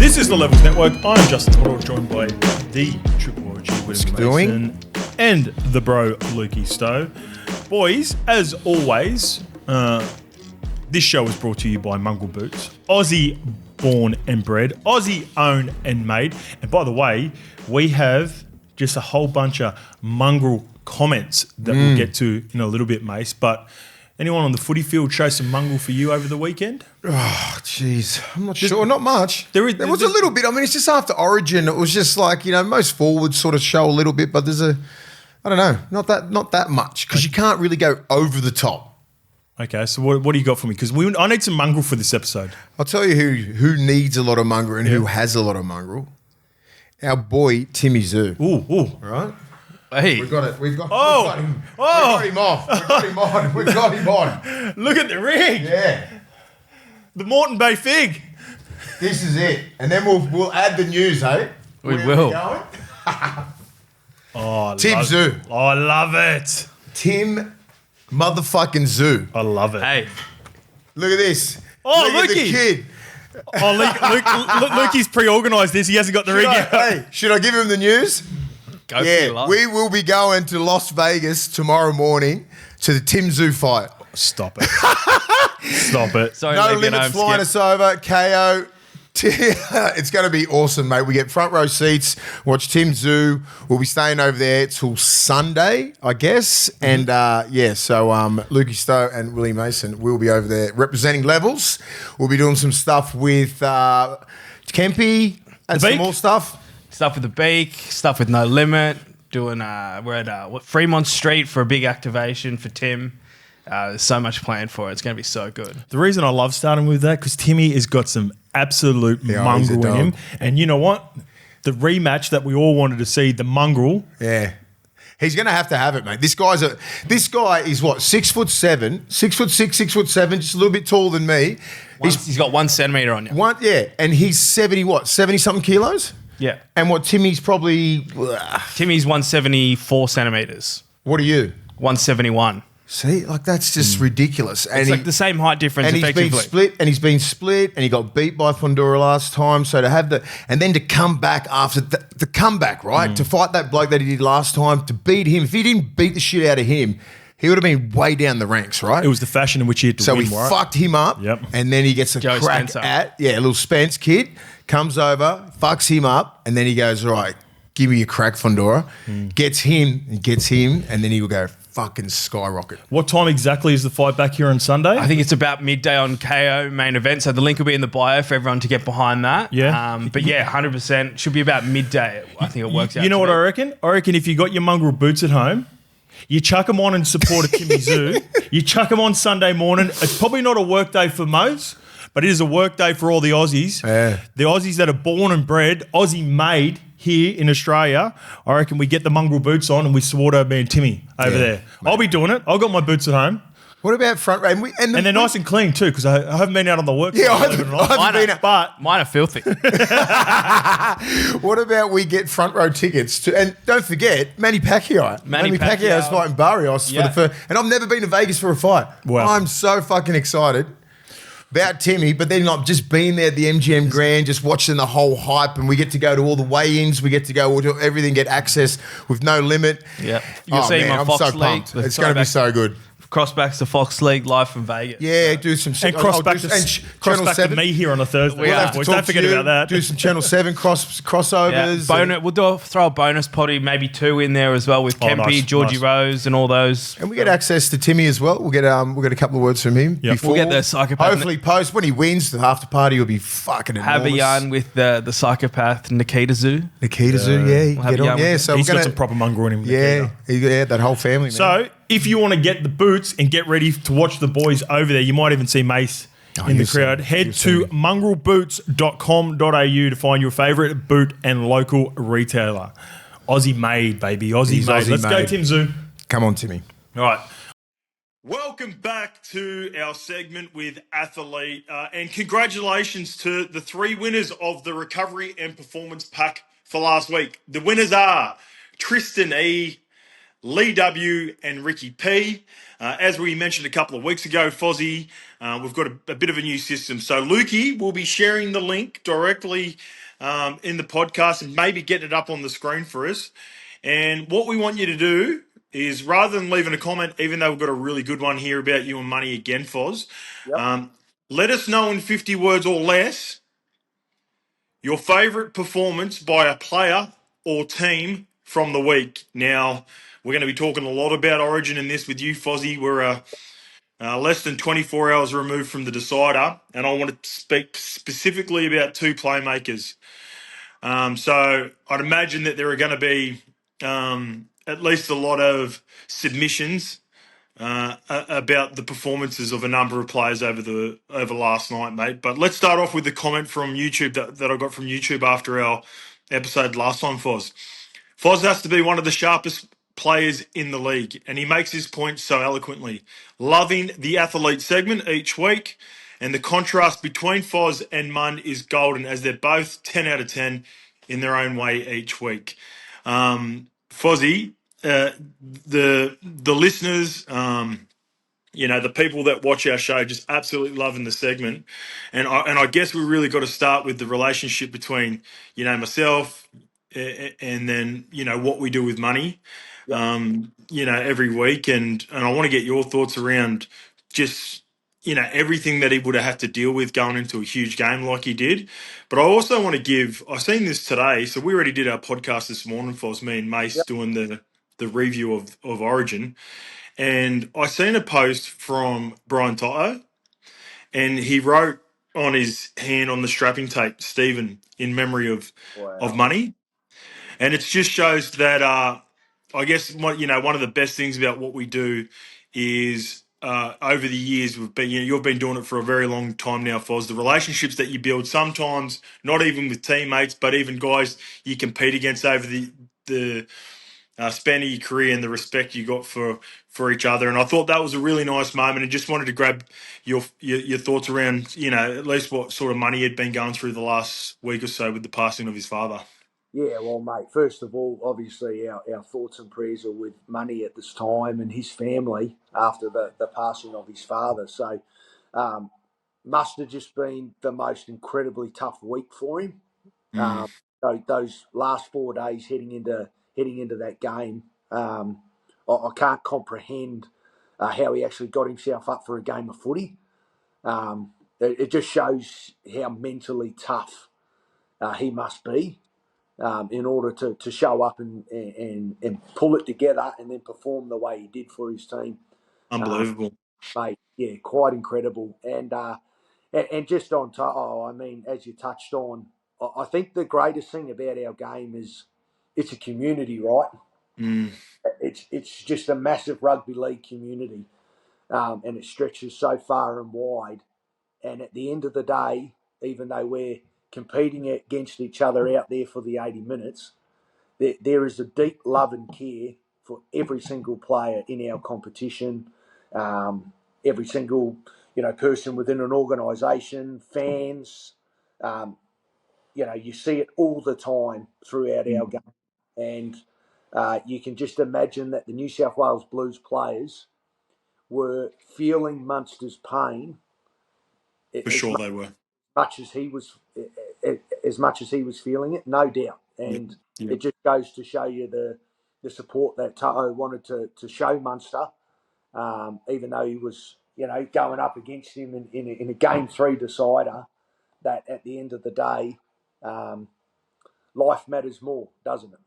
This is the Levels Network. I'm Justin Horo, joined by the Triple OG Willie Mason and the bro Lukey Stowe. Boys, as always, this show is brought to you by Mongrel Boots. Aussie born and bred, Aussie owned and made. And by the way, we have just a whole bunch of mongrel comments that we'll get to in a little bit, Mace. But anyone on the footy field show some mongrel for you over the weekend? Oh, jeez. I'm not sure. Not much. There was a little bit. I mean, it's just after Origin. It was just like, most forwards sort of show a little bit, but there's I don't know, not that much because you can't really go over the top. Okay, so what do you got for me? Because I need some mongrel for this episode. I'll tell you who needs a lot of mongrel and who has a lot of mongrel. Our boy, Timmy Zoo. Ooh. All right? Hey. We've got him. We've got him. Oh. We've got him on. We've got him on. Look at the rig. Yeah. The Moreton Bay Fig. This is it. And then we'll add the news, eh? We will. Tim Zoo. Oh, I love it. Tim motherfucking Zoo. I love it. Hey. Look at this. Oh, Look at the Lukey. kid. Oh, Lukey's pre-organised this. He hasn't got the rig yet. Should I give him the news? Go for your life. We will be going to Las Vegas tomorrow morning to the Tim Zoo fight. Stop it. Stop it. Sorry, No leaving limits home, flying Skip. us over. KO. It's going to be awesome, mate. We get front row seats. Watch Tim Zoo. We'll be staying over there till Sunday, I guess. And so Lukey Stowe and Willie Mason will be over there representing Levels. We'll be doing some stuff with Kempy and some Beak. more stuff. Stuff with the beak, stuff with no limit. We're at Fremont Street for a big activation for Tim. There's so much planned for it. It's going to be so good. The reason I love starting with that, because Timmy has got some absolute he's a mongrel in him. dog. And you know what? The rematch that we all wanted to see, the mongrel. Yeah. He's going to have it, mate. This guy is what, 6'7", 6'6", 6'7", just a little bit taller than me. He's got 1 centimetre on you. And he's 70-something kilos? Yeah. And what, Timmy's probably, Timmy's 174 centimetres. what are you? 171. See, like that's just ridiculous. And It's like the same height difference and effectively. he's been split, and he got beat by Fondura last time. So to have and then to come back after the comeback, right? To fight that bloke that he did last time, to beat him. If he didn't beat the shit out of him, he would have been way down the ranks, right? It was the fashion in which he had to So win, we right? fucked him up, Yep. and then he gets a Joe crack Spencer. at, little Spence kid, comes over, fucks him up, and then he goes, right, give me a crack, Fondura. Gets him, and then he will go fucking skyrocket. What time exactly is the fight back here on Sunday? I think it's about midday on KO main event. So the link will be in the bio for everyone to get behind that. Yeah. But yeah, 100%. Should be about midday. I think it works out. You know to what be. I reckon? I reckon if you got your mongrel boots at home, you chuck them on in support of Timmy Zoo. You chuck them on Sunday morning. It's probably not a work day for most, but it is a work day for all the Aussies. Yeah. The Aussies that are born and bred, Aussie made here in Australia. I reckon we get the mongrel boots on and we support our man Timmy over there. mate. I'll be doing it. I've got my boots at home. What about front row? And they're nice and clean too, because I haven't been out on the work. Yeah, believe it or not. I haven't been out. But Mine are filthy. What about we get front row tickets to? And don't forget, Manny Pacquiao. Manny Pacquiao's Pacquiao. fighting Barrios Yeah. for the first. And I've never been to Vegas for a fight. Wow. I'm so fucking excited about Timmy, but then I've just been there at the MGM Grand, just watching the whole hype, and we get to go to all the weigh-ins, we get to go to everything, get access with no limit. Yeah. You'll see him on I'm Fox so League. pumped. It's going to be so good. Crossbacks to Fox League live from Vegas. Yeah, do some and cross back to Channel 7. me here on a Thursday. We are. Boys, don't forget about that. Do some Channel 7 Yeah. crossovers. We'll throw a bonus potty, maybe 2 in there as well with Oh, Kempy, nice, Georgie nice. Rose, and all those. And we get access to Timmy as well. We'll get a couple of words from him Yep. before. We'll get the psychopath. Hopefully, post when he wins, the after party will be fucking enormous. Have a yarn with the psychopath Nikita Zoo. Nikita Zoo, yeah, you we'll can have get a on. yarn Yeah, with so He's we're got gonna, some proper mongrel in him. yeah, that whole family, man. So if you want to get the boots and get ready to watch the boys over there, you might even see Mace in the you'll see crowd. me. Head You'll see to me. mongrelboots.com.au to find your favourite boot and local retailer. Aussie made, baby. Aussie He's made. Aussie Let's go, made. Tim Zoo. Come on, Timmy. All right. Welcome back to our segment with Athelite, and congratulations to the 3 winners of the Recovery and Performance Pack for last week. The winners are Tristan E., Lee W and Ricky P. As we mentioned a couple of weeks ago, Fozzie, we've got a bit of a new system. So Lukey will be sharing the link directly in the podcast and maybe getting it up on the screen for us. And what we want you to do is, rather than leaving a comment, even though we've got a really good one here about you and money again, Foz, let us know in 50 words or less your favourite performance by a player or team from the week. Now, we're going to be talking a lot about Origin in this with you, Fozzie. We're less than 24 hours removed from the decider, and I want to speak specifically about two playmakers. So I'd imagine that there are going to be at least a lot of submissions about the performances of a number of players over last night, mate. But let's start off with the comment from YouTube that I got from YouTube after our episode last time, Foz. Foz has to be one of the sharpest players in the league, and he makes his point so eloquently. Loving the athlete segment each week, and the contrast between Foz and Munn is golden, as they're both 10 out of 10 in their own way each week. Fozzie, the listeners, the people that watch our show just absolutely loving the segment, and I guess we really got to start with the relationship between myself and then what we do with money, every week, and I want to get your thoughts around just everything that he would have had to deal with going into a huge game like he did. But I also want to I've seen this today, so we already did our podcast this morning, for me and Mace doing the review of Origin. And I seen a post from Brian Toto, and he wrote on his hand on the strapping tape, Stephen, in memory of money. And it just shows that I guess one of the best things about what we do is over the years you've been doing it for a very long time now, Foz. The relationships that you build, sometimes not even with teammates, but even guys you compete against over the span of your career, and the respect you got for each other. And I thought that was a really nice moment, and just wanted to grab your thoughts around at least what sort of money he'd been going through the last week or so with the passing of his father. Yeah, well, mate, first of all, obviously our thoughts and prayers are with Money at this time and his family after the passing of his father. So must have just been the most incredibly tough week for him. Those last 4 days heading into that game, I can't comprehend how he actually got himself up for a game of footy. It just shows how mentally tough he must be. In order to show up and pull it together and then perform the way he did for his team. Unbelievable. Mate, yeah, quite incredible. And just on top, as you touched on, I think the greatest thing about our game is it's a community, right? It's just a massive rugby league community, and it stretches so far and wide. And at the end of the day, even though we're competing against each other out there for the 80 minutes, there is a deep love and care for every single player in our competition, every single person within an organisation, fans. You see it all the time throughout our game, and you can just imagine that the New South Wales Blues players were feeling Munster's pain. For sure, they were. As much as he was feeling it, no doubt. And it just goes to show you the support that Toto wanted to show Munster, even though he was, going up against him in a game 3 decider, that at the end of the day, life matters more, doesn't it?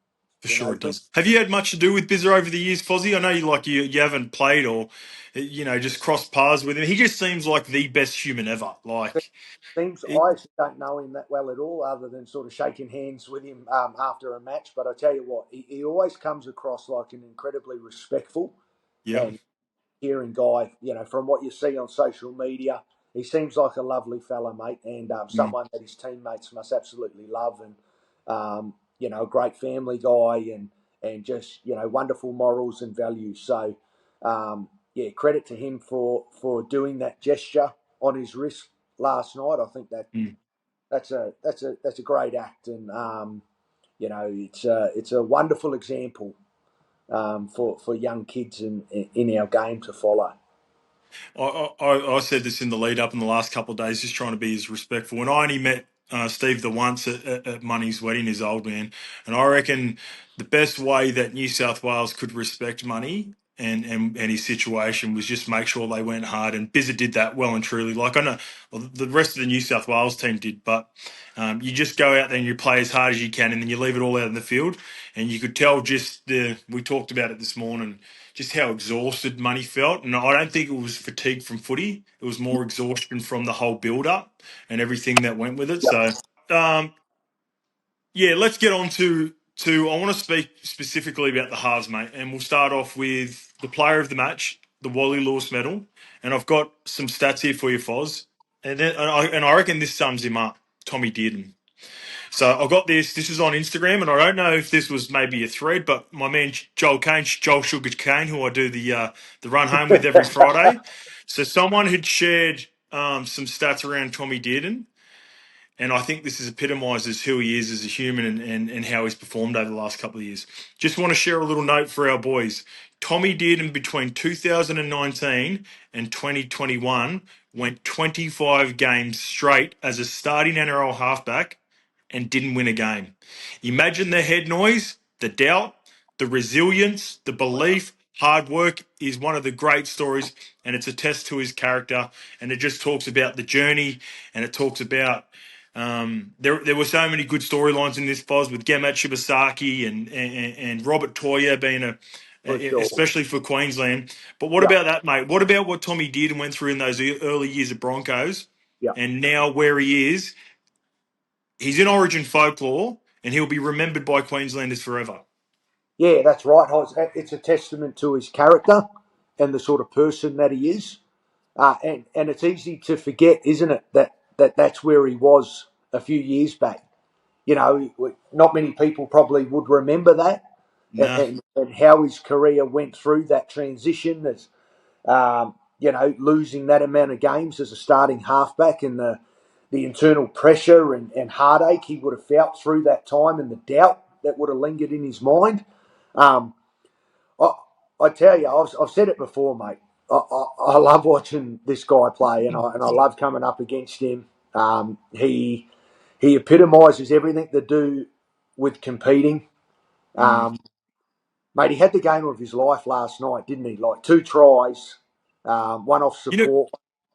For sure it does. Have you had much to do with Bizzer over the years, Fozzie? I know you haven't played or just crossed paths with him. He just seems like the best human ever. I actually don't know him that well at all, other than sort of shaking hands with him after a match. But I tell you what, he always comes across like an incredibly respectful and caring guy. From what you see on social media, he seems like a lovely fella, mate, and someone that his teammates must absolutely love, and a great family guy, and just wonderful morals and values. So credit to him for doing that gesture on his wrist last night. I think that's a great act, and it's a wonderful example for young kids in our game to follow. I said this in the lead up in the last couple of days, just trying to be as respectful. And I only met Steve the once at Money's wedding, his old man. And I reckon the best way that New South Wales could respect Money and his situation was just make sure they went hard. And Bizza did that well and truly. Like I know the rest of the New South Wales team did, but you just go out there and you play as hard as you can, and then you leave it all out in the field. And you could tell we talked about it this morning, just how exhausted Money felt. And I don't think it was fatigue from footy. It was more exhaustion from the whole build-up and everything that went with it. Yep. So, let's get on to I want to speak specifically about the halves, mate. And we'll start off with the player of the match, the Wally Lewis medal. And I've got some stats here for you, Foz. And I reckon this sums him up, Tommy Dearden. So I got this. This is on Instagram, and I don't know if this was maybe a thread, but my man Joel Sugar Kane, who I do the run home with every Friday. So someone had shared some stats around Tommy Dearden, and I think this is epitomises who he is as a human and how he's performed over the last couple of years. Just want to share a little note for our boys. Tommy Dearden between 2019 and 2021 went 25 games straight as a starting NRL halfback and didn't win a game. Imagine the head noise, the doubt, the resilience, the belief, hard work is one of the great stories, and it's a test to his character. And it just talks about the journey, and it talks about there were so many good storylines in this Foz with Gemat Shibasaki and Robert Toya being For sure. especially for Queensland. But what Yeah. about that, mate? What about what Tommy did and went through in those early years of Broncos? Yeah. And now where he is, he's in Origin folklore, and he'll be remembered by Queenslanders forever. Yeah, that's right. It's a testament to his character and the sort of person that he is. And it's easy to forget, isn't it, that's where he was a few years back. You know, not many people probably would remember that Nah. and how his career went through that transition as, losing that amount of games as a starting halfback and the internal pressure and heartache he would have felt through that time and the doubt that would have lingered in his mind. I tell you, I've said it before, mate. I love watching this guy play, and I love coming up against him. He epitomises everything to do with competing. Mate, he had the game of his life last night, didn't he? Like 2 tries, one off You know, support,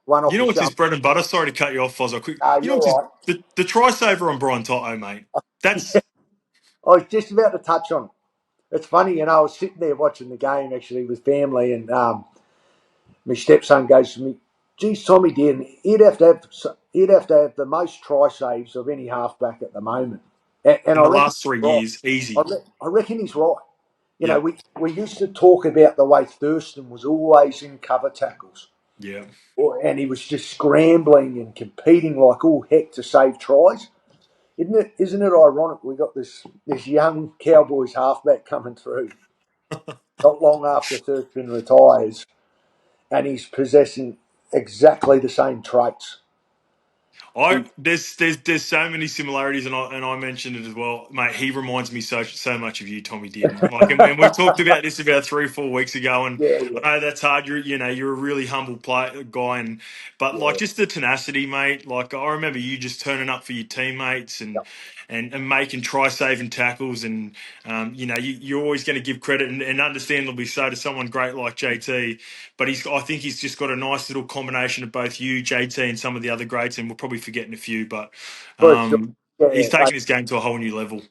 one off you know the what's his shove. bread and butter? Sorry to cut you off, Fozzo. Quick. You know You're what's right. the try saver on Brian Toto, mate? That's I was just about to touch on it. It's funny, I was sitting there watching the game actually with family, and my stepson goes to me, "Geez, Tommy Dearden, he'd have to have the most try saves of any halfback at the moment." And in I the reckon last 3 he's right. years, easy. I reckon he's right. Yeah, We used to talk about the way Thurston was always in cover tackles, yeah. and he was just scrambling and competing like all heck to save tries. Isn't it ironic? We got this young Cowboys halfback coming through not long after Thurston retires, and he's possessing exactly the same traits. There's so many similarities, and I mentioned it as well, mate. He reminds me so much of you, Tommy Dearden. Like, and we talked about this about 3 or 4 weeks ago, and Yeah, I know that's hard. You're a really humble guy, but like yeah, just the tenacity, mate. Like I remember you just turning up for your teammates yeah. and making try saving tackles, and you're always going to give credit and understandably so to someone great like JT. But I think he's just got a nice little combination of both you, JT, and some of the other greats, and we're probably forgetting a few. But For sure. he's Yeah, taking his game to a whole new level.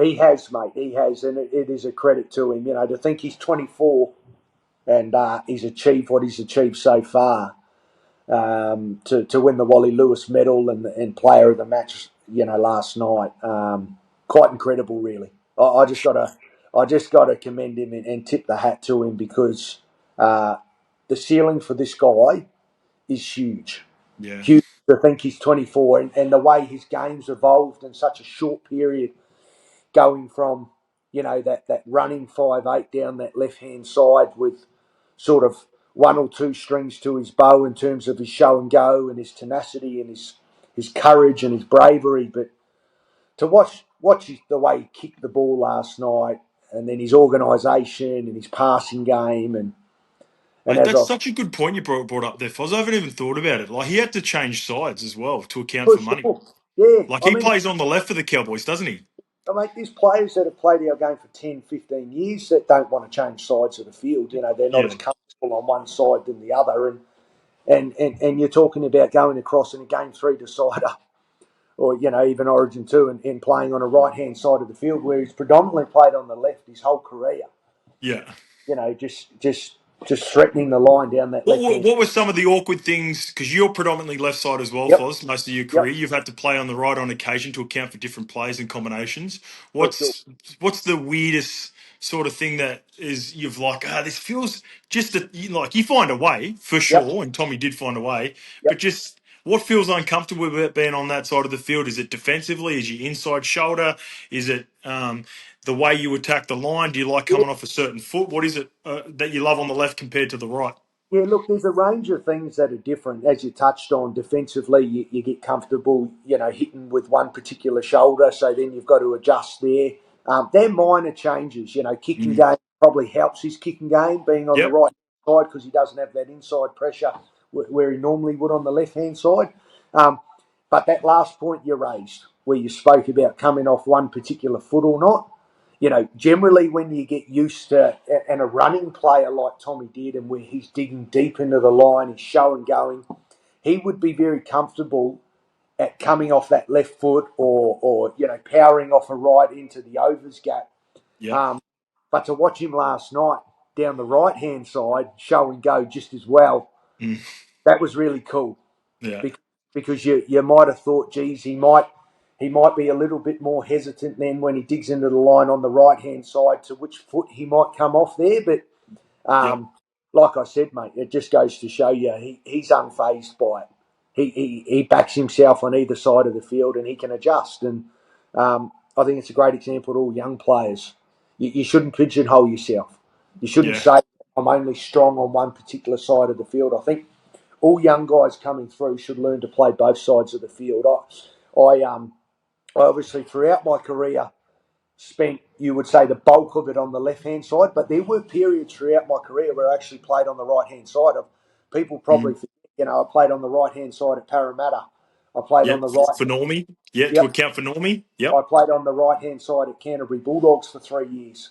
he has, mate. He has, and it is a credit to him. To think he's 24 and he's achieved what he's achieved so far. To win the Wally Lewis medal and player of the match, last night. Quite incredible, really. I just gotta commend him and tip the hat to him because the ceiling for this guy is huge. Yeah, Huge to think he's 24 and the way his game's evolved in such a short period, going from that running 5'8" down that left hand side with sort of 1 or 2 strings to his bow in terms of his show and go and his tenacity and his courage and his bravery. But to watch the way he kicked the ball last night, and then his organisation and his passing game. And Mate, as that's I such a good point you brought up there, Foz. I haven't even thought about it. Like, he had to change sides as well to account for for money. sure, yeah. Like, I he mean, plays on the left for the Cowboys, doesn't he? there's players that have played our game for 10, 15 years that don't want to change sides of the field. You know, they're not Yeah. as comfortable on one side than the other. And you're talking about going across in a game 3 decider, or even Origin 2, and playing on a right hand side of the field where he's predominantly played on the left his whole career. Yeah. Just threatening the line down that left hand. What were some of the awkward things? Because you're predominantly left side as well, Yep, Foz, most of your yep, career. You've had to play on the right on occasion to account for different plays and combinations. for sure. What's the weirdest sort of thing that is you've like, this feels just like you find a way for Yep, sure, and Tommy did find a way, but yep. just what feels uncomfortable with it being on that side of the field? Is it defensively? Is your inside shoulder? Is it the way you attack the line? Do you like Yeah, coming off a certain foot? What is it that you love on the left compared to the right? yeah, look, there's a range of things that are different. As you touched on, defensively, you get comfortable, hitting with one particular shoulder, so then you've got to adjust there. They're minor changes. Kicking Mm. game probably helps his kicking game, being on the Yep. right side because he doesn't have that inside pressure where he normally would on the left-hand side. But that last point you raised, where you spoke about coming off one particular foot or not, generally when you get used to, and a running player like Tommy did, and where he's digging deep into the line, he's showing going, he would be very comfortable at coming off that left foot or powering off a right into the overs gap. Yep. But to watch him last night down the right hand side, show and go just as well, Mm. that was really cool. Yeah. Because you might have thought, geez, he might be a little bit more hesitant then when he digs into the line on the right hand side to which foot he might come off there. But Yep. like I said, mate, it just goes to show you he's unfazed by it. He backs himself on either side of the field and he can adjust. And I think it's a great example to all young players. You shouldn't pigeonhole yourself. You shouldn't Yeah. say, I'm only strong on one particular side of the field. I think all young guys coming through should learn to play both sides of the field. I obviously throughout my career spent, you would say, the bulk of it on the left-hand side, but there were periods throughout my career where I actually played on the right-hand side. People probably Mm. forget, I played on the right-hand side at Parramatta. I played on Yep. the right. For Normie. Yeah, to Yep. account for Normie. I Yep. played on the right-hand side at Canterbury Bulldogs for 3 years.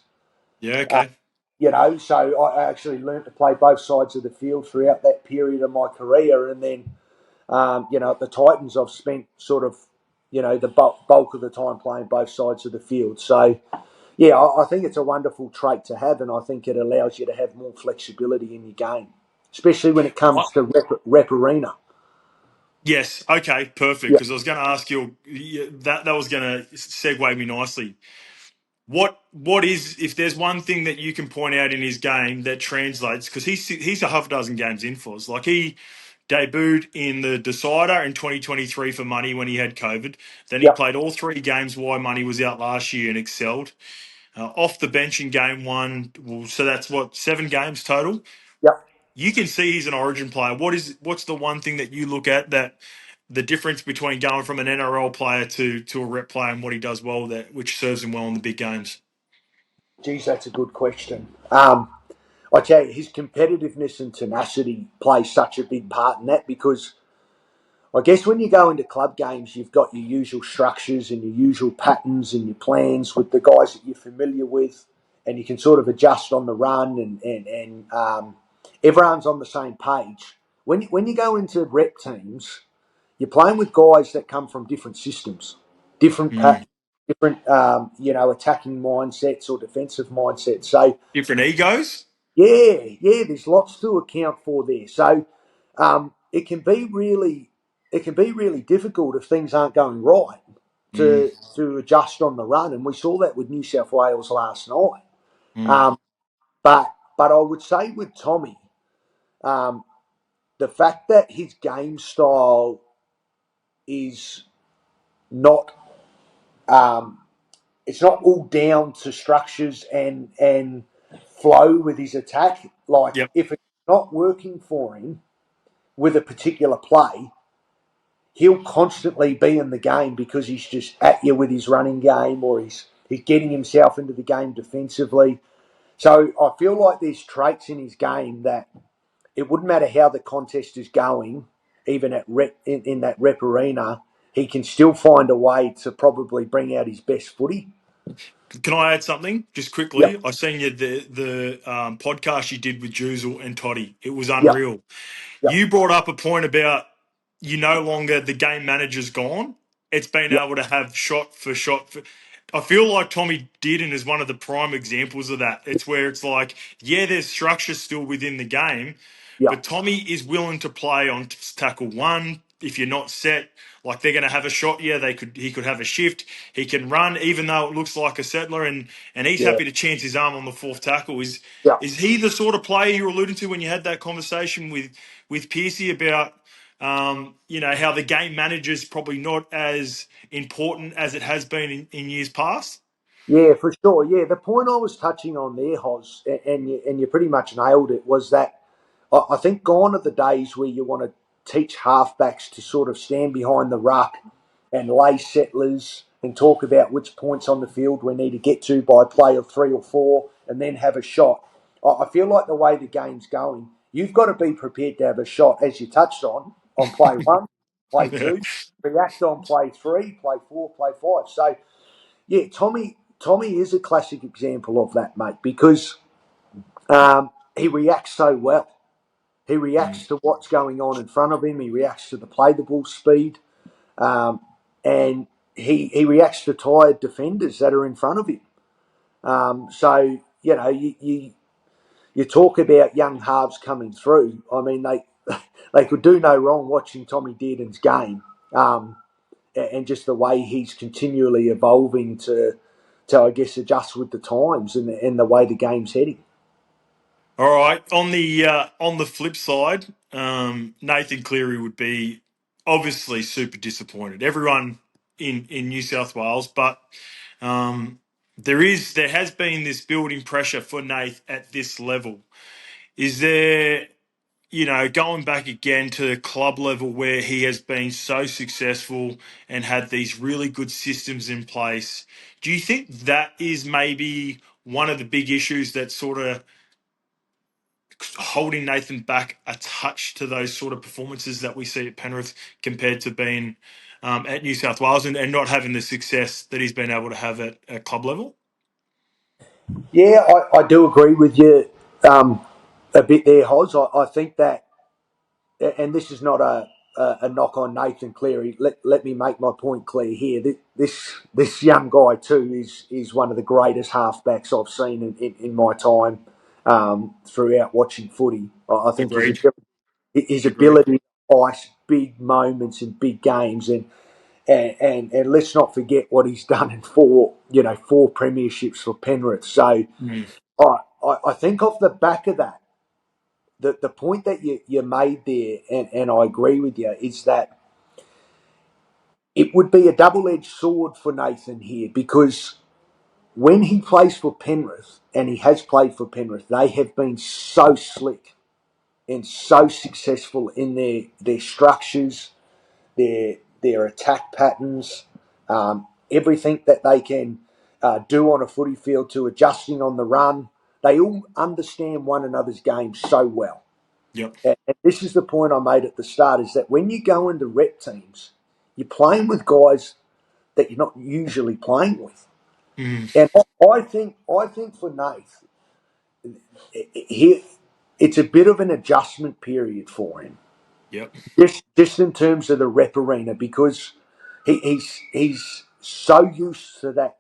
Yeah, okay. So I actually learnt to play both sides of the field throughout that period of my career. And then, at the Titans, I've spent sort of, the bulk of the time playing both sides of the field. So, yeah, I think it's a wonderful trait to have, and I think it allows you to have more flexibility in your game, especially when it comes to rep arena. Yes. Okay. Perfect. Yeah, Because I was going to ask you that was going to segue me nicely. What is if there's one thing that you can point out in his game that translates because he's a half dozen games in for us. Like he debuted in the decider in 2023 for Money when he had COVID. Then he yep, played all 3 games while Money was out last year and excelled. Off the bench in game 1, so that's 7 games total. yep. You can see he's an Origin player. What's the one thing that you look at that the difference between going from an NRL player to a rep player and what he does well which serves him well in the big games? Geez, that's a good question. I tell you, his competitiveness and tenacity plays such a big part in that because I guess when you go into club games, you've got your usual structures and your usual patterns and your plans with the guys that you're familiar with, and you can sort of adjust on the run, and everyone's on the same page. When you go into rep teams, you're playing with guys that come from different systems, different Mm. patterns, different attacking mindsets or defensive mindsets. So Different egos? yeah, there's lots to account for there. So it can be really difficult if things aren't going right Mm. to adjust on the run, and we saw that with New South Wales last night. Mm. Um, but I would say with Tommy, um, the fact that his game style is not it's not all down to structures and flow with his attack. Like Yep. if it's not working for him with a particular play, he'll constantly be in the game because he's just at you with his running game or He's getting himself into the game defensively. So I feel like there's traits in his game that it wouldn't matter how the contest is going, even at in that rep arena, he can still find a way to probably bring out his best footy. Can I add something just quickly? Yep. I seen you the podcast you did with Juzel and Toddy. It was Yep. unreal. Yep. You brought up a point about you no longer the game manager's gone. It's been Yep. able to have shot for shot. I feel like Tommy Dearden is one of the prime examples of that. It's where it's like, yeah, there's structure still within the game, Yep. but Tommy is willing to play on tackle one. If you're not set, like they're going to have a shot, yeah, he could have a shift. He can run, even though it looks like a settler, and he's Yeah. happy to chance his arm on the fourth tackle. Yep. Is he the sort of player you're alluding to when you had that conversation with Piercy about how the game manager's probably not as important as it has been in years past? Yeah, for sure. Yeah, the point I was touching on there, Hoz, and you pretty much nailed it, was that I think gone are the days where you want to teach halfbacks to sort of stand behind the ruck and lay settlers and talk about which points on the field we need to get to by play of 3 or 4 and then have a shot. I feel like the way the game's going, you've got to be prepared to have a shot, as you touched on play 1, play 2, react on play 3, play 4, play 5. So, yeah, Tommy is a classic example of that, mate, because he reacts so well. He reacts to what's going on in front of him. He reacts to the play the ball speed, and he reacts to tired defenders that are in front of him. So you talk about young halves coming through. I mean, they could do no wrong watching Tommy Dearden's game, and just the way he's continually evolving to I guess adjust with the times and the way the game's heading. All right. On the flip side, Nathan Cleary would be obviously super disappointed. Everyone in New South Wales, but there has been this building pressure for Nath at this level. Is there, going back again to club level where he has been so successful and had these really good systems in place? Do you think that is maybe one of the big issues that sort of holding Nathan back a touch to those sort of performances that we see at Penrith compared to being at New South Wales and not having the success that he's been able to have at club level? Yeah, I do agree with you a bit there, Hoz. I think that, and this is not a knock on Nathan Cleary. Let me make my point clear here. This young guy too is one of the greatest halfbacks I've seen in my time throughout watching footy. I think Agreed. his Agreed. ability to ice big moments in big games and let's not forget what he's done in four premierships for Penrith. So I think off the back of that, the point that you made there, and I agree with you, is that it would be a double-edged sword for Nathan here because when he plays for Penrith, and he has played for Penrith, they have been so slick and so successful in their structures, their attack patterns, everything that they can do on a footy field to adjusting on the run. They all understand one another's game so well. Yep. And this is the point I made at the start, is that when you go into rep teams, you're playing with guys that you're not usually playing with. And I think for Nath, it's a bit of an adjustment period for him. Yep. Just in terms of the rep arena, because he's so used to that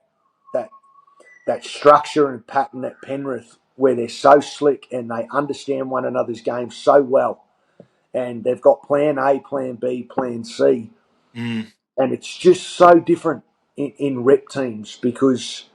structure and pattern at Penrith where they're so slick and they understand one another's game so well. And they've got plan A, plan B, plan C. And it's just so different in rep teams because...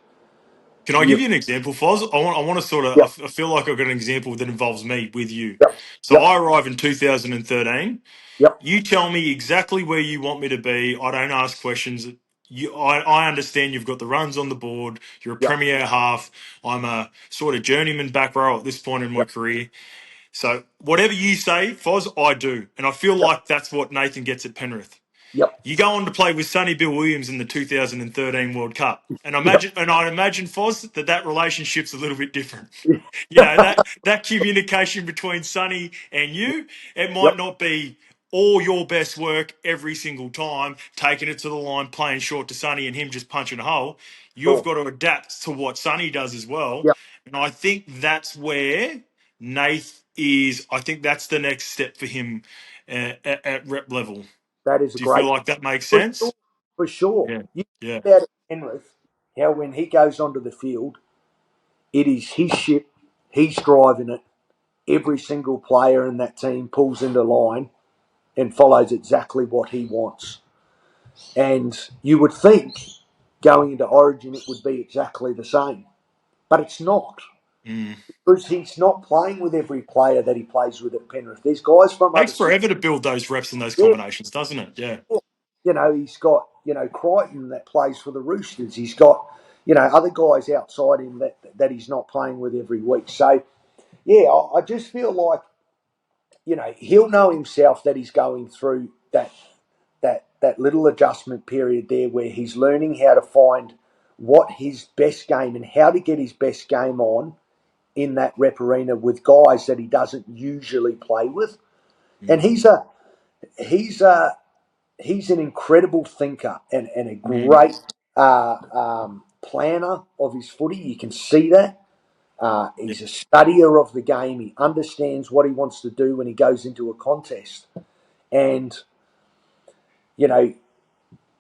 Can I give you an example, Foz? I want to sort of, Yep, I feel like I've got an example that involves me with you. yep, So yep, I arrive in 2013. yep, You tell me exactly where you want me to be. I don't ask questions. I understand you've got the runs on the board. You're a yep, premier half. I'm a sort of journeyman back row at this point in my yep, career. So whatever you say, Foz, I do. And I feel yep, like that's what Nathan gets at Penrith. Yep. You go on to play with Sonny Bill Williams in the 2013 World Cup, and Yep. I imagine Foz that relationship's a little bit different. You know, that communication between Sonny and you, it might Yep. not be all your best work every single time, taking it to the line, playing short to Sonny, and him just punching a hole. You've Sure. got to adapt to what Sonny does as well, Yep. and I think that's where Nath is. I think that's the next step for him at rep level. That is a Do you feel great like that makes for sure. sense? For sure. Yeah, You yeah, think about it, Penrith, how when he goes onto the field, it is his ship. He's driving it. Every single player in that team pulls into line and follows exactly what he wants. And you would think going into Origin it would be exactly the same, but it's not. mm. Because he's not playing with every player that he plays with at Penrith. There's guys from other Takes systems. forever to build those reps and those Yeah, combinations, doesn't it? Yeah, you know, he's got, Crichton that plays for the Roosters. He's got, other guys outside him that he's not playing with every week. So, yeah, I just feel like, he'll know himself that he's going through that little adjustment period there where he's learning how to find what his best game and how to get his best game on in that rep arena with guys that he doesn't usually play with. And he's an incredible thinker and a great planner of his footy. You can see that. He's a studier of the game. He understands what he wants to do when he goes into a contest. And,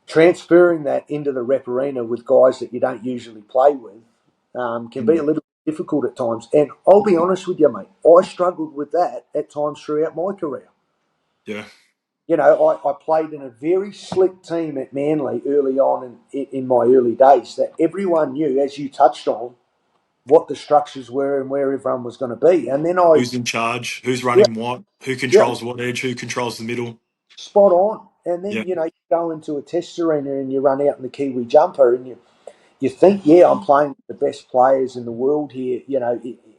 transferring that into the rep arena with guys that you don't usually play with can be a little difficult at times. And I'll be honest with you, mate, I struggled with that at times throughout my career. yeah. I played in a very slick team at Manly early on in my early days that everyone knew, as you touched on, what the structures were and where everyone was going to be. And then Who's in charge? Who's yeah, running what? Who yeah, controls what edge? Who controls the middle? spot on. And then, Yeah, you go into a test arena and you run out in the Kiwi jumper and you think, yeah, I'm playing with the best players in the world here,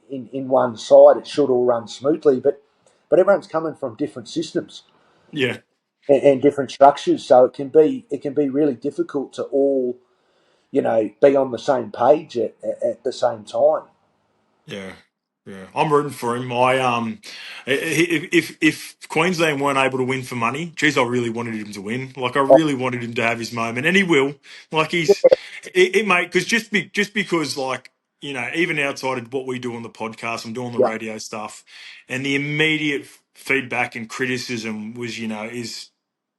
in one side. It should all run smoothly, but everyone's coming from different systems yeah, and different structures, so it can be really difficult to all, be on the same page at the same time. yeah. Yeah, I'm rooting for him. If Queensland weren't able to win for money, geez, I really wanted him to win. Like I Oh, really wanted him to have his moment, and he will. Like it mate, because just because like even outside of what we do on the podcast, I'm doing the yeah, radio stuff, and the immediate feedback and criticism was is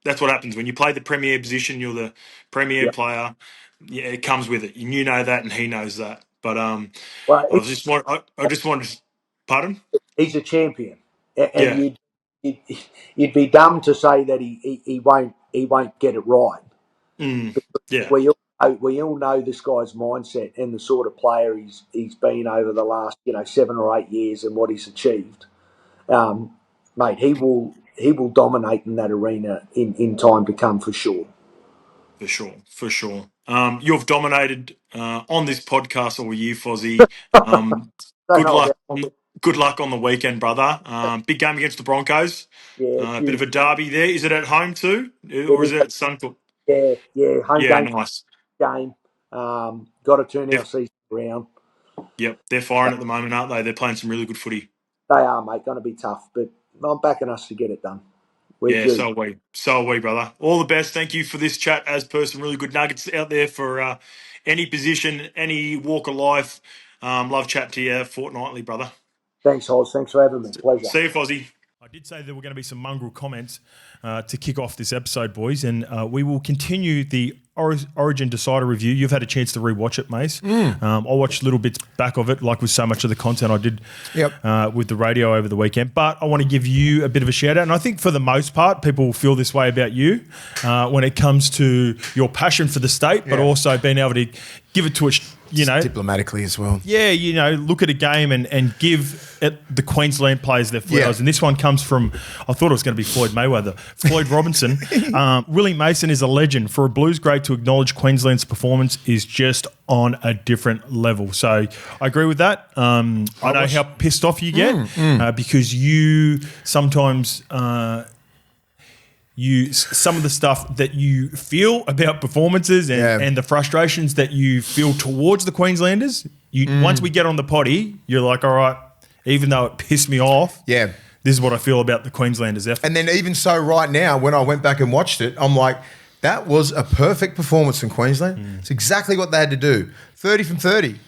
that's what happens when you play the premier position. You're the premier yeah. player. Yeah, it comes with it. You know that, and he knows that. But Well, I just wanted. Pardon? he's a champion, and Yeah. you'd be dumb to say that he won't get it right. Mm. Yeah. We all know this guy's mindset and the sort of player he's been over the last 7 or 8 years and what he's achieved. Mate, he will dominate in that arena in time to come for sure. For sure. For sure. You've dominated on this podcast all year, Fozzie. Um, Don't good know luck about on the good luck on the weekend, brother. Big game against the Broncos. yeah, Bit of huge. a derby there. Is it at home too, or It is is it at Suncorp? home Yeah, game nice. game. Got to turn They're, our season around. yep, they're firing at the moment, aren't they? They're playing some really good footy. They are, mate. Going to be tough, but I'm backing us to get it done. We're Yeah, due. so are we. So are we, brother. All the best. Thank you for this chat as per some really good nuggets out there for any position, any walk of life. Love chatting to you fortnightly, brother. Thanks, Hoz. Thanks for having me. Pleasure. See you, Fozzie. I did say there were going to be some mongrel comments to kick off this episode, boys, and we will continue the Origin Decider review. You've had a chance to rewatch it, Mace. I watched little bits back of it, like with so much of the content I did with the radio over the weekend. But I want to give you a bit of a shout out, and I think for the most part, people will feel this way about you when it comes to your passion for the state, but also being able to give it to us, diplomatically as well. Yeah, look at a game and give it the Queensland players their flowers. And this one comes from, I thought it was going to be Floyd Mayweather, Floyd Robinson. Willie Mason is a legend. For a Blues great to acknowledge Queensland's performance is just on a different level. So I agree with that. I know how pissed off you get because you sometimes some of the stuff that you feel about performances and the frustrations that you feel towards the Queenslanders. Once we get on the potty, you're like, all right, even though it pissed me off, this is what I feel about the Queenslanders' effort. And then even so right now, when I went back and watched it, I'm like, that was a perfect performance from Queensland. It's exactly what they had to do. 30 from 30.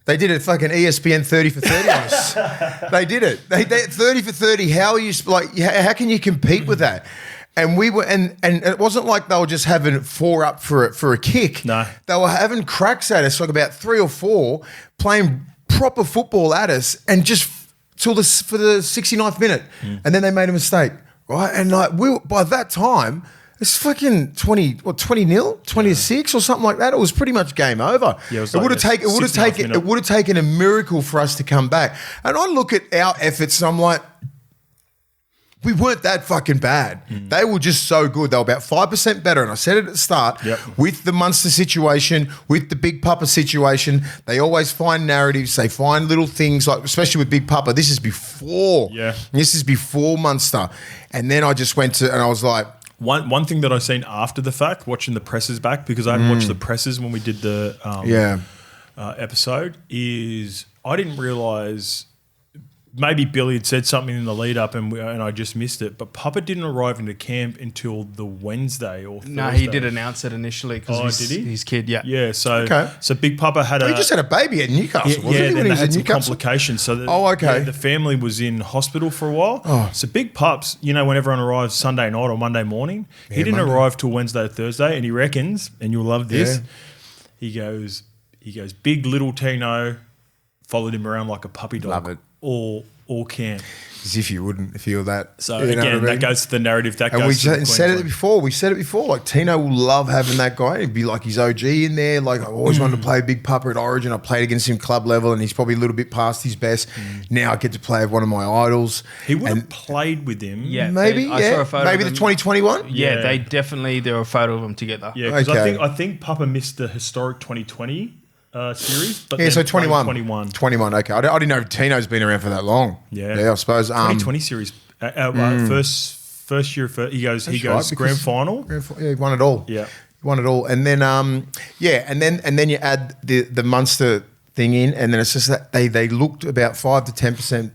They did a fucking ESPN 30 for 30 on us. They did it. They 30 for 30. How are you how can you compete with that? And we were, and it wasn't like they were just having 4 up for a kick. No, they were having cracks at us, like about 3 or 4, playing proper football at us, and just for the 69th minute, and then they made a mistake, right? And like by that time, it's fucking 20 nil, 20-6 or something like that. It was pretty much game over. Yeah, it would have taken a miracle for us to come back. And I look at our efforts, and I'm like, we weren't that fucking bad. They were just so good. They were about 5% better. And I said it at the start, with the Munster situation, with the Big Papa situation, they always find narratives. They find little things, like especially with Big Papa. This is before. Yeah. This is before Munster. And then I just went to, and I was like, One thing that I seen after the fact, watching the presses back, because I hadn't watched the presses when we did the episode, is I didn't realise, maybe Billy had said something in the lead up and I just missed it, but Papa didn't arrive into camp until the Wednesday or Thursday. No, he did announce it initially because did he? his kid, Yeah, so Big Papa had he just had a baby at Newcastle, wasn't he? then When he they was had in some Newcastle? complications. So the family was in hospital for a while. So Big Pups, when everyone arrives Sunday night or Monday morning, he didn't arrive till Wednesday or Thursday, and he reckons, and you'll love this, he goes, big little Tino followed him around like a puppy dog. Love it. All camp. As if you wouldn't feel that. So again, that goes to the narrative. That and goes to we said it before. We said it before. Like Tino will love having that guy. He'd be like his OG in there. Like I always wanted to play Big Papa at Origin. I played against him club level, and he's probably a little bit past his best. Now I get to play with one of my idols. He would have played with him. Yeah, maybe. I saw a photo maybe of the them. 2021. Yeah, there were a photo of them together. Yeah, because I think Papa missed the historic 2020. Series, but so 21. 21. Okay, I didn't know Tino's been around for that long. Yeah, I suppose 2020 series. First year, he goes grand final. He won it all. Yeah, he won it all, and then and then you add the Munster thing in, and then it's just that they looked about 5 to 10%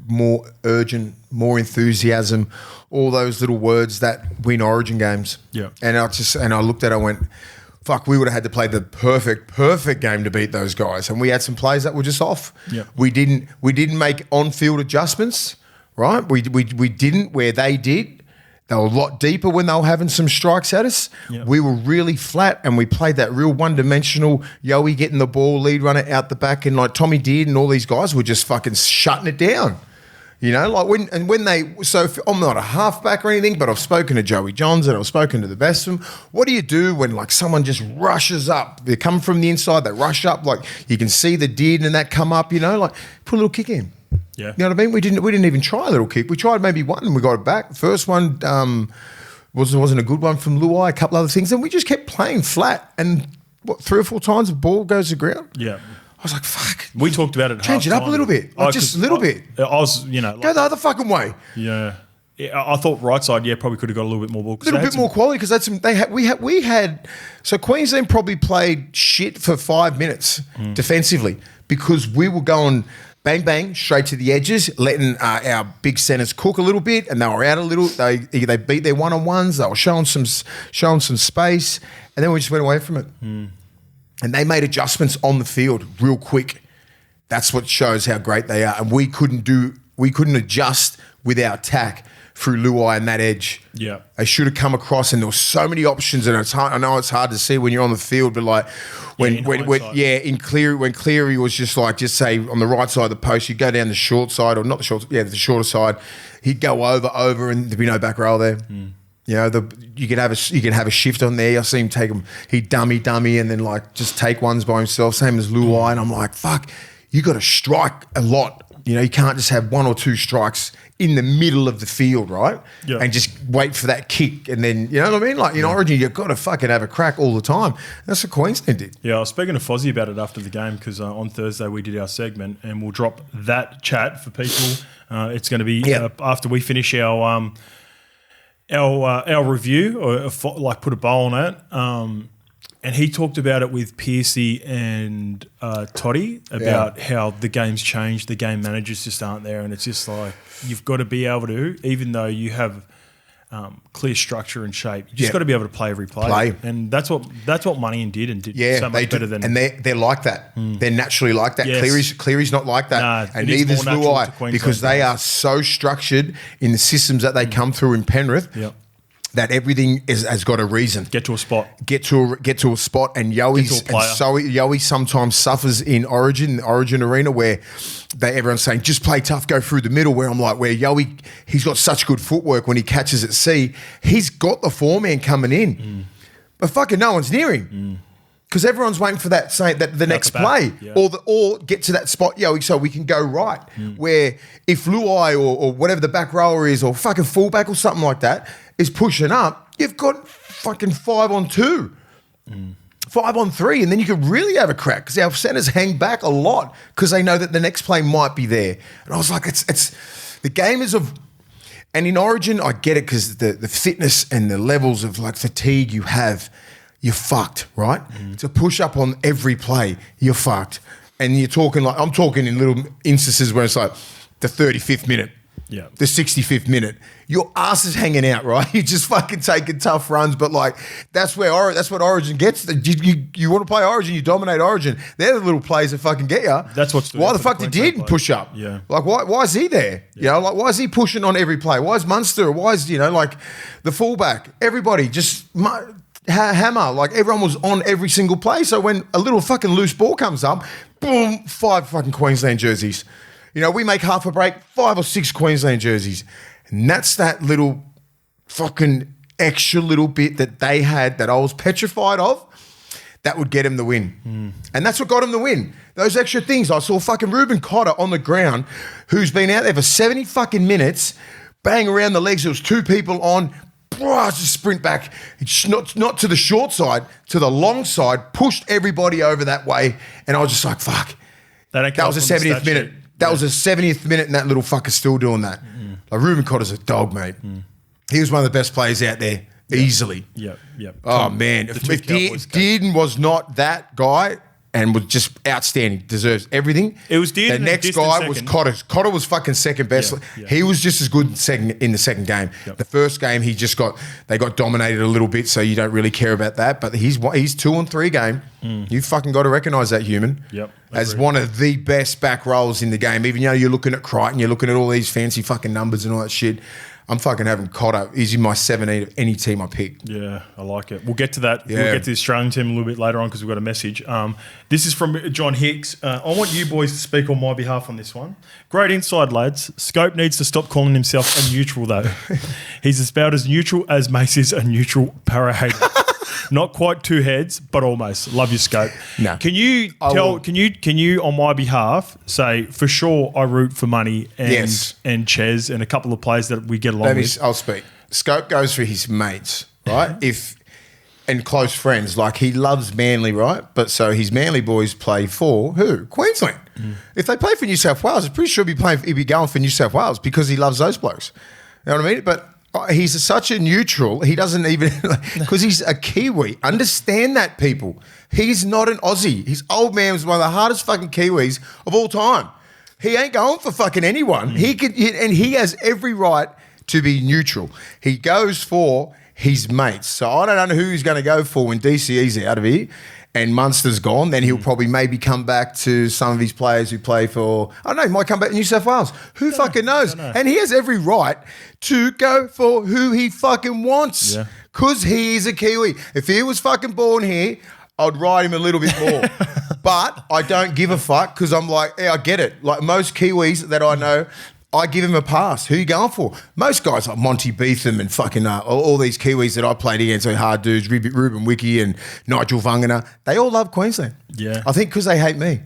more urgent, more enthusiasm, all those little words that win Origin games. Yeah, and I looked at it, I went, fuck, we would have had to play the perfect game to beat those guys. And we had some plays that were just off. Yeah. We didn't make on-field adjustments, right? We didn't where they did. They were a lot deeper when they were having some strikes at us. Yeah. We were really flat, and we played that real one-dimensional Yowie getting the ball, lead runner out the back, and like Tommy did, and all these guys were just fucking shutting it down. I'm not a halfback or anything, but I've spoken to Joey Johns and I've spoken to the best of them. What do you do when like someone just rushes up? They come from the inside, they rush up, like you can see the did and that come up, like put a little kick in. Yeah. You know what I mean? We didn't even try a little kick. We tried maybe one and we got it back. First one wasn't a good one from Luai, a couple other things, and we just kept playing flat. And 3 or 4 times the ball goes to ground. Yeah. I was like, fuck. We talked about it. Change it up a little bit. Just a little bit. I was, go the other fucking way. Yeah. I thought right side, probably could have got a little bit more ball. A little bit more quality because we had. So Queensland probably played shit for 5 minutes defensively because we were going bang bang straight to the edges, letting our big centers cook a little bit, and they were out a little. They beat their one-on-ones. They were showing some space, and then we just went away from it. And they made adjustments on the field real quick. That's what shows how great they are. And we couldn't adjust with our attack through Luai and that edge. Yeah. They should have come across, and there were so many options, and it's hard. I know it's hard to see when you're on the field, but like when Cleary was just say on the right side of the post, you go down the short side, or not the short, the shorter side, he'd go over, and there'd be no back row there. You could have a shift on there. I see him take him. He'd dummy, and then just take ones by himself. Same as Luai, and I'm like, fuck, you got to strike a lot. You can't just have 1 or 2 strikes in the middle of the field, right? Yeah. And just wait for that kick, and then you know what I mean. Like in Origin, you've got to fucking have a crack all the time. That's what Queensland did. Yeah, I was speaking to Fozzie about it after the game because on Thursday we did our segment, and we'll drop that chat for people. It's going to be after we finish our review, or like put a bow on it, and he talked about it with Piercy and Toddy about how the game's changed, the game managers just aren't there, and it's just like you've got to be able to, even though you have clear structure and shape, you just got to be able to play every play. And that's what Money did so much better than. And they're like that. They're naturally like that. Yes. Cleary's not like that, and neither is Luai, because they are so structured in the systems that they come through in Penrith. That everything has got a reason. Get to a spot. Get to a spot, and Yowie sometimes suffers in Origin, the Origin arena, where everyone's saying just play tough, go through the middle. Where I'm like, where Yowie, he's got such good footwork when he catches at sea. He's got the 4-man coming in, but fucking no one's near him. Because everyone's waiting for that, saying that the next play or get to that spot, so we can go right. Where if Luai or whatever the back rower is, or fucking fullback or something like that is pushing up, you've got fucking 5-on-2, 5-on-3, and then you could really have a crack because our centers hang back a lot because they know that the next play might be there. And I was like, it's the game is of. And in Origin, I get it because the fitness and the levels of like fatigue you have. You're fucked, right? To push up on every play, you're fucked. And you're talking like, I'm talking in little instances where it's like the 35th minute, the 65th minute. Your ass is hanging out, right? You're just fucking taking tough runs, but like that's what Origin gets. You want to play Origin, you dominate Origin. They're the little plays that fucking get you. That's what's why the fuck did you push up? Yeah. Like why is he there? You know, like why is he pushing on every play? Why is Munster? Why is like the fullback? Everybody just. Hammer, like everyone was on every single play. So when a little fucking loose ball comes up, boom, 5 fucking Queensland jerseys. We make half a break, 5 or 6 Queensland jerseys. And that's that little fucking extra little bit that they had that I was petrified of that would get him the win. And that's what got him the win. Those extra things. I saw fucking Ruben Cotter on the ground who's been out there for 70 fucking minutes, bang around the legs. There was 2 people on, just sprint back, not to the short side, to the long side, pushed everybody over that way. And I was just like, fuck. That was the 70th minute. That was the 70th minute, and that little fucker's still doing that. Like Ruben Cotter's a dog, mate. He was one of the best players out there, easily. Oh, man. If Dearden was not that guy and was just outstanding, deserves everything. It was Dearden. The next guy was Cotter. Cotter was fucking second best. He was just as good in the second game. The first game, they got dominated a little bit, so you don't really care about that. But he's 2-on-3 game. You fucking got to recognise that, human. As one of the best back rows in the game. Even you're looking at Crichton, you're looking at all these fancy fucking numbers and all that shit. I'm fucking having Cotter. He's in my 17 of any team I pick. Yeah, I like it. We'll get to that. We'll get to the Australian team a little bit later on because we've got a message. This is from John Hicks. I want you boys to speak on my behalf on this one. Great inside, lads. Scope needs to stop calling himself a neutral, though. He's about as neutral as Mace is a neutral para hater. Not quite 2 heads, but almost. Love your Scope. No. Can you on my behalf say for sure I root for Money and Ches and a couple of players that we get along with? I'll speak. Scope goes for his mates, right? And close friends. Like he loves Manly, right? But so his Manly boys play for who? Queensland. If they play for New South Wales, I'm pretty sure he'd be going for New South Wales because he loves those blokes. You know what I mean? But he's such a neutral. He doesn't even because he's a Kiwi. Understand that, people. He's not an Aussie. His old man was one of the hardest fucking Kiwis of all time. He ain't going for fucking anyone. He has every right to be neutral. He goes for his mates. So I don't know who he's going to go for when DCE's out of here and Munster's gone. Then he'll probably maybe come back to some of his players who play for, I don't know, he might come back to New South Wales. Who fucking knows? And he has every right to go for who he fucking wants because he is a Kiwi. If he was fucking born here, I'd ride him a little bit more. But I don't give a fuck because I'm like, I get it. Like most Kiwis that I know, I give him a pass. Who are you going for? Most guys like Monty Beetham and fucking all these Kiwis that I played against, like hard dudes, Ruben Wiki and Nigel Vungana, they all love Queensland. Yeah. I think because they hate me.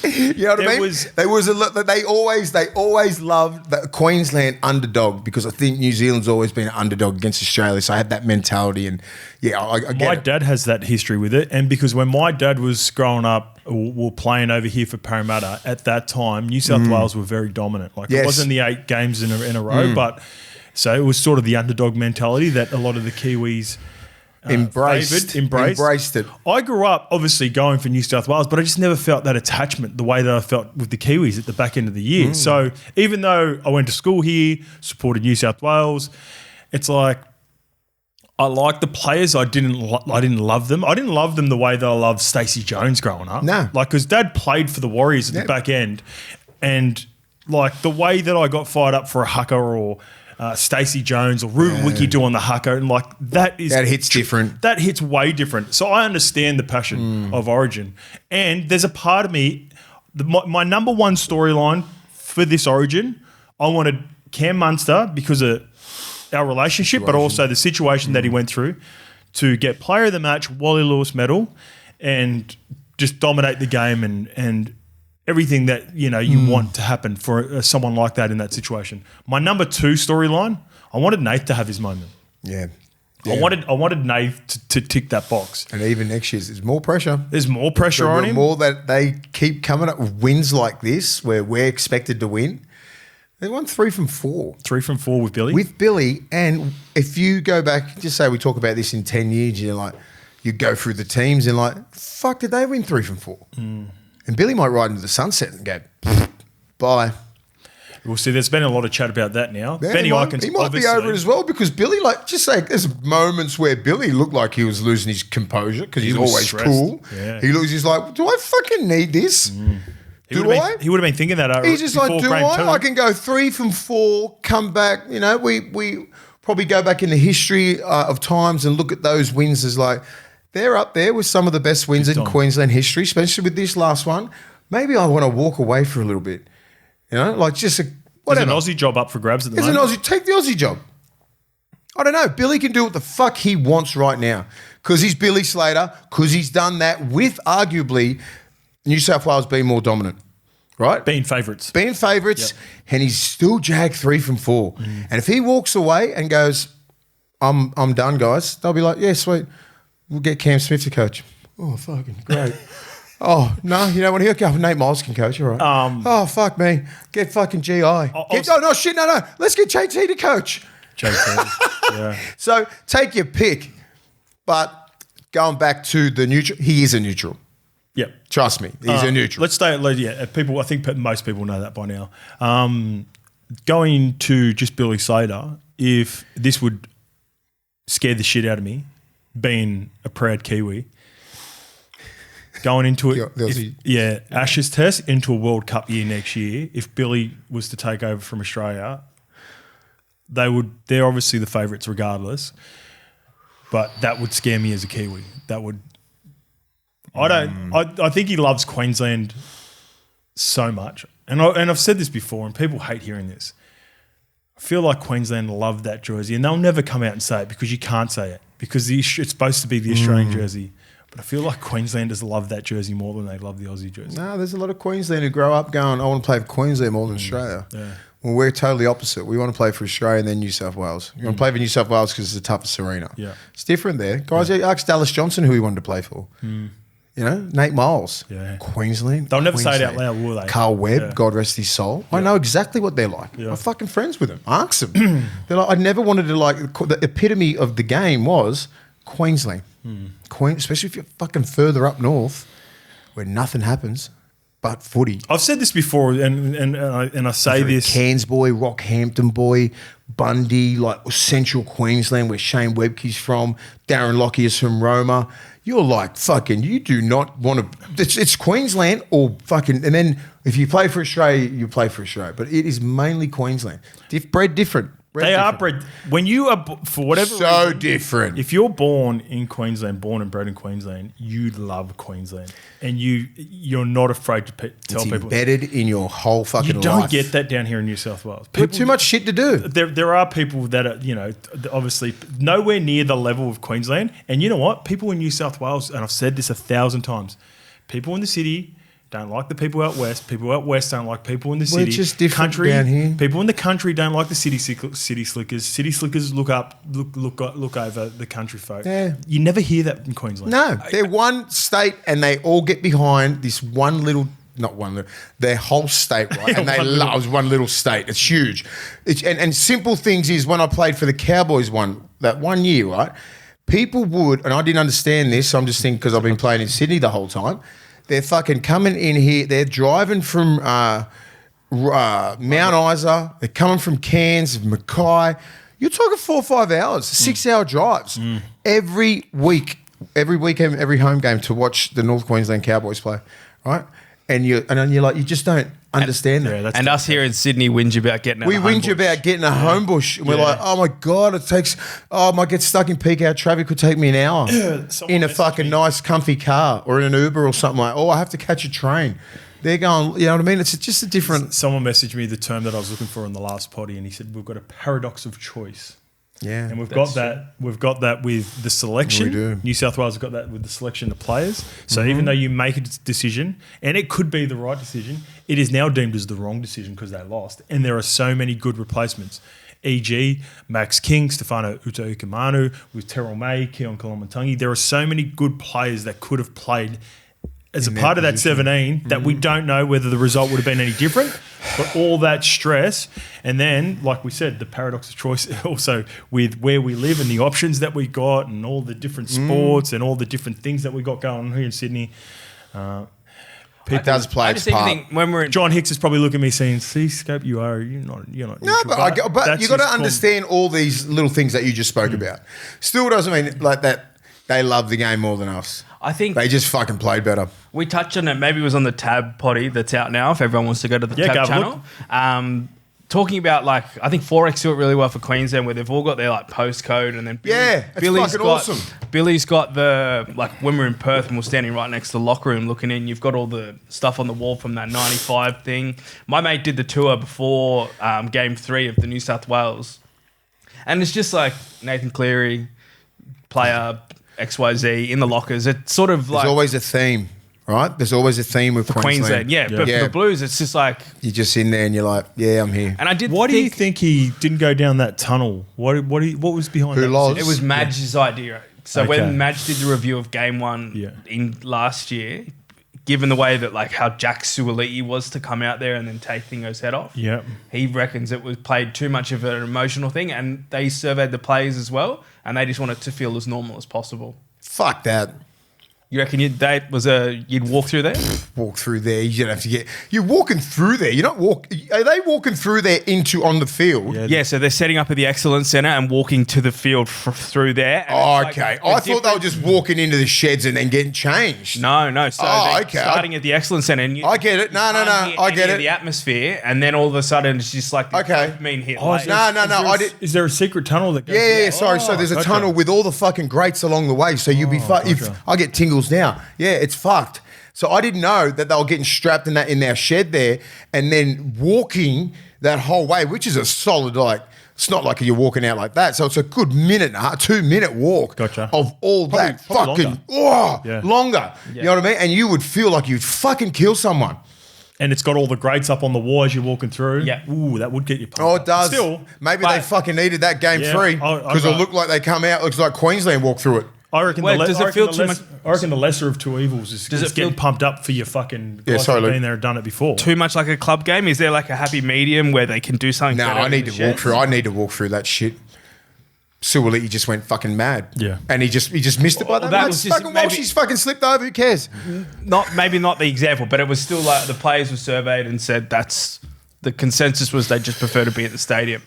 You know what I mean? They always loved the Queensland underdog because I think New Zealand's always been an underdog against Australia. So I had that mentality, and I get my it. dad has that history with it, and because when my dad was growing up, were playing over here for Parramatta at that time, New South Wales were very dominant. Like it wasn't the 8 games in a row, but So it was sort of the underdog mentality that a lot of the Kiwis embraced it. I grew up obviously going for New South Wales, but I just never felt that attachment the way that I felt with the Kiwis at the back end of the year. So even though I went to school here, supported New South Wales, it's like I like the players. I didn't love them. I didn't love them the way that I loved Stacey Jones growing up. No. Like, because Dad played for the Warriors at the back end, and like the way that I got fired up for a haka or Stacey Jones or Ruben Wiki doing the haka, and like that hits different. That hits way different. So I understand the passion of Origin, and there's a part of me. My number one storyline for this Origin, I wanted Cam Munster because of our relationship, but also the situation that he went through, to get Player of the Match, Wally Lewis medal, and just dominate the game and everything that you want to happen for someone like that in that situation. My number two storyline, I wanted Nath to have his moment. Yeah. I wanted Nath to tick that box. And even next year, there's more pressure. There's more pressure on him. More that they keep coming up with wins like this where we're expected to win. They won 3 from 4. 3 from 4 with Billy. With Billy, and if you go back, just say we talk about this in 10 years, you're like, you go through the teams and like, fuck, did they win 3 from 4? And Billy might ride into the sunset and go, bye. We'll see. There's been a lot of chat about that now. Yeah, Benny Ikens, he might be over it as well, because Billy, like, just say there's moments where Billy looked like he was losing his composure because he's always stressed. Cool. Yeah. He's like, do I fucking need this? He would have been thinking that. He's just like, do I? I can go 3 from 4, come back. You know, we probably go back in the history of times and look at those wins as like, they're up there with some of the best wins in Queensland history, especially with this last one. Maybe I want to walk away for a little bit. You know, like just whatever. There's an Aussie job up for grabs at the moment. Take the Aussie job. I don't know. Billy can do what the fuck he wants right now because he's Billy Slater, because he's done that with arguably New South Wales being more dominant, right? Being favourites. And he's still jagged 3 from 4. And if he walks away and goes, I'm done, guys, they'll be like, yeah, sweet. We'll get Cam Smith to coach. Oh, fucking great. Oh, no, you don't want to hear? Nate Miles can coach, all right. Oh, fuck me. Get fucking GI. No. Let's get JT to coach. JT, yeah. So take your pick. But going back to the neutral, he is a neutral. Yep. Trust me, he's a neutral. Let's stay at people. I think most people know that by now. Going to just Billy Slater, if this would scare the shit out of me, being a proud Kiwi, going into it, Ashes test into a World Cup year next year. If Billy was to take over from Australia, they're obviously the favourites regardless. But that would scare me as a Kiwi. That would. I think he loves Queensland so much, and I've said this before, and people hate hearing this. I feel like Queensland love that jersey, and they'll never come out and say it because you can't say it because it's supposed to be the Australian jersey. But I feel like Queenslanders love that jersey more than they love the Aussie jersey. No, there's a lot of Queensland who grow up going, I want to play for Queensland more than Australia. Yeah. Well, we're totally opposite. We want to play for Australia and then New South Wales. You want to play for New South Wales because it's the toughest arena. Yeah. It's different there. Guys, ask Dallas Johnson who he wanted to play for. You know, Nate Miles. Yeah. Queensland. They'll never say it out loud, will they? Carl Webb, God rest his soul. I know exactly what they're like. Yeah. I'm fucking friends with them. Ask them. They're like, I never wanted to like, the epitome of the game was Queensland. Especially if you're fucking further up north where nothing happens but footy. I've said this before, and I say this. Cairns boy, Rockhampton boy, Bundy, like central Queensland where Shane Webke's from, Darren Lockyer is from Roma. You're like, fucking, you do not want to, it's Queensland or fucking, and then if you play for Australia, you play for Australia. But it is mainly Queensland. Bred different. They are bred. When you are, for whatever reason, different. If you're born in Queensland, born and bred in Queensland, you love Queensland, and you're not afraid to tell people. It's embedded in your whole fucking life. You don't get that down here in New South Wales. People, too much shit to do. There are people that are, obviously nowhere near the level of Queensland, and you know what? People in New South Wales, and I've said this 1,000 times, people in the city don't like the people out west. People out west don't like people in the city. It's just different down here. People in the country don't like the city slickers. City slickers look over the country folk. Yeah. You never hear that in Queensland. No, they're one state and they all get behind this one little not one little, their whole state, right? And they love one little state. It's huge. And simple things is when I played for the Cowboys that 1 year, right? People would, and I didn't understand this, so I'm just thinking because I've been playing in Sydney the whole time. They're fucking coming in here. They're driving from Mount Isa. They're coming from Cairns, Mackay. You're talking 4 or 5 hours, 6-hour drives every week, every weekend, every home game to watch the North Queensland Cowboys play, right? And you're like, you just don't understand that. And us here in Sydney whinge about getting We whinge about getting a home bush. And we're like, oh my God, I might get stuck in peak hour traffic, could take me an hour in a fucking nice, comfy car or in an Uber or something like, I have to catch a train. They're going, you know what I mean? It's just a different. Someone messaged me the term that I was looking for in the last potty, and he said, we've got a paradox of choice. Yeah. And we've got that with the selection. We do. New South Wales have got that with the selection of players. So even though you make a decision, and it could be the right decision, it is now deemed as the wrong decision because they lost. And there are so many good replacements. E.g. Max King, Stefano Utoikamanu, with Terrell May, Keon Kolomatangi. There are so many good players that could have played as a part of that 17 that we don't know whether the result would have been any different, but all that stress. And then, like we said, the paradox of choice also with where we live and the options that we got and all the different sports and all the different things that we got going on here in Sydney. It does play its part. When we're in John Hicks is probably looking at me saying, see, Scope, you're not. No, neutral." but you got to understand all these little things that you just spoke about. Still doesn't mean like that they love the game more than us. I think They just fucking played better. we touched on it. Maybe it was on the Tab potty that's out now. If everyone wants to go to the Tab channel, talking about like I think Forex do it really well for Queensland, where they've all got their like postcode, and then it's fucking awesome. Billy's got the like when we're in Perth and we're standing right next to the locker room looking in. You've got all the stuff on the wall from that '95 thing. My mate did the tour before Game 3 of the New South Wales, and it's just like Nathan Cleary, player XYZ in the lockers. It's sort of like There's always a theme, right? There's always a theme with Queensland. Yeah. But for the Blues, it's just like You're just in there and you're like, yeah, I'm here. And I did. Why do you think he didn't go down that tunnel? What was behind Who that? lost? It was Madge's idea. So Okay. when Madge did the review of Game 1 in last year, given the way that like how Jack Suoliti was to come out there and then take Thingo's head off, he reckons it was played too much of an emotional thing, and they surveyed the players as well, and they just want it to feel as normal as possible. Fuck that. You reckon you'd walk through there? Walk through there. You don't have to get. You're walking through there. You're not Are they walking through there on the field? Yeah, so they're setting up at the Excellence Centre and walking to the field through there. And Okay. I thought they were just walking into the sheds and then getting changed. No. So they're okay. starting at the Excellence Centre. And I get it. No. I get it. The atmosphere, and then all of a sudden it's just like the dopamine hit. No. I did. Is there a secret tunnel that goes? Yeah. Sorry. So there's a tunnel with all the fucking grates along the way. So you'll be fucked. Gotcha. I get tingles now. Yeah, it's fucked. So I didn't know that they were getting strapped in their shed there and then walking that whole way, which is a solid it's not like you're walking out like that. So it's a good 2-minute walk of all that fucking longer. Yeah. You know what I mean? And you would feel like you'd fucking kill someone. And it's got all the grates up on the wall as you're walking through. Yeah. Ooh, that would get you pumped. Oh, it does. Still, maybe they fucking needed that Game 3 because it looked like they come out. Looks like Queensland walked through it. I reckon, does it feel too much? I reckon the lesser of two evils is getting pumped up for your fucking guys who've been there and done it before. Too much like a club game? Is there like a happy medium where they can do something? No, I need to walk through. I need to walk through that shit. Suoliti just went fucking mad. Yeah. And he just missed it by that much. Was just Walsh, he's fucking slipped over. Who cares? Maybe not the example, but it was still like the players were surveyed and said that's the consensus was they just prefer to be at the stadium.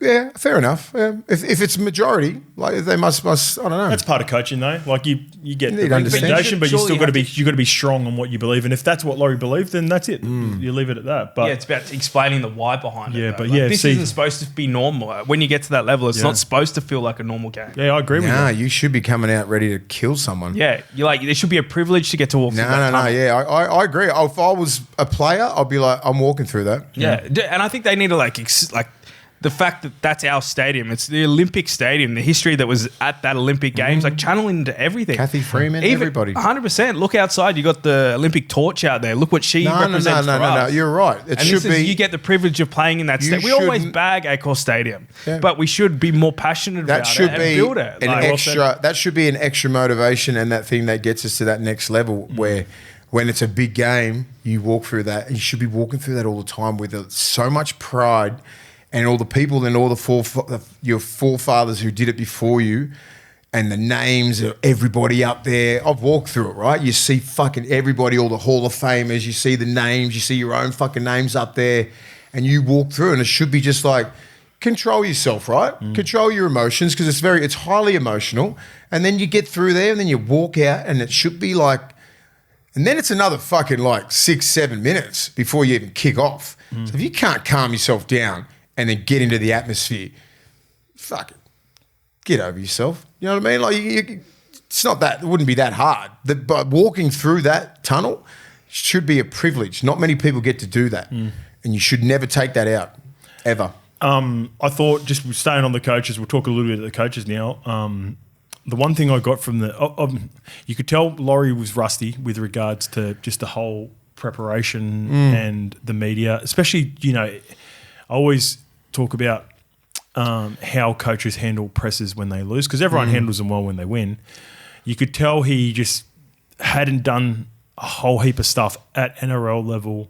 Yeah, fair enough. Yeah. If it's majority, like they must I don't know. That's part of coaching though. Like you get the understand. recommendation, but you still got to be strong on what you believe. And if that's what Laurie believed, then that's it. You leave it at that. But it's about explaining the why behind it. Yeah, though. but this isn't supposed to be normal. When you get to that level, it's not supposed to feel like a normal game. Yeah, I agree with you. Nah, you should be coming out ready to kill someone. Yeah, you're like there should be a privilege to get to walk through that tunnel. Yeah, I agree. If I was a player, I'd be like, I'm walking through that. Yeah, and I think they need to like the fact that that's our stadium, it's the Olympic stadium, the history that was at that Olympic Games, like channeling into everything. Kathy Freeman, everybody. 100%. Look outside, you got the Olympic torch out there. Look what she represents for us. No, you're right. You get the privilege of playing in that stadium. We always bag Accor Stadium, but we should be more passionate about it and build it. That should be an extra motivation and that thing that gets us to that next level where when it's a big game, you walk through that, and you should be walking through that all the time with so much pride, and all the people and all your forefathers who did it before you, and the names of everybody up there. I've walked through it, right? You see fucking everybody, all the Hall of Famers, you see the names, you see your own fucking names up there, and you walk through, and it should be just like, control yourself, right? Control your emotions, because it's highly emotional. And then you get through there, and then you walk out, and it should be like, and then it's another fucking like 6-7 minutes before you even kick off. So if you can't calm yourself down and then get into the atmosphere, fuck it. Get over yourself. You know what I mean? Like, it's not that, it wouldn't be that hard. But walking through that tunnel should be a privilege. Not many people get to do that. And you should never take that out, ever. I thought, just staying on the coaches, we'll talk a little bit of the coaches now. The one thing I got from you could tell Laurie was rusty with regards to just the whole preparation and the media, especially, I always talk about how coaches handle presses when they lose, because everyone handles them well when they win. You could tell he just hadn't done a whole heap of stuff at NRL level,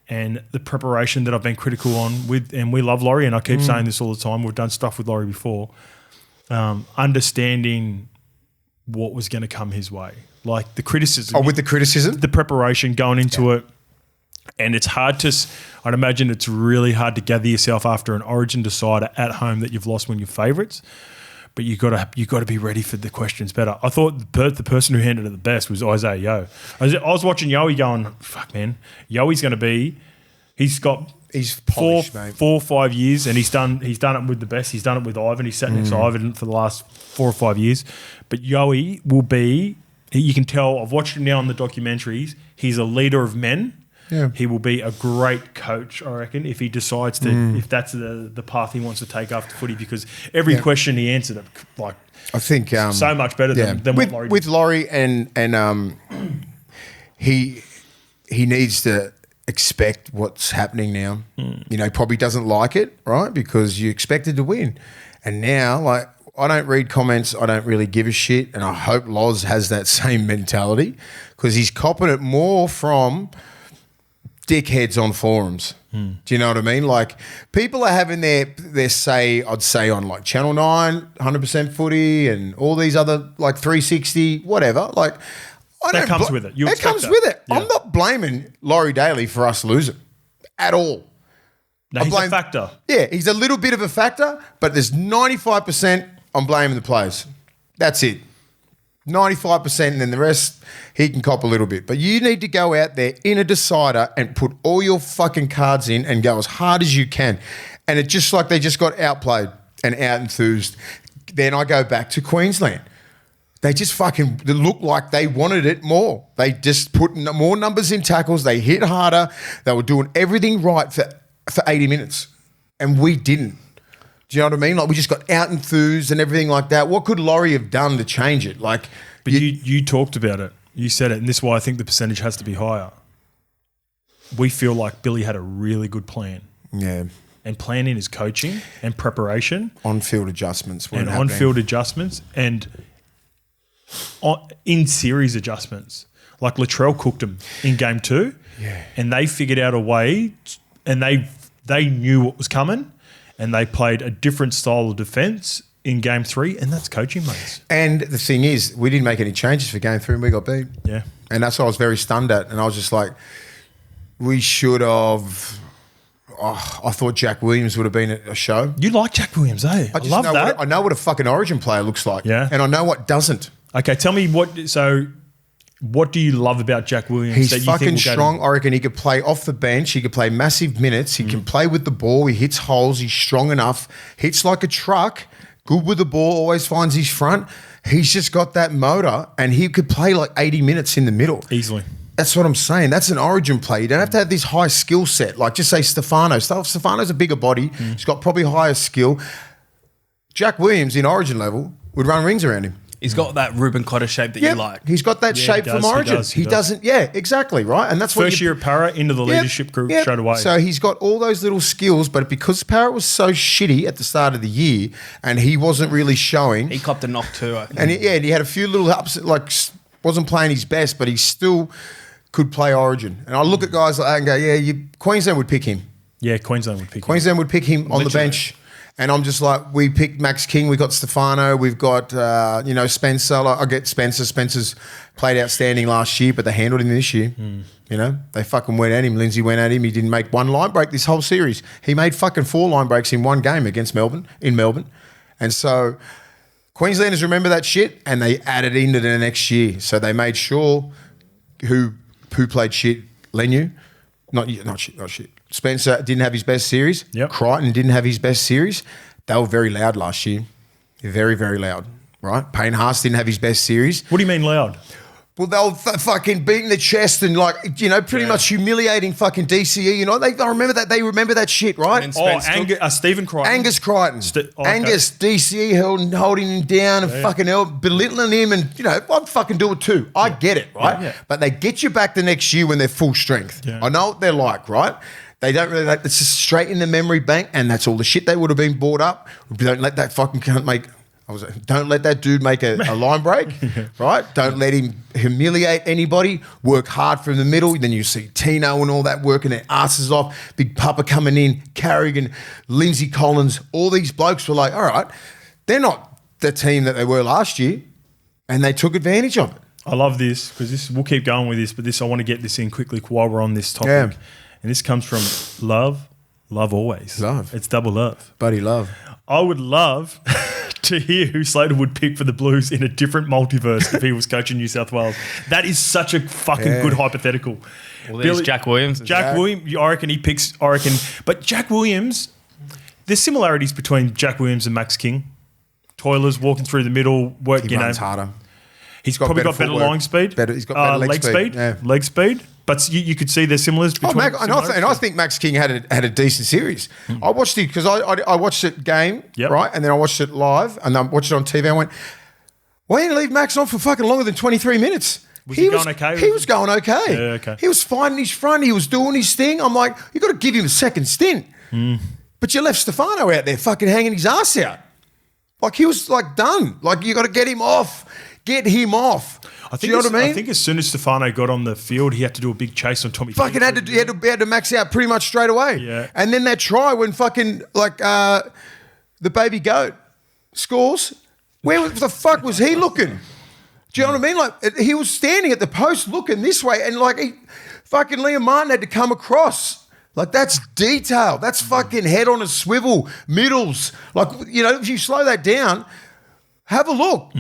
and the preparation that I've been critical on with, and we love Laurie, and I keep saying this all the time, we've done stuff with Laurie before, understanding what was going to come his way. Like the criticism. Oh, with the criticism? The preparation going into it. And it's hard to, I'd imagine it's really hard to gather yourself after an Origin decider at home that you've lost one of your favourites. But you got to be ready for the questions better. I thought the person who handled it the best was Isaiah Yeo. I was watching Yoey going, fuck man, Yoey's going to be. He's polished, 4 or 5 years, and he's done it with the best. He's done it with Ivan. He's sat next to Ivan for the last 4 or 5 years. But Yoey will be. You can tell. I've watched him now on the documentaries. He's a leader of men. Yeah. He will be a great coach, I reckon, if he decides to, if that's the path he wants to take after footy, because every question he answered it, like, I think so much better than what Laurie did. With Laurie, and he needs to expect what's happening now. He probably doesn't like it, right? Because you expected to win. And now, like, I don't read comments. I don't really give a shit. And I hope Loz has that same mentality, because he's copping it more from dickheads on forums. Do you know what I mean? Like, people are having their say, I'd say, on like Channel 9, 100% footy, and all these other like 360, whatever. Like, that comes with it. It comes with it. Yeah. I'm not blaming Laurie Daly for us losing at all. No, he's a factor. Yeah, he's a little bit of a factor, but there's 95% I'm blaming the players. That's it. 95%, and then the rest, he can cop a little bit. But you need to go out there in a decider and put all your fucking cards in and go as hard as you can. And it's just like they just got outplayed and out-enthused. Then I go back to Queensland. They just fucking looked like they wanted it more. They just put more numbers in tackles. They hit harder. They were doing everything right for 80 minutes. And we didn't. Do you know what I mean? Like, we just got out enthused and everything like that. What could Laurie have done to change it? Like, but you talked about it. You said it, and this is why I think the percentage has to be higher. We feel like Billy had a really good plan. Yeah. And planning is coaching and preparation. On-field adjustments. And on-field adjustments and in-series adjustments. Like Latrell cooked them in game 2. Yeah. And they figured out a way, and they knew what was coming, and they played a different style of defence in game 3, and that's coaching, mates. And the thing is, we didn't make any changes for game 3 and we got beat. Yeah. And that's what I was very stunned at. And I was just like, we should have... Oh, I thought Jack Williams would have been a show. You like Jack Williams, eh? I love that. I know what a fucking Origin player looks like. Yeah. And I know what doesn't. Okay, tell me what do you love about Jack Williams? He's fucking strong. I reckon he could play off the bench. He could play massive minutes. He can play with the ball. He hits holes. He's strong enough. Hits like a truck. Good with the ball. Always finds his front. He's just got that motor, and he could play like 80 minutes in the middle. Easily. That's what I'm saying. That's an Origin play. You don't have to have this high skill set. Like, just say Stefano. Stefano's a bigger body. He's got probably higher skill. Jack Williams in Origin level would run rings around him. He's got that Ruben Cotter shape that you like. He's got that shape from Origin. He doesn't. Yeah, exactly, right? And that's what first year at Parra into the leadership group straight away. So he's got all those little skills, but because Parra was so shitty at the start of the year and he wasn't really showing. He copped a knock too, I think. And he had a few little ups, like wasn't playing his best, but he still could play Origin. And I look at guys like that and go, yeah, Queensland would pick him. Yeah, Queensland would pick Queensland would pick him on the bench. And I'm just like, we picked Max King, we got Stefano, we've got, Spencer. Like, I get Spencer. Spencer's played outstanding last year, but they handled him this year. You know, they fucking went at him. Lindsay went at him. He didn't make one line break this whole series. He made fucking 4 line breaks in one game against Melbourne. And so Queenslanders remember that shit and they added into the next year. So they made sure who played shit, Lenu, not shit. Spencer didn't have his best series. Yep. Crichton didn't have his best series. They were very loud last year. Very, very loud, right? Payne Haas didn't have his best series. What do you mean loud? Well, they were fucking beating the chest and pretty much humiliating fucking DCE. You know, they remember that. They remember that shit, right? Stephen Crichton. Angus Crichton. Angus, DCE holding him down and fucking belittling him. And, I'd fucking do it too. I get it, right? Yeah. But they get you back the next year when they're full strength. Yeah. I know what they're like, right? They don't really it's just straight in the memory bank, and that's all the shit they would have been brought up. Don't let that fucking cunt make... Don't let that dude make a line break, right? Don't let him humiliate anybody. Work hard from the middle. Then you see Tino and all that working their asses off. Big Papa coming in, Carrigan, Lindsay Collins. All these blokes were like, all right, they're not the team that they were last year, and they took advantage of it. I love this because we'll keep going with this, but I want to get this in quickly while we're on this topic. Yeah. And this comes from love always. Love. It's double love. Buddy love. I would love to hear who Slater would pick for the Blues in a different multiverse if he was coaching New South Wales. That is such a fucking good hypothetical. Well, there's Jack Williams. Jack Williams, I reckon he picks, but Jack Williams, there's similarities between Jack Williams and Max King. Toilers walking through the middle, He runs harder. He's probably got better line speed. He's got better leg speed. Yeah. Leg speed. But you could see there's similars between. I think Max King had a decent series. I watched it because I watched it game, right, and then I watched it live, and I watched it on TV. I went, why didn't you leave Max on for fucking longer than 23 minutes? He was going okay? He was going okay. Yeah, okay. He was finding his front. He was doing his thing. I'm like, you got to give him a second stint. But you left Stefano out there fucking hanging his ass out. Like he was like done. Like you got to get him off. Get him off. Do you know what I mean? I think as soon as Stefano got on the field, he had to do a big chase on Tommy. Fucking had to max out pretty much straight away. Yeah. And then that try when fucking the baby goat scores. Where the fuck was he looking? Do you know what I mean? Like he was standing at the post looking this way, and fucking Liam Martin had to come across. Like that's detail. That's fucking head on a swivel, middles. Like if you slow that down, have a look.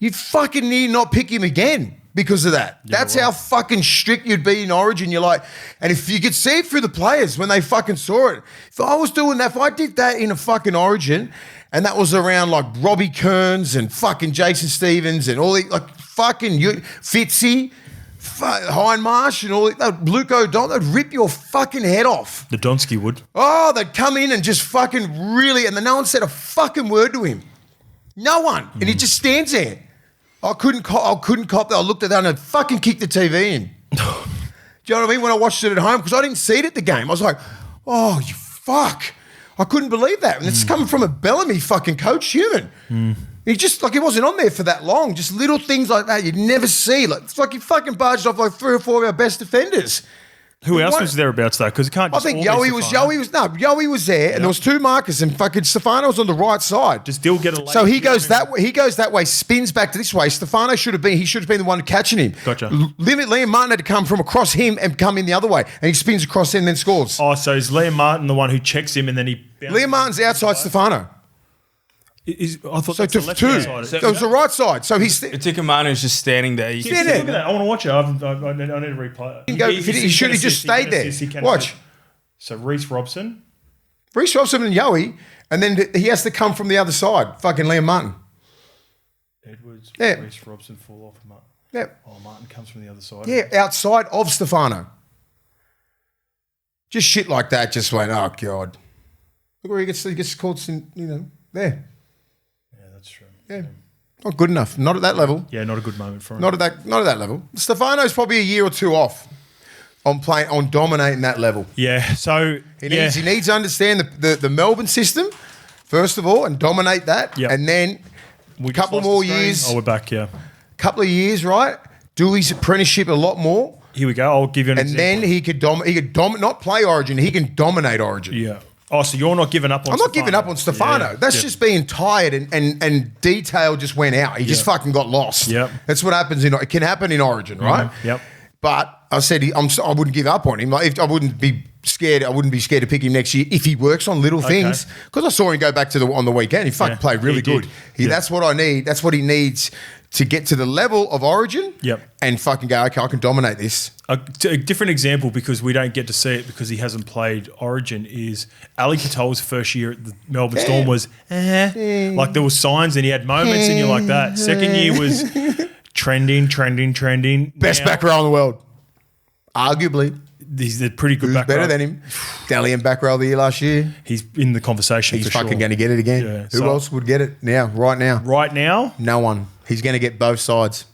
You'd fucking need not pick him again because of that. That's how fucking strict you'd be in Origin. You're like, and if you could see it through the players when they fucking saw it. If I was doing that, if I did that in a fucking Origin, and that was around like Robbie Kearns and fucking Jason Stevens and all the fucking Fitzy, Hindmarsh and all that, Luke O'Donnell, they'd rip your fucking head off. The Donsky would. Oh, they'd come in and just fucking really, and then no one said a fucking word to him. No one. And he just stands there. I couldn't cop that. I looked at that and I'd fucking kicked the TV in. Do you know what I mean? When I watched it at home, because I didn't see it at the game. I was like, oh, you fuck. I couldn't believe that. And it's coming from a Bellamy fucking coach human. He just, he wasn't on there for that long. Just little things like that you'd never see. It's like he fucking barged off 3 or 4 of our best defenders. Who else was thereabouts though? Because it can't. I think Yowie was there, and there was 2 markers, and fucking Stefano was on the right side. Just still get a. So he goes that way. He goes that way, spins back to this way. Stefano should have been the one catching him. Gotcha. Liam Martin had to come from across him and come in the other way, and he spins across him and then scores. Oh, so is Liam Martin the one who checks him and then he? Liam Martin's outside Stefano. I thought so that's the to 2. left-hand side. It was the right side. So he's Itikimanu is just standing there. You Look at that. I want to watch it. I need to replay it. He should have just stayed there. Watch. So Reece Robson and Yowie, and then he has to come from the other side. Fucking Liam Martin. Edwards, Yeah. Reece Robson fall off Martin. Yeah. Oh, Martin comes from the other side. Yeah, outside of Stefano. Just shit like that just went, oh, God. Look where he gets caught, there. Yeah, that's true. Yeah. Not good enough. Not at that level. Yeah, not a good moment for him. Not at that level. Stefano's probably a year or 2 off on dominating that level. Yeah. So he needs to understand the Melbourne system, first of all, and dominate that. Yep. And then a couple more years. Oh, we're back, yeah. Couple of years, right? Do his apprenticeship a lot more. Here we go. I'll give you an example. And then he could not play Origin. He can dominate Origin. Yeah. Oh, so you're not giving up on I'm not giving up on Stefano. Yeah. That's just being tired and detail just went out. He just fucking got lost. Yep. That's what happens it can happen in Origin, right? Yep. But I said I wouldn't give up on him. Like I wouldn't be scared to pick him next year if he works on little things. Because I saw him go back on the weekend. He fucking played really good. That's what I need. That's what he needs to get to the level of Origin. Yep. And fucking go, okay, I can dominate this. A different example, because we don't get to see it because he hasn't played Origin, is Ali Katoa's first year at the Melbourne Storm was like there was signs and he had moments and you're like that. Second year was trending. Best back row in the world. Arguably. He's a pretty good Who's back better row. than him? Dalian back row of the year last year. He's in the conversation. He's for fucking sure. going to get it again. Yeah, Who else would get it now, right now? Right now? No one. He's going to get both sides.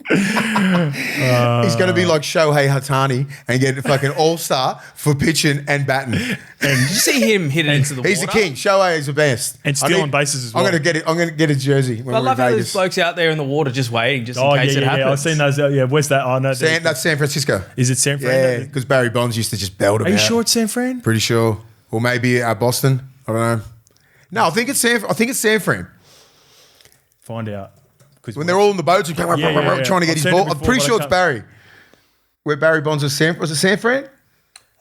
He's going to be like Shohei Hatani and get a fucking all-star for pitching and batting. Did you see him hit it into the water? He's the king. Shohei is the best. And stealing bases as well. I'm going to get a jersey when I we're love in how Vegas. there's blokes out there in the water just waiting, just in case it happens. I've seen those. Yeah, where's that? Oh, no. That's San Francisco. Is it San Fran? Yeah, because Barry Bonds used to just belt him Are you out. sure it's San Fran? Pretty sure. Or maybe Boston. I don't know. No, I think it's San Fran. Find out. When they're all in the boats and trying to get his ball. I'm pretty sure it's Barry. Where Barry Bonds was it San Fran?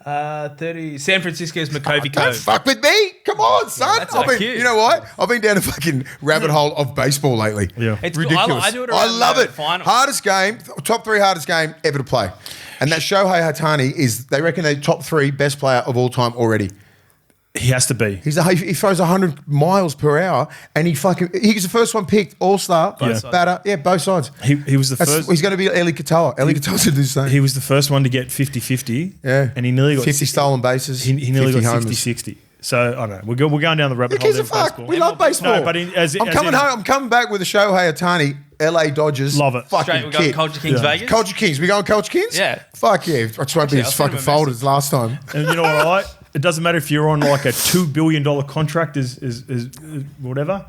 30. San Francisco's McCovey Don't Cove. fuck with me. Come on, son. That's our cue. You know what? I've been down a fucking rabbit hole of baseball lately. Yeah. It's cool. Ridiculous. I do it I around love the it. finals. Hardest game, top 3 hardest game ever to play. And that Shohei Hatani is, they reckon, the top 3 best player of all time already. He has to be. He throws 100 miles per hour, and he was the first one picked, all-star, batter. Yeah, both sides. He was the first. He's going to be Eli Katoa. Eli Katoa's going to do the same. He was the first one to get 50-50. Yeah. And he nearly got 50 stolen bases. He nearly 50 got homers. 60-60. So, I don't know. We're going down the rabbit Who hole. gives a there with fuck? baseball. We love baseball. No, but I'm coming home. I'm coming back with a Shohei Hatani, LA Dodgers. Love it. Straight, Fucking we're going kid. Culture Kings Vegas. Culture Kings. We going Culture Kings? Yeah. Fuck yeah. I just won't be I'll as send fucking him a folded message. as last time. And you know what I like? It doesn't matter if you're on like a $2 billion contract is whatever.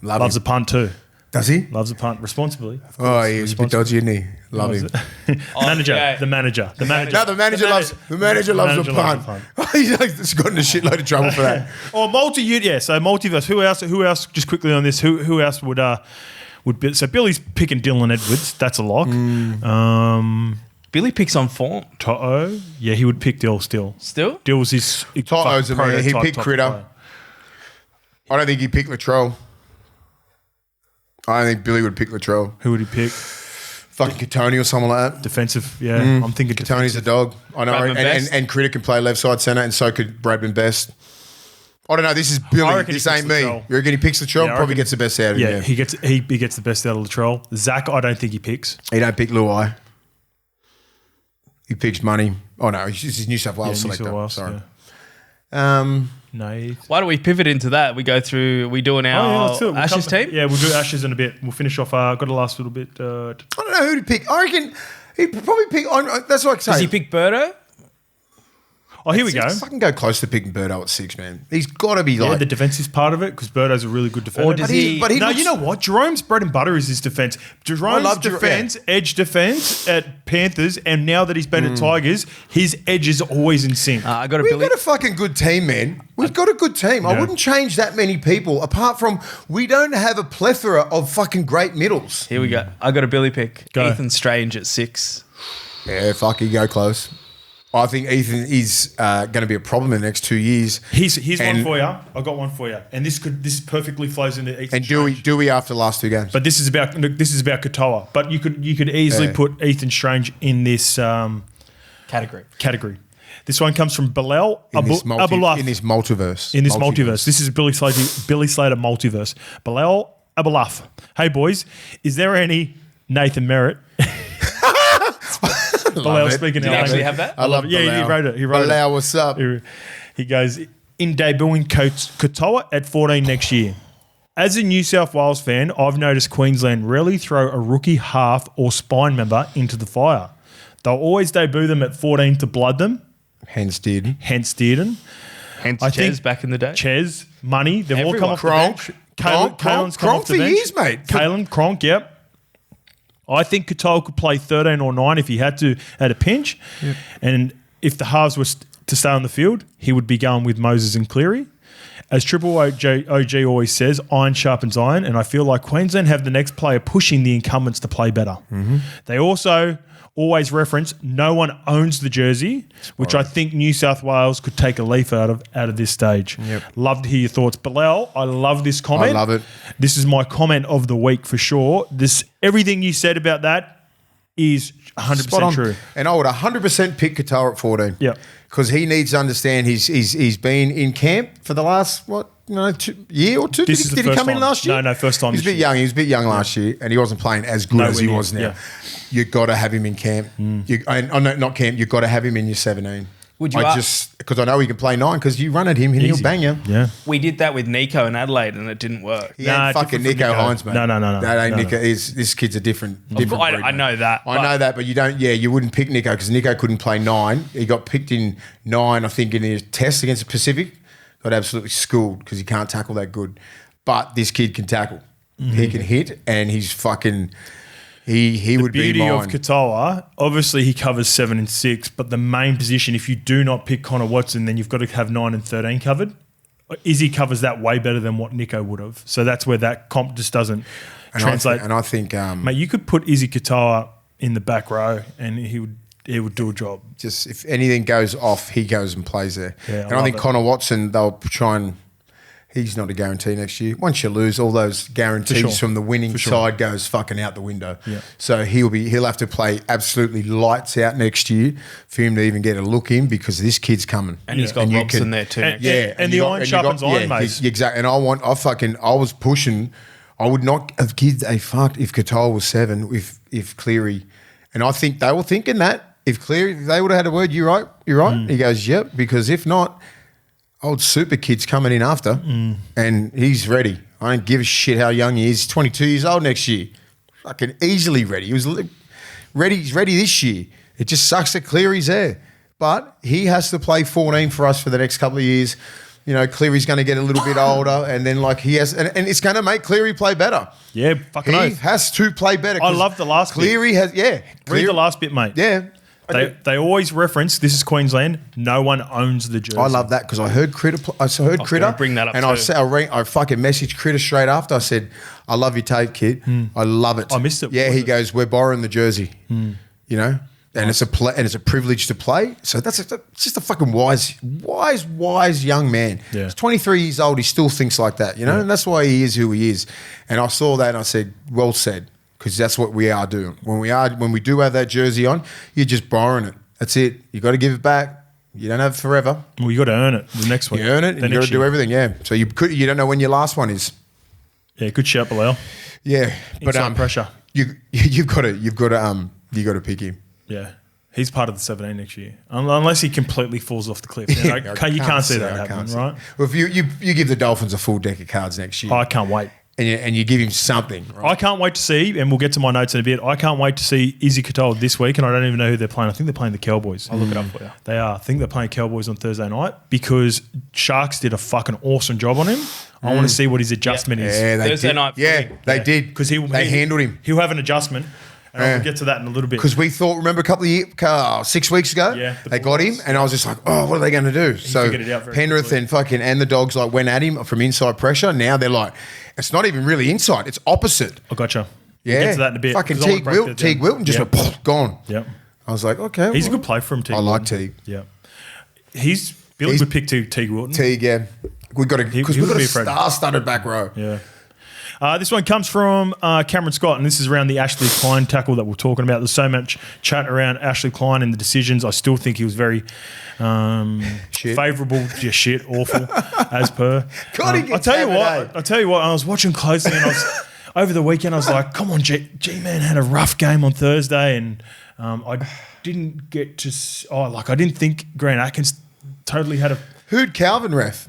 Loves a punt too. Does he? Loves a punt responsibly. Oh, yeah. He's a bit dodgy, isn't he? Love him. Manager. yeah. The manager. No, the manager loves a punt. He's gotten a shitload of trouble for that. Or so multiverse. Who else? Just quickly on this. Who else would be? So Billy's picking Dylan Edwards. That's a lock. Billy picks on form. To'o. Yeah, he would pick Dill still. Still? Dill's his To'o's a man. He prototype picked type Critter. player. I don't think he'd pick Latrell. I don't think Billy would pick Latrell. Who would he pick? Fucking Katoni or someone like that. Defensive. Yeah, I'm thinking Katoni's a dog. I know. Bradman Best. And Critter can play left side centre, and so could Bradman Best. I don't know. This is Billy. reckon This he ain't picks me. Latrell. You reckon he picks Latrell? Yeah, I Probably reckon- gets the best out of Yeah, him. he gets the best out of Latrell. Zach, I don't think he picks. He don't pick Luai. He picks Money. Oh no, he's New South Wales New selector. South Wales, Sorry. yeah. No. Why don't we pivot into that? We go through, we doing our let's do it. We'll Ashes come- team? Yeah, we'll do Ashes in a bit. We'll finish off. Got a last little bit. I don't know who to pick. I reckon he'd probably pick. That's what I say. Does he pick Birdo? Oh, here we go. Fucking go close to picking Birdo at 6, man. He's got to be Yeah, like. the defense is part of it because Birdo's a really good defender. Or does he? but he no, looks- you know what? Jerome's bread and butter is his defense. Jerome's love defense, edge defense at Panthers, and now that he's been at Tigers, his edge is always in sync. I got a We've Billy. got a fucking good team, man. We've got a good team. I Yeah. wouldn't change that many people apart from we don't have a plethora of fucking great middles. Here we go. I got a Billy pick. Go. Ethan Strange at 6. Yeah, fuck, you go close. I think Ethan is going to be a problem in the next 2 years. Here's one And- for you. I got one for you, and this perfectly flows into Ethan. And Strange. Dewey after the last 2 games. But this is about Katoa. But you could easily Yeah. put Ethan Strange in this category. This one comes from Bilal in this Abulaf. in this multiverse. In this multiverse. This is Billy Slater multiverse. Bilal Abulaf. Hey, boys, is there any Nathan Merritt? Bilal speaking Did out he actually loud. have that? I love Yeah, Bilal. he wrote it. He wrote Bilal, what's up? it. He goes, in debuting Katoa at 14 next year. As a New South Wales fan, I've noticed Queensland rarely throw a rookie half or spine member into the fire. They'll always debut them at 14 to blood them, Hence did. hence Dearden. Hence I Ches think- back in the day. Ches, Money, they've all come Everyone. off the bench. Kalen's come Kronk off the for bench. years, mate. Kalen, Kronk, yep. I think Katoa could play 13 or 9 if he had to at a pinch. Yep. And if the halves were to stay on the field, he would be going with Moses and Cleary. As Triple OG always says, iron sharpens iron, and I feel like Queensland have the next player pushing the incumbents to play better. Mm-hmm. They also always reference no one owns the jersey, which I think New South Wales could take a leaf out of this stage. Yep. Love to hear your thoughts. Bilal, I love this comment. I love it. This is my comment of the week for sure. Everything you said about that is 100% true. And I would 100% pick Katoa at 14. Yeah. Because he needs to understand he's been in camp for the last, year or two? Did he come in last year? No, first time. He was a bit young. He was a bit young last year, and he wasn't playing as good as he was now. Yeah. You've got to have him in camp. Not camp. You've got to have him in your 17. Would you? Because I know he can play 9. Because you run at him and he'll bang you. Yeah. We did that with Nico in Adelaide, and it didn't work. He ain't fucking Nico Hines, mate. No. That ain't Nico. This kid's a different breed, I know that. I know that, but you don't. Yeah, you wouldn't pick Nico because Nico couldn't play 9. He got picked in 9, I think, in his test against the Pacific. Got absolutely schooled because he can't tackle that good. But this kid can tackle. Mm-hmm. He can hit, and he's fucking. He would be mine. The beauty of Katoa, obviously he covers 7 and 6, but the main position, if you do not pick Connor Watson, then you've got to have 9 and 13 covered. Izzy covers that way better than what Nico would have. So that's where that comp just doesn't translate. I think mate, you could put Izzy Katoa in the back row and he would do a job. Just if anything goes off, he goes and plays there. Yeah, and I think Connor Watson, they'll try and he's not a guarantee next year. Once you lose, all those guarantees from the winning side goes fucking out the window. Yeah. So he'll have to play absolutely lights out next year for him to even get a look in because this kid's coming. And he's got Robson there too. And the iron sharpens iron, mate. Exactly. And I was pushing. I would not have kids a fuck if Katoa was 7, if Cleary. And I think they were thinking that. If Cleary, they would have had a word, you're right. He goes, yep, because if not, old super kid's coming in after and he's ready. I don't give a shit how young he is. He's 22 years old next year. Fucking easily ready. He was ready. He's ready this year. It just sucks that Cleary's there. But he has to play 14 for us for the next couple of years. You know, Cleary's going to get a little bit older and then he has, and it's going to make Cleary play better. Yeah, fucking He oath. has to play better. I love the last Cleary bit. Read the last bit, mate. Yeah. They always reference, this is Queensland, no one owns the jersey. I love that because I heard Critter. Bring that up and too. I fucking messaged Critter straight after. I said, I love your tape, kid. I love it. I missed it. Yeah, he goes, we're borrowing the jersey. You know? And it's a privilege to play. So it's just a fucking wise young man. Yeah. He's 23 years old. He still thinks like that, you know? And that's why he is who he is. And I saw that and I said, well said. Because that's what we are doing. When we do have that jersey on, you're just borrowing it. That's it. You got to give it back. You don't have it forever. Well, you got to earn it the next week. You earn it, and you got to do everything. Yeah. So you don't know when your last one is. Yeah, good shout, Bilal. Yeah, but pressure. You've got to pick him. Yeah. He's part of the 17 next year. Unless he completely falls off the cliff. Then you can't see that happening, right? Well, if you give the Dolphins a full deck of cards next year. I can't wait. And you give him something. Right? I can't wait to see, and we'll get to my notes in a bit, I can't wait to see Izzy Katoa this week, and I don't even know who they're playing. I think they're playing the Cowboys. I'll look it up for you. They are. I think they're playing Cowboys on Thursday night because Sharks did a fucking awesome job on him. I want to see what his adjustment is. Yeah, they Thursday did. night. Yeah, they did. Because they handled him. He'll have an adjustment. And I'll get to that in a little bit. Because we thought, remember a couple of years, 6 weeks ago, they got him, and I was just like, oh, what are they going to do? So Penrith and the Dogs went at him from inside pressure. Now they're like, it's not even really inside; it's opposite. I gotcha. Yeah, we'll get to that in a bit. Fucking Teague Wilton just went gone. Yep. I was like, okay, he's a good play for him. Teague. I like Teague. Yeah, Billy would pick Teague Wilton. Teague, yeah, we've got a star-studded back row. Yeah. This one comes from Cameron Scott, and this is around the Ashley Klein tackle that we're talking about. There's so much chat around Ashley Klein and the decisions. I still think he was very favourable. Yeah, shit, awful, as per. I tell you what. I was watching closely, and I was over the weekend. I was like, "Come on, G-Man had a rough game on Thursday," and I didn't get to. I didn't think Grant Atkins totally had a. Who'd Calvin ref?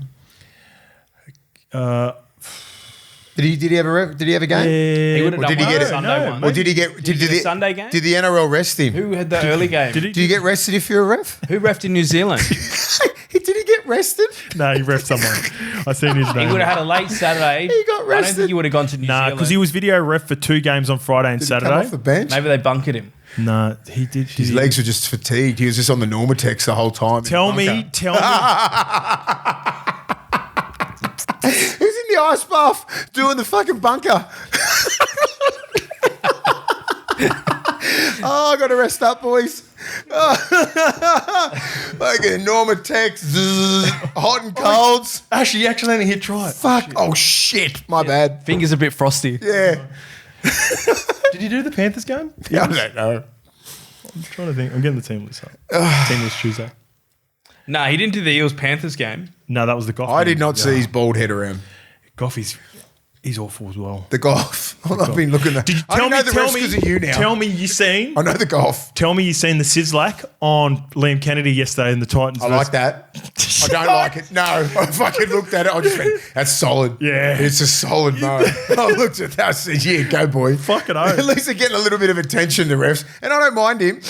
Did he have a ref? Did he have a game? Yeah. He would have done did he get a Sunday one. Or did he get the Sunday game? Did the NRL rest him? Who had the early game? Did you get rested if you're a ref? Who refed in New Zealand? Did he get rested? No, he ref someone. I seen his name. He would have had a late Saturday. He got I don't rested. think he would have gone to New Nah, Zealand. because he was video ref for 2 games on Friday and Did he come Saturday. off the bench? Maybe they bunkered him. No, he did. His legs were just fatigued. He was just on the Normatex the whole time. Tell me. Who's in the ice bath doing the fucking bunker? Oh, I got to rest up, boys. Fucking Normatex, hot and colds. Actually, only hit try. Fuck. Oh, shit. My bad. Fingers a bit frosty. Yeah. Did you do the Panthers game? I don't know. I'm trying to think. I'm getting the team list up. Team list Tuesday. No, he didn't do the Eels-Panthers game. No, that was the golf. I game. did not see his bald head around. Goff he's awful as well. The golf. I've been looking at. Did you I tell don't know me? the rest because of you now. Tell me you seen. I know the golf. Tell me you seen the Sizzlack on Liam Kennedy yesterday in the Titans. I like that. I don't like it. No, I fucking looked at it. I just went, that's solid. Yeah. It's a solid mo. I looked at that. I said, yeah, go boy. Fucking oath. At least they're getting a little bit of attention, the refs. And I don't mind him.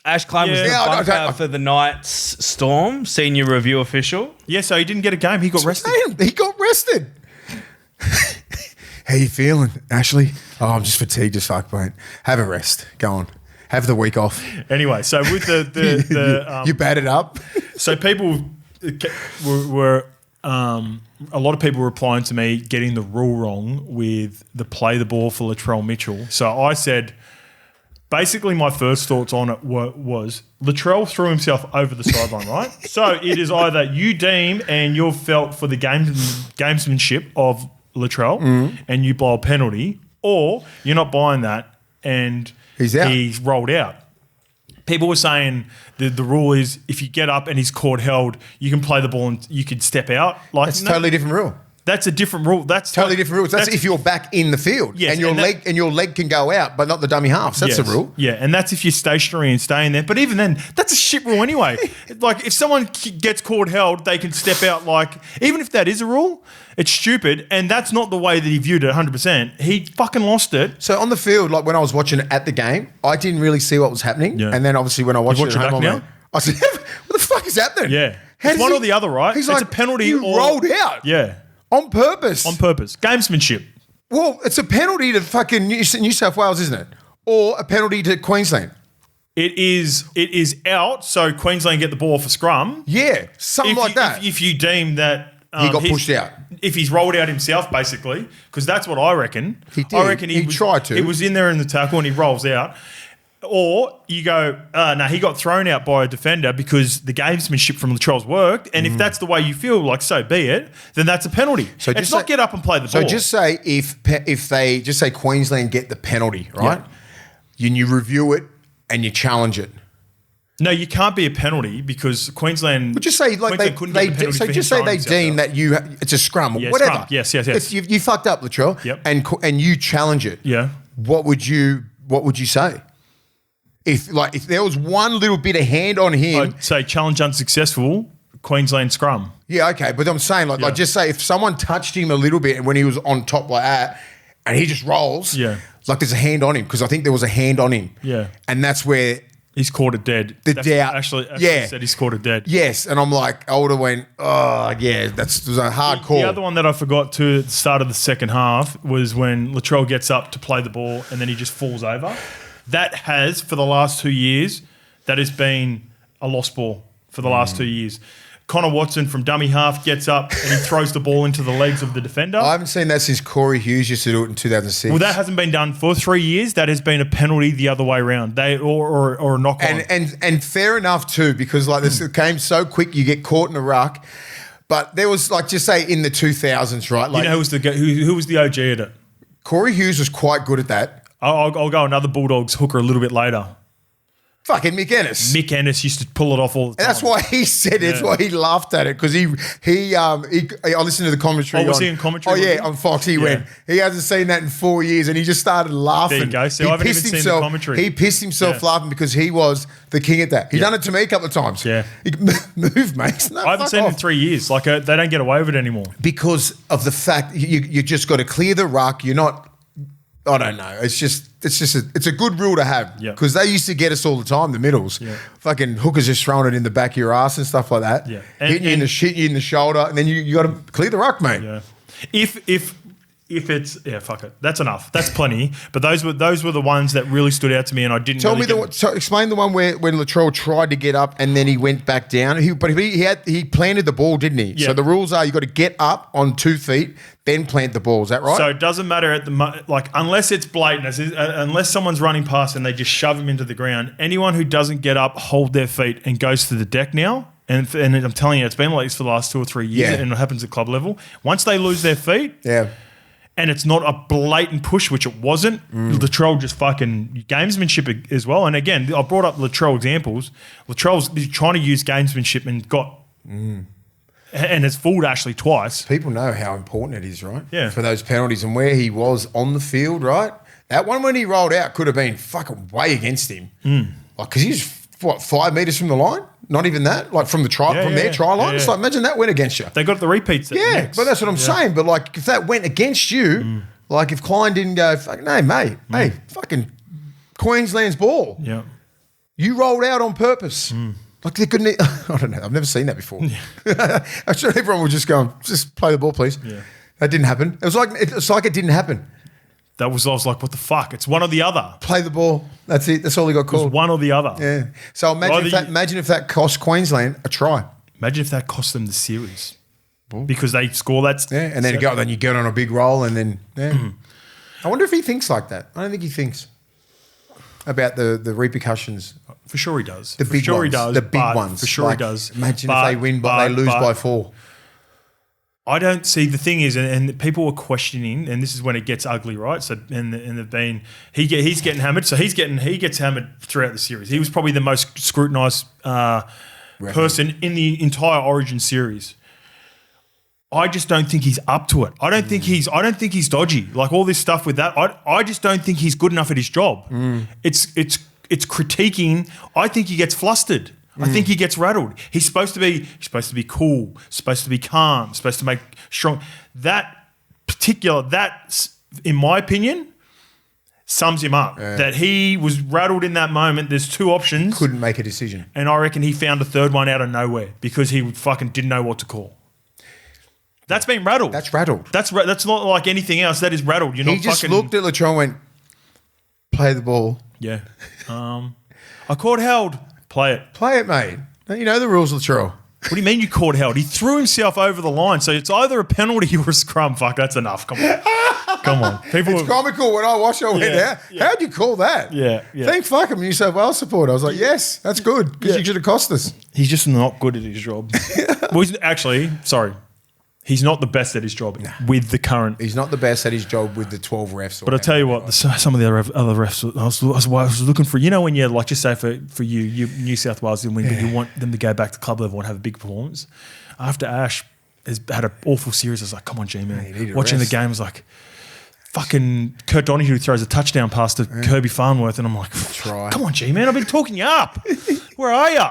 Ash Klein was Yeah. the Yeah, I bunker don't- for the Knights Storm, senior review official. Yeah, so he didn't get a game. He got rested. Damn, he got rested. How you feeling, Ashley? Oh, I'm just fatigued as fuck, mate. Have a rest. Go on. Have the week off. Anyway, so with the You batted up. so people were a lot of people were replying to me getting the rule wrong with the play the ball for Latrell Mitchell. So I said, basically my first thoughts on it was Latrell threw himself over the sideline, right? So it is either you deem and you're felt for the gamesmanship of Latrell and you blow a penalty, or you're not buying that and He's out. He's rolled out. People were saying the rule is if you get up and he's caught held, you can play the ball and you can step out. Like That's a totally different rule. That's a different rule. That's Totally different rules. That's if you're back in the field, Yes, and your leg can go out, but not the dummy halves. That's the rule. Yeah, and that's if you're stationary and staying there. But even then, that's a shit rule anyway. Like if someone gets caught held, they can step out. Like even if that is a rule, it's stupid, and that's not the way that he viewed it. 100%. He fucking lost it. So on the field, like when I was watching it at the game, I didn't really see what was happening, Yeah. and then obviously when I watched watch it at it home, back I went, I said, "What the fuck is happening?" Yeah, How it's does one he- or the other, right? He's It's like, a penalty. You or rolled out, Yeah, on purpose. on purpose. Gamesmanship. Well, it's a penalty to fucking New South Wales, isn't it? Or a penalty to Queensland. It is out. So Queensland get the ball for scrum. Yeah, something like that. If you deem that He got he's- pushed out. If he's rolled out himself, basically, because that's what I reckon. He did. I reckon He tried to. He was in there in the tackle and he rolls out. Or you go, no, he got thrown out by a defender because the gamesmanship from Latrell's worked. And if that's the way you feel, like so be it, then that's a penalty. So it's just not say- get up and play the So ball. just say if they just say Queensland get the penalty, right? And you review it and you challenge it. no, you can't be a penalty because Queensland. But just say like Queensland couldn't get the penalty for him just say throwing they himself deem out. that it's a scrum or Yeah, whatever. scrum. Yes. It's- you fucked up, Latrell. Yep. And you challenge it. Yeah. What would you say? If there was one little bit of hand on him, I'd say challenge unsuccessful, Queensland scrum. yeah, okay. But I'm saying like just say if someone touched him a little bit and when he was on top like that, and he just rolls, Yeah. like there's a hand on him because I think there was a hand on him. Yeah. And that's where He's caught it dead. That's doubt. Actually Yeah. said he's caught it dead. yes, and I'm like I would have went, oh yeah, it was a hard call. The other one that I forgot to at the start of the second half was when Latrell gets up to play the ball and then he just falls over. That has, for the last 2 years, that has been a lost ball for the last 2 years. Connor Watson from dummy half gets up and he throws the ball into the legs of the defender. I haven't seen that since Corey Hughes used to do it in 2006. Well, that hasn't been done for 3 years. That has been a penalty the other way around. Or a knock on. and fair enough too, because like this came so quick, you get caught in a ruck. But there was like just say in the 2000s, right? Like you know who was the OG at it? Corey Hughes was quite good at that. I'll go another Bulldogs hooker a little bit later. Fucking Mick Ennis. Mick Ennis used to pull it off all the time. And that's why he said it. That's why he laughed at it because I listened to the commentary. Oh, was he in commentary Oh with yeah, you? on Fox. He went. He hasn't seen that in 4 years, and he just started laughing. There you go. So He I haven't pissed even seen the commentary. He pissed himself Yeah. laughing because he was the king at that. He done it to me a couple of times. Yeah. He move, mate. No, I haven't fuck seen him off. in 3 years. Like they don't get away with it anymore. Because of the fact you just got to clear the ruck. You're not. I don't know. It's a good rule to have Yeah. because they used to get us all the time. The middles, fucking hookers just throwing it in the back of your ass and stuff like that. Yeah. Hitting you in the shoulder, and then you got to clear the ruck, mate. Yeah. If it's fuck it. That's enough. That's plenty. But those were the ones that really stood out to me, and I didn't. Explain the one where when Latrell tried to get up and then he went back down. He planted the ball, didn't he? Yeah. So the rules are you got to get up on 2 feet, then plant the ball. Is that right? So it doesn't matter unless it's blatant, unless someone's running past and they just shove him into the ground. Anyone who doesn't get up, hold their feet, and goes to the deck now. And I'm telling you, it's been like this for the last 2 or 3 years, and it happens at club level. Once they lose their feet, and it's not a blatant push, which it wasn't. Latrell just fucking gamesmanship as well. And again, I brought up Latrell examples. Latrell's trying to use gamesmanship and got and has fooled Ashley twice. People know how important it is, right? Yeah. For those penalties and where he was on the field, right? That one when he rolled out could have been fucking way against him. Like, because he's 5 meters from the line? Not even that? Like from the try their try line? It's like, imagine that went against you. They got the repeats. Yeah, but that's what I'm saying. But like, if that went against you, like if Klein didn't go, fucking, no, mate, hey, fucking Queensland's ball. Yeah. You rolled out on purpose. Like they couldn't, I don't know, I've never seen that before. I'm sure everyone would just go, just play the ball, please. Yeah. That didn't happen. It's like it didn't happen. I was like, what the fuck? It's one or the other. Play the ball. That's it. That's all he got called. It's one or the other. Yeah. So imagine if that cost Queensland a try. Imagine if that cost them the series. Because they score that. Yeah, and then you get on a big roll and then, I wonder if he thinks like that. I don't think he thinks about the repercussions. For sure he does. The big ones. He does. The big ones. For sure he does. Imagine if they win, but they lose by 4. I don't see the thing is, and people were questioning, and this is when it gets ugly, right? So and they've been he's getting hammered, so he gets hammered throughout the series. He was probably the most scrutinised person in the entire Origin series. I just don't think he's up to it. I don't think he's dodgy. Like all this stuff with that, I just don't think he's good enough at his job. It's critiquing. I think he gets flustered. I think he gets rattled. He's supposed to be cool, supposed to be calm, supposed to make strong. That, in my opinion, sums him up. Yeah. That he was rattled in that moment. There's 2 options. Couldn't make a decision. And I reckon he found a third one out of nowhere because he fucking didn't know what to call. That's been rattled. That's rattled. That's not like anything else. That is rattled. He just looked at Latrell and went, play the ball. Yeah. I caught held. Play it. Play it, mate. Don't you know the rules, Latrell? What do you mean you caught held? He threw himself over the line, so it's either a penalty or a scrum. Fuck, that's enough. Come on. Come on. It's comical when I watch it. I went, how'd you call that? Yeah. Thank fuck him, New South Wales supporter. I was like, yes, that's good, because you should have cost us. He's just not good at his job. He's not the best at his job with the current. He's not the best at his job with the 12 refs. But I tell you what, some of the other refs, I was looking for, when you're like, just say for you New South Wales didn't win, but you want them to go back to club level and have a big performance. After Ash has had an awful series, I was like, come on, G-Man. Watching the game, I was like, fucking Kurt Donahue throws a touchdown pass to Kirby Farnworth, and I'm like, come on, G-Man, I've been talking you up. Where are you?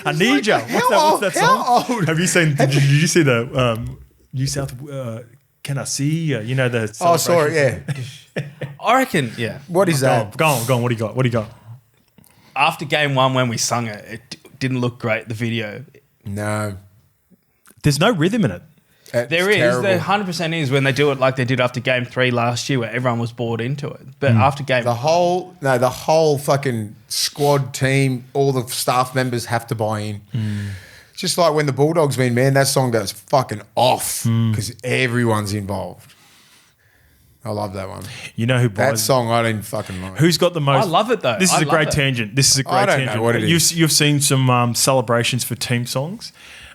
I need you. What's that song? How old? Have you seen? Did you see the New South? Can I see? The. Oh, sorry. Yeah. I reckon. Yeah. What is that? Go on. What do you got? After game 1, when we sung it, it didn't look great. The video. No. There's no rhythm in it. There is. There 100% is when they do it like they did after game 3 last year, where everyone was bought into it. But after game, the whole fucking squad team, all the staff members have to buy in. Just like when the Bulldogs win, man, that song goes fucking off because everyone's involved. I love that one. You know who that song? I didn't fucking like. Who's got the most? I love it though. This is a great tangent. I don't know what it is. You've seen some celebrations for team songs.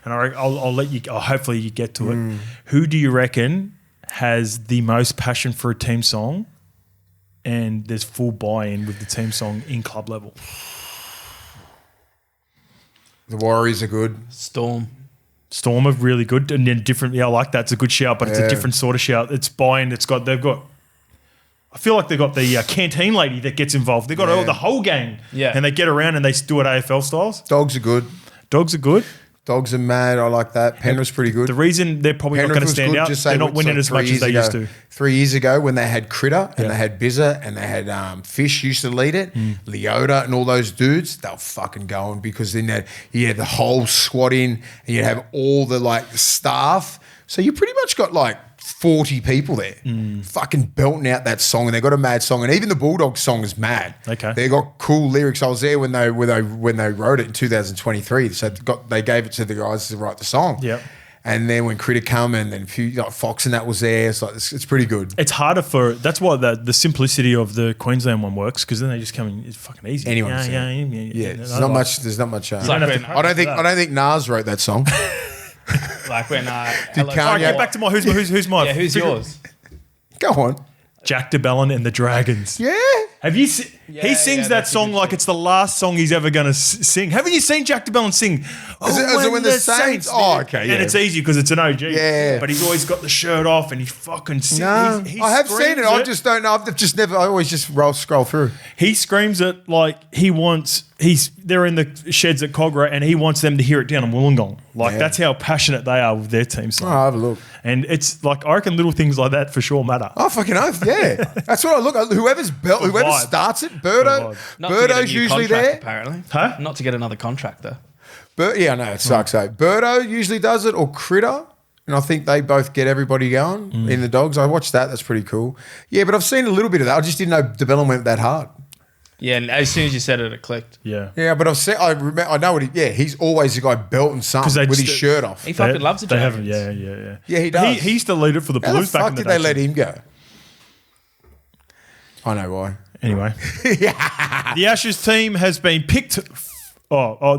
And I'll let you. Hopefully, you get to it. Who do you reckon has the most passion for a team song, and there's full buy-in with the team song in club level? The Warriors are good. Storm are really good, and then different. Yeah, I like that. It's a good shout, but it's a different sort of shout. It's buy-in. They've got. I feel like they've got the canteen lady that gets involved. They've got the whole gang. Yeah, and they get around and they do it AFL styles. Dogs are good. Dogs are mad. I like that. Penrith's pretty good. The reason they're probably not going to stand out, they're not winning as much as they used to. 3 years ago when they had Critter and they had Bizza and they had Fish used to lead it, Leota and all those dudes, they were fucking going because then you had the whole squad in and you'd have all the like staff. So you pretty much got like 40 people there fucking belting out that song, and they got a mad song, and even the Bulldogs song is mad. Okay. They got cool lyrics. I was there when they wrote it in 2023. So they gave it to the guys to write the song. Yep. And then when Critter come and then a few like Fox and that was there, it's pretty good. It's harder that's why the simplicity of the Queensland one works, because then they just come in, it's fucking easy. Anyone yeah. There's not much. like I don't think Nas wrote that song. Like when Kanye- All right, get back to my who's mine. yeah, who's yours? Go on. Jack DeBellin and the Dragons. Yeah. Have you seen? He sings that that's a song good like song. it's the last song he's ever going to sing. Haven't you seen Jack DeBellin sing? Is it when the Saints? Oh, okay. And it's easy because it's an OG. Yeah. But he's always got the shirt off and he fucking sings. No, he I have seen it. I screams just don't know. I've just never. I always just scroll through. He screams it like he wants. They're in the sheds at Cogra and he wants them to hear it down in Wollongong. Like that's how passionate they are with their team song. Oh, I'll have a look. And it's like, I reckon little things like that for sure matter. Oh, fucking oath, yeah. That's what I look at. Whoever vibe. starts it, Birdo. Not to get a Birdo's new usually contract, there. apparently. Huh? Not to get another contract, though. Yeah, no, it sucks, though. Birdo usually does it, or Critter. And I think they both get everybody going in the Dogs. I watched that. That's pretty cool. Yeah, but I've seen a little bit of that. I just didn't know DeBellin went that hard. Yeah, and as soon as you said it, it clicked. Yeah. Yeah, but I know what he's always the guy belting something with his shirt off. He fucking loves the They Dragons. haven't, yeah. Yeah, he does. He used to lead it for the How the Blues back fuck in the did day. they let him go? I know why. Anyway. The Ashes team has been picked.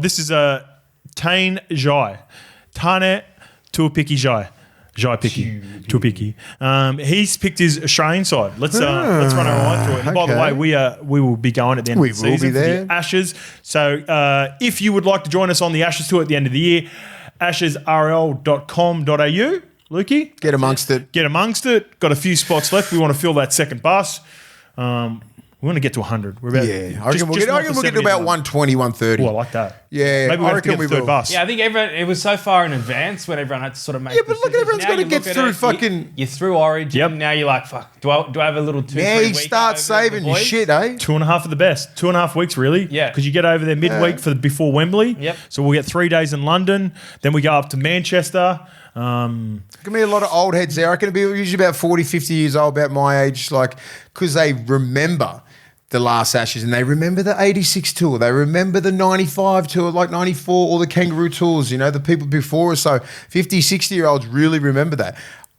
This is Tane Jai. Tane Tuapiki Jai. Jai Piki. Tuapiki. He's picked his Australian side. Let's run our eye through it. And by the okay. way, we will be going at the end We of the will season be there. for the Ashes. So if you would like to join us on the Ashes tour at the end of the year, ashesrl.com.au. Lukey? Get amongst it. Get amongst it. Got a few spots left. We want to fill that second bus. We want to get to 100. We're about I reckon we'll get to about 120, 130. Oh, I like that. Yeah, maybe we have to get the third bus. Yeah, I think it was so far in advance when everyone had to sort of make. Yeah, but look, decisions. everyone's Now gotta you get look at through it, fucking- You're through Origin. Yep. Now you're like, fuck. Do I have a little 2-3 Now you week start over saving the your boys? shit, eh? 2.5 of the best. 2.5 weeks, really. Yeah. Because you get over there midweek before Wembley. Yep. So we'll get 3 days in London. Then we go up to Manchester. Gonna be a lot of old heads there. I reckon it'll be usually about 40, 50 years old, about my age, like, because they remember the last Ashes and they remember the 86 tour. They remember the 95 tour, like 94, all the Kangaroo tours, the people before us. So 50, 60-year-olds really remember that.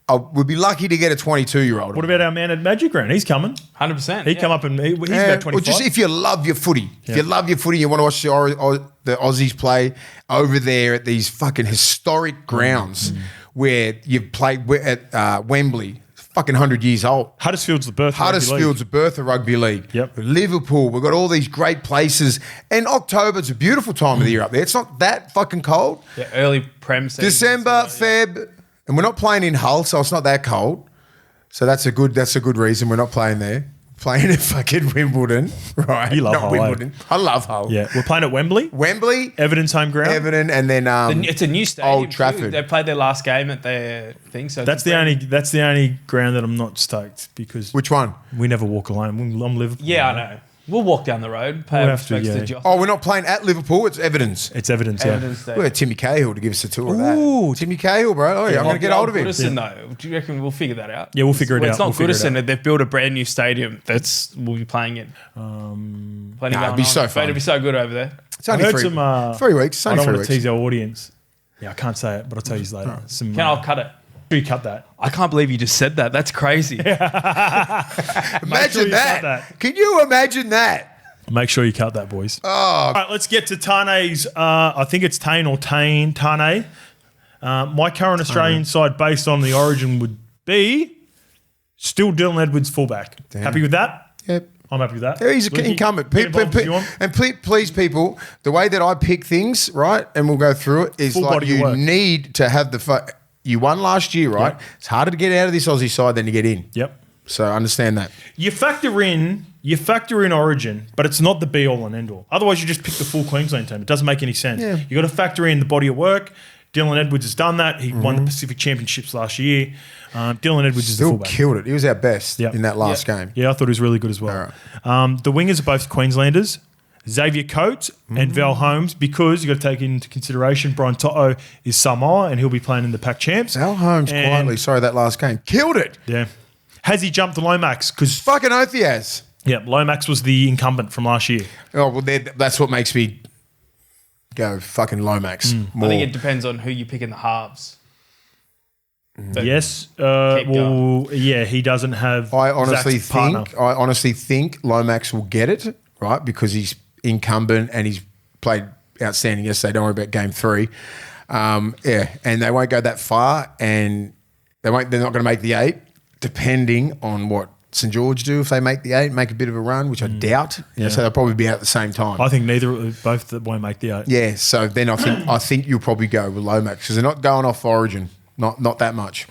I would be lucky to get a 22-year-old. What about our man at Magic Round? He's coming. 100%. He'd come up and he's about 25. Or just if you love your footy. If you love your footy, you want to watch the Aussies play over there at these fucking historic grounds where you've played at Wembley. Fucking 100 years old. Huddersfield's the birth of rugby league. Huddersfield's the birth of rugby league. Yep. Liverpool, we've got all these great places. And October's a beautiful time of the year up there. It's not that fucking cold. Yeah, early Prem season. December, Feb, and we're not playing in Hull, so it's not that cold. So that's a good reason we're not playing there. Playing at fucking Wimbledon, right? You love not Hull, Wimbledon. I love Hull. Yeah, we're playing at Wembley. Wembley, Everton's home ground. Everton, and then It's a new stadium. Old Trafford. Too. They played their last game at their thing. So That's the only ground that I'm not stoked because which one? we never walk alone. I'm Liverpool. Yeah, I know. We'll walk down the road. Pay We'll our have to, respects yeah. to Josh. Oh, we're not playing at Liverpool. It's Everton's. It's Evidence, yeah. Evidence Day. We had Timmy Cahill to give us a tour of that. Ooh. Timmy Cahill, bro. Oh, yeah, I'm going to get hold of him. Goodison, though. Do you reckon we'll figure that out? Yeah, we'll figure it Well, out. It's not We'll figure it Goodison. They've built a brand new stadium we'll be playing in. Plenty Nah, going it'd be on. so But fun. It'd be so good over there. It's I only heard 3 some. 3 weeks. It's I only don't 3 want weeks. to tease our audience. Yeah, I can't say it, but I'll tell you later. Some. I'll cut it. You cut that. I can't believe you just said that. That's crazy. Make sure Imagine you that. cut that. Can you imagine that? Make sure you cut that, boys. Oh, All right, let's get to Tane's. I think it's Tane or Tane. My current Australian side based on the origin would be still Dylan Edwards fullback. Happy with that? Yep. I'm happy with that. Yeah, he's an Lukey, incumbent. get involved if you want. And please, people, the way that I pick things, right, and we'll go through it, is Full like body of you work. need to have you won last year, right? Yep. It's harder to get out of this Aussie side than to get in. Yep. So I understand that. You factor in Origin, but it's not the be all and end all. Otherwise, you just pick the full Queensland team. It doesn't make any sense. Yeah. You got to factor in the body of work. Dylan Edwards has done that. He won the Pacific Championships last year. Dylan Edwards is the Still fullback. killed it. He was our best Yep. in that last game. Yeah, I thought he was really good as well. The wingers are both Queenslanders. Xavier Coates and Val Holmes, because you've got to take into consideration Brian Toto is Samoa and he'll be playing in the Pac Champs. Val Holmes quietly, that last game. Killed it. Yeah. Has he jumped to Lomax? Because Fucking oath he has. yeah, Lomax was the incumbent from last year. Oh, well, that's what makes me go fucking Lomax more. I think it depends on who you pick in the halves. But Yes. going. Yeah, he doesn't have. I honestly Zach's partner. think Lomax will get it, right? Because he's incumbent and he's played outstanding yesterday. Don't worry about game 3. And they won't go that far, and they're not going to make the 8, depending on what St George do. If they make the 8, make a bit of a run, which I doubt. So they'll probably be out at the same time. I think both won't make the 8. Yeah, so then I think you'll probably go with Lomax because they're not going off Origin, not that much.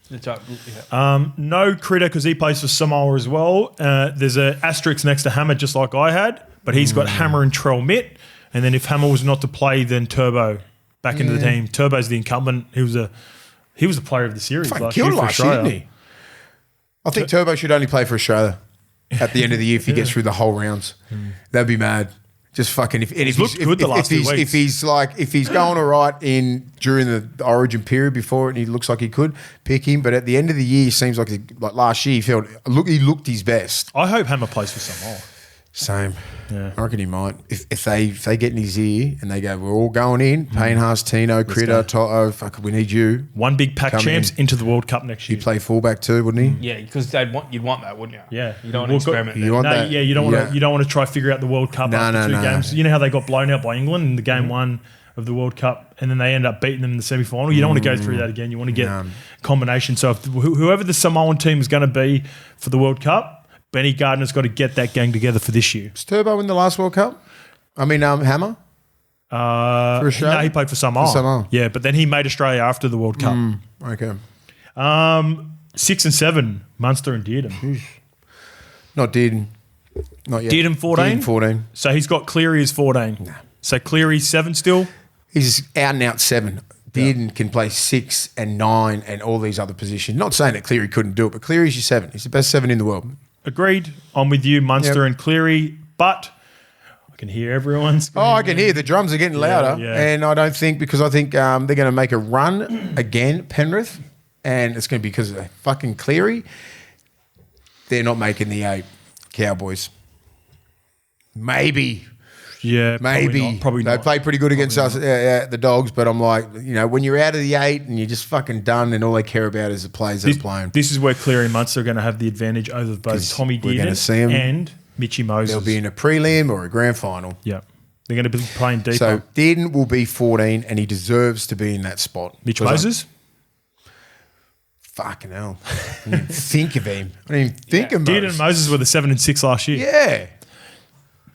No Critter because he plays for Samoa as well. There's an asterisk next to Hammer, just like I had, but he's got Hammer and Trell Mitt. And then if Hammer was not to play, then Turbo back into the team. Turbo's the incumbent. He was a player of the series Fucking last year killed for last year, Australia. didn't he? I think Turbo should only play for Australia at the end of the year if he gets through the whole rounds. That'd be mad. Just fucking if looked good the last 2 weeks. if he's going all right during the Origin period before it, and he looks like he could pick him, but at the end of the year, he seems like last year he looked his best. I hope Hammer plays for Samoa. Same. Yeah. I reckon he might. If they get in his ear and they go, we're all going in, Payne Haas, Tino, Critter, Toto, fuck, we need you. One big Pac Come Champs in. into the World Cup next year. He'd play fullback too, wouldn't he? Yeah, because you'd want that, wouldn't you? Yeah, You don't want to experiment. You want that? Yeah, you don't want to try to figure out the World Cup after 2 games. You know how they got blown out by England in the game 1 of the World Cup, and then they end up beating them in the semi-final. You don't want to go through that again. You want to get combination. So if whoever the Samoan team is going to be for the World Cup, Benny Gardner's got to get that gang together for this year. Was Turbo in the last World Cup? I mean, Hammer? For Australia? No, he played for Samoa. For Samoa. Yeah, but then he made Australia after the World Cup. Okay. 6 and 7, Munster and Dearden. Not Dearden. Not yet. Dearden 14? Dearden 14. So he's got Cleary as 14. Nah. So Cleary's 7 still? He's out and out 7. Dearden can play 6 and 9 and all these other positions. Not saying that Cleary couldn't do it, but Cleary's your 7. He's the best 7 in the world. Agreed. I'm with you, Munster and Cleary, but I can hear everyone screaming. Oh, I can hear the drums are getting louder. yeah. And I think they're going to make a run again, Penrith, and it's going to be because of fucking Cleary. They're not making the 8, Cowboys. Maybe. Yeah, Maybe. Probably not. They play pretty good against us, the Dogs, but I'm like, when you're out of the 8 and you're just fucking done and all they care about is the players that are playing. This is where Cleary and Munster are going to have the advantage over both Tommy we're gonna see Dearden 'em. and Mitchy Moses. They'll be in a prelim or a grand final. Yeah. They're going to be playing deeper. So Dearden will be 14 and he deserves to be in that spot. Mitch Moses? Fucking hell. I didn't even think of him. I didn't even think of Dearden Moses. and Moses were the 7 and 6 last year. Yeah.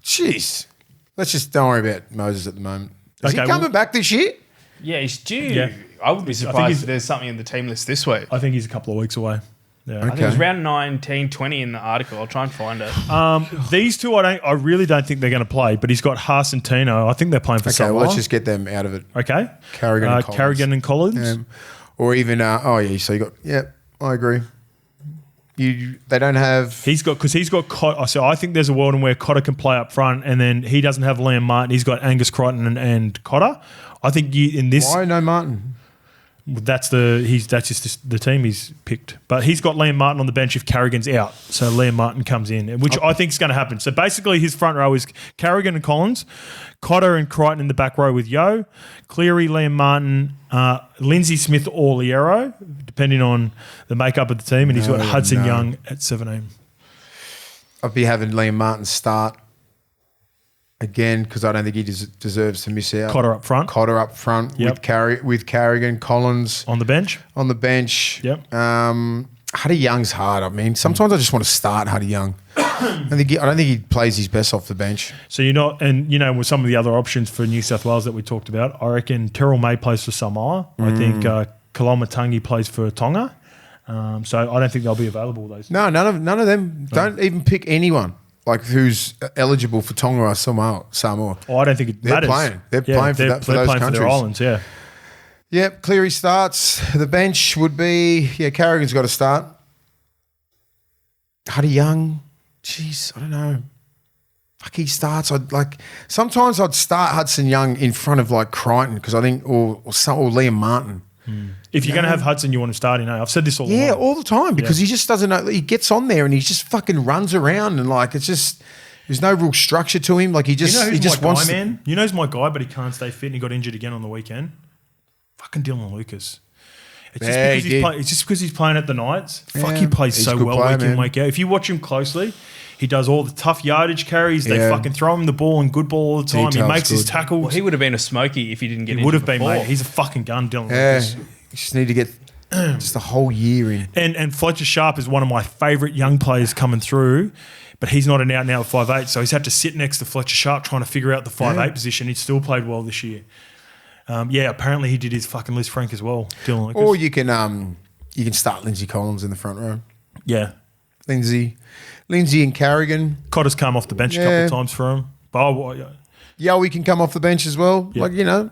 Jeez. Let's just don't worry about Moses at the moment. Is he coming back this year? Yeah, he's due. Yeah. I would be surprised if there's something in the team list this week. I think he's a couple of weeks away. Yeah. I think it was round 19, 20 in the article. I'll try and find it. These two, I really don't think they're going to play, but he's got Haas and Tino. I think they're playing for Okay, Samoa. well, let's just get them out of it. Okay. Carrigan and Collins. Carrigan and Collins. Or even, so you got, I agree. They don't have... He's got Cotter. So I think there's a world in where Cotter can play up front, and then he doesn't have Liam Martin. He's got Angus Crichton and Cotter. I think in this... Why no Martin? That's just the team he's picked. But he's got Liam Martin on the bench if Carrigan's out. So Liam Martin comes in, which I think is going to happen. So basically his front row is Carrigan and Collins, Cotter and Crichton in the back row with Yo, Cleary, Liam Martin, Lindsay Smith or Liero, depending on the makeup of the team. And he's got Hudson Young at 17. I'd be having Liam Martin start again because I don't think he deserves to miss out. Cotter up front. Yep. with Carrigan, Collins on the bench. Yep. Huddy Young's hard. I mean, sometimes I just want to start Huddy Young. I don't think he plays his best off the bench. So with some of the other options for New South Wales that we talked about, I reckon Terrell May plays for Samoa. I think Kalamatangi plays for Tonga. So I don't think they'll be available. Those. No, none of them. Don't even pick anyone like who's eligible for Tonga or Samoa. Oh, I don't think it matters. They're playing for those playing countries. for their islands. Yeah. Yep, Cleary starts. The bench would be Carrigan's got to start. Huddy Young, jeez, I don't know. Fuck, he starts. Sometimes I'd start Hudson Young in front of like Crichton because I think or Liam Martin. If you're going to have Hudson, you want to start. I've said this all. Yeah, all the time because he just doesn't know. He gets on there and he just fucking runs around and like it's just there's no real structure to him. Like he just wants. Man. You know who's my guy, but he can't stay fit and he got injured again on the weekend. Fucking Dylan Lucas. It's just because he's playing at the Knights. Fuck, he plays so well week in, week out. If you watch him closely, he does all the tough yardage carries. They fucking throw him the ball and good ball all the time. He makes his tackles. Well, he would have been a smoky if he didn't get injured. He would have been, before. mate. He's a fucking gun, Dylan Lucas. You just need to get just the whole year in. And Fletcher Sharp is one of my favourite young players coming through, but he's not an out-and-out 5'8", so he's had to sit next to Fletcher Sharp trying to figure out the 5'8" position. He's still played well this year. Apparently he did his fucking Liz Frank as well, Dylan Lucas. Or you can start Lindsay Collins in the front row. Yeah. Lindsay and Carrigan. Cotter's come off the bench a couple of times for him. Yowie can come off the bench as well. Yeah.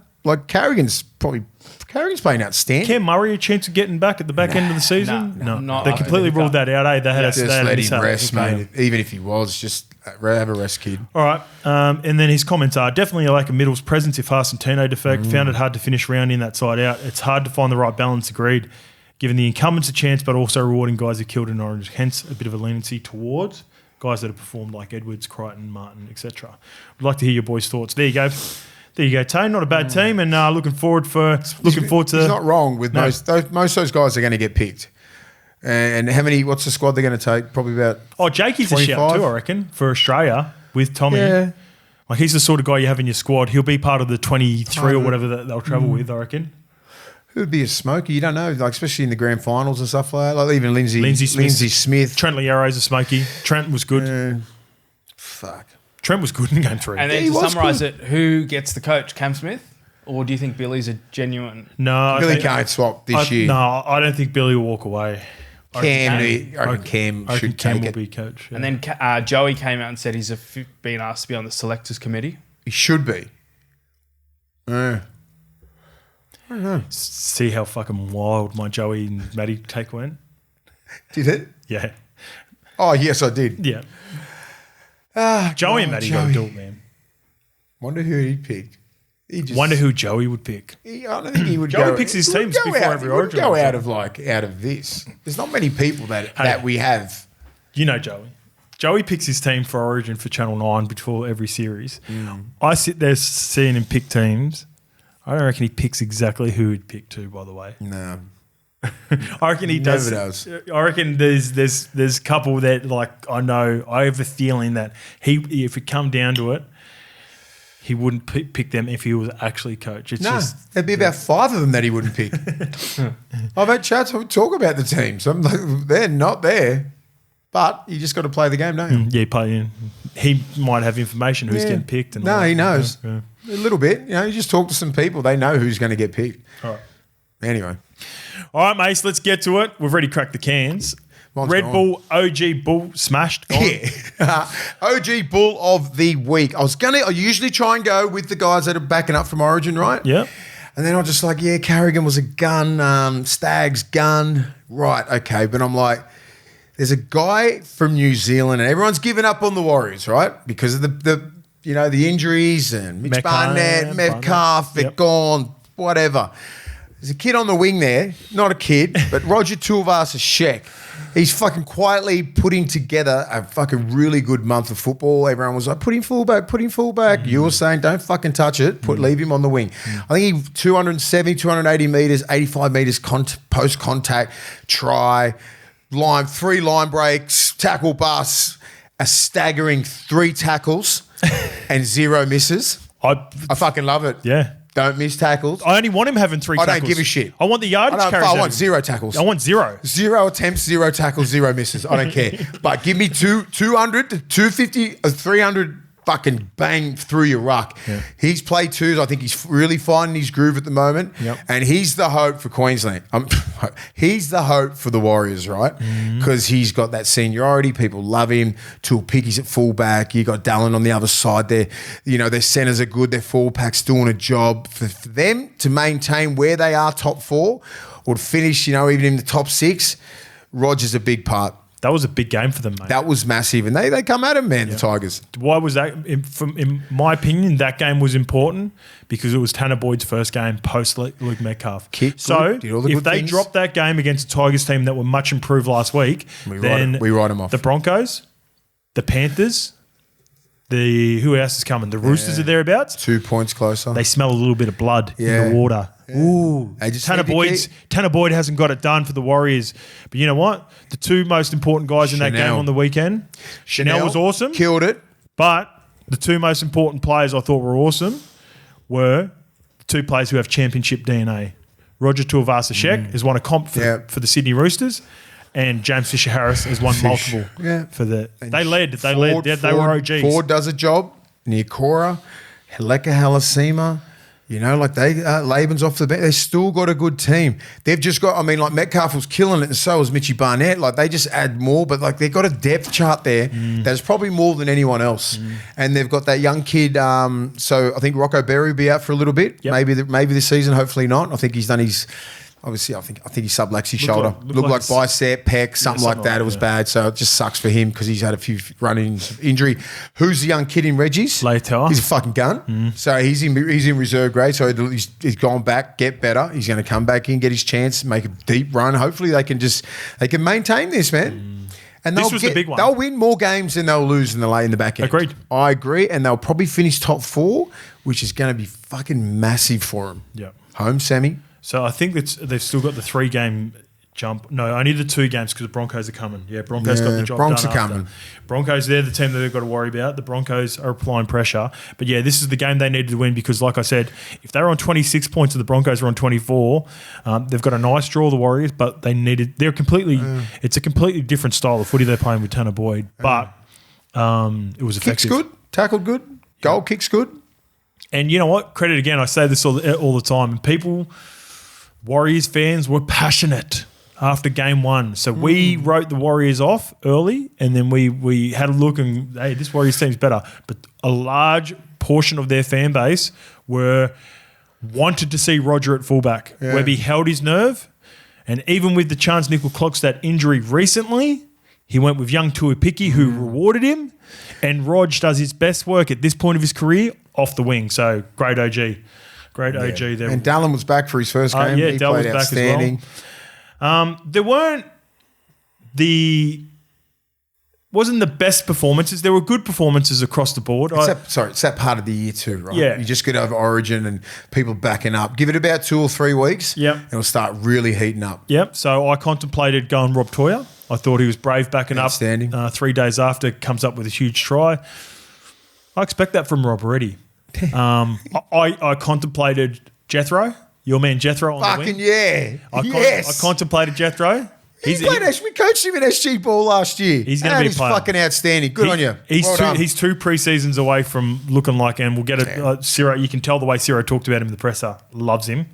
Carrigan's playing outstanding. Cam Murray a chance of getting back at the back end of the season? No. They completely ruled that out, eh? They had just let him rest, mate. Even if he was, just have a rest, kid. All right. And then his comments are definitely a lack of middles presence if Harsentino defect. Found it hard to finish round in that side out. It's hard to find the right balance, agreed. Giving the incumbents a chance, but also rewarding guys who killed in Orange. Hence, a bit of a leniency towards guys that have performed like Edwards, Crichton, Martin, etc. I'd like to hear your boys' thoughts. There you go. Tane. Not a bad team, and looking forward to. He's not wrong with most of those guys are going to get picked. And what's the squad they're going to take? Probably about. Oh, Jakey's 25? A shout too, I reckon, for Australia with Tommy. Yeah. Like he's the sort of guy you have in your squad. He'll be part of the 23 or whatever that they'll travel with, I reckon. Who'd be a smoker? You don't know, like especially in the grand finals and stuff like that. Like even Lindsay Smith. Trent Liaro's a smoky. Trent was good. Fuck. Trent was good in game 3. And then to summarise it, who gets the coach? Cam Smith? Or do you think Billy's a genuine? No. Billy can't swap this year. No, I don't think Billy will walk away. Cam should Cam take will it. be coach. Yeah. And then Joey came out and said he's been asked to be on the selectors committee. He should be. I don't know. See how fucking wild my Joey and Matty take went? Did it? Yeah. Oh, yes, I did. Yeah. Joey and Matty got to do it, man. Wonder who he picked. Wonder who Joey would pick. I don't think he would Joey picks his teams before every Origin. Go out of this. There's not many people that we have. You know Joey. Joey picks his team for Origin for Channel 9 before every series. I sit there seeing him pick teams. I don't reckon he picks exactly who he'd pick too, by the way. No. I reckon he does. Never does. I reckon there's a couple that like I have a feeling that if it come down to it, he wouldn't pick them if he was actually coach. There'd be about 5 of them that he wouldn't pick. I've had chats. We talk about the teams. I'm like, they're not there, but you just got to play the game, don't you? Yeah, play. He might have information who's getting picked. And he knows a little bit. You just talk to some people. They know who's going to get picked. All right. Anyway. All right, mates, let's get to it. We've already cracked the cans. Red Bull, OG Bull, smashed. Yeah. OG Bull of the week. I usually try and go with the guys that are backing up from Origin, right? Yeah. And then I'm just like, Carrigan was a gun, Stag's gun. Right, okay. But I'm like, there's a guy from New Zealand and everyone's given up on the Warriors, right? Because of the injuries and Mitch Barnett, Metcalf, they're gone, whatever. There's a kid on the wing there, not a kid, but Roger Tuivasa-Sheck. He's fucking quietly putting together a fucking really good month of football. Everyone was like, put him fullback. You were saying, don't fucking touch it. Leave him on the wing. I think he 270, 280 metres, 85 metres post-contact, try, 3 line breaks, tackle bust, a staggering 3 tackles and 0 misses. I fucking love it. Yeah. Don't miss tackles. I only want him having 3 tackles. I don't give a shit. I want the yardage carries. I want 0 tackles. I want 0. 0 attempts, 0 tackles, 0 misses. I don't care. But give me 200 to 250, 300 fucking bang through your ruck. Yeah. He's played twos. I think he's really finding his groove at the moment. Yep. And he's the hope for Queensland. He's the hope for the Warriors, right? Because he's got that seniority. People love him. Tuilapike's at fullback. You got Dallin on the other side there. You know, their centers are good. Their forward pack's doing a job. For them to maintain where they are, top 4, or to finish, you know, even in the top 6, Roger's a big part. That was a big game for them, mate. That was massive. And they come at him, man, the Tigers. Why was that? In my opinion, that game was important because it was Tanner Boyd's first game post Luke Metcalf. So if they dropped that game against a Tigers team that were much improved last week, we write them off. The Broncos, the Panthers, who else is coming? The Roosters are thereabouts. 2 points closer. They smell a little bit of blood in the water. Yeah. Ooh, Tanner need Boyd hasn't got it done for the Warriors. But you know what? The 2 most important guys in that game on the weekend, Chanel was awesome. Killed it. But the 2 most important players I thought were awesome were the 2 players who have championship DNA. Roger Tuivasa-Sheck has won a comp for the Sydney Roosters, and James Fisher-Harris has won multiple for the. They led. They were OGs. Ford does a job. Niokora, Heleka Halasima. You know, like Laban's off the bench. They still got a good team. They've just got, I mean, like Metcalf was killing it and so was Mitchie Barnett. Like they just add more, but like they've got a depth chart there that's probably more than anyone else. And they've got that young kid. So I think Rocco Berry will be out for a little bit. Yep. Maybe this season, hopefully not. I think he's done his. Obviously, I think he subluxed his shoulder. Looked like bicep, pec, something like that. It was bad. So it just sucks for him because he's had a few run-ins of injury. Who's the young kid in Reggie's? Leitao. He's a fucking gun. So he's in reserve grade. So he's gone back, get better. He's going to come back in, get his chance, make a deep run. Hopefully they can maintain this, man. And this was the big one. They'll win more games than they'll lose in the back end. Agreed. I agree. And they'll probably finish top 4, which is going to be fucking massive for them. Yeah. Home semi. So I think they've still got the 3-game jump. No, only the 2 games because the Broncos are coming. Yeah, Broncos got the job Bronx done are coming. after. Broncos, they're the team that they've got to worry about. The Broncos are applying pressure. But yeah, this is the game they needed to win because, like I said, if they were on 26 points and the Broncos were on 24, they've got a nice draw, the Warriors, but it's a completely different style of footy they're playing with Tanner Boyd. But it was effective. Kicks good, tackled good, goal kicks good. And you know what? Credit again, I say this all the time, and Warriors fans were passionate after game 1. So we wrote the Warriors off early and then we had a look and, hey, this Warriors team's better. But a large portion of their fan base wanted to see Roger at fullback. Yeah. Webby held his nerve, and even with the Chance Nickel-Klokstad injury recently, he went with young Tuipiki who rewarded him, and Rog does his best work at this point of his career off the wing. So great OG. Great OG there. And Dallin was back for his first game. Yeah, he Dallin was played back outstanding. as well. Wasn't the best performances. There were good performances across the board. It's that part of the year too, right? Yeah. You just get over Origin and people backing up. Give it about 2 or 3 weeks. Yep. And it'll start really heating up. Yep. So I contemplated going Rob Toya. I thought he was brave backing Outstanding. up. 3 days after, comes up with a huge try. I expect that from Rob already. I contemplated Jethro, your man Jethro on the wing. Fucking yeah. I contemplated Jethro. We coached him in SG Ball last year. He's going to be a player. Fucking outstanding. Good on you. He's 2 pre-seasons away from looking like, and we'll get it. Ciro, you can tell the way Ciro talked about him in the presser. Loves him.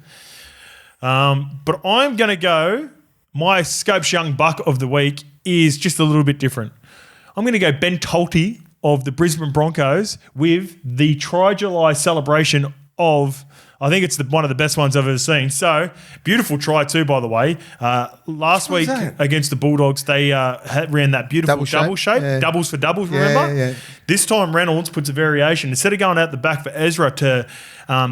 But I'm going to go, my Scopes Young Buck of the week is just a little bit different. I'm going to go Ben Tolte of the Brisbane Broncos with the Try-July celebration of, I think it's one of the best ones I've ever seen. So, beautiful try too, by the way. Last week against the Bulldogs, they ran that beautiful double shape. Yeah. Doubles for doubles, remember? Yeah. This time, Reynolds puts a variation. Instead of going out the back for Ezra to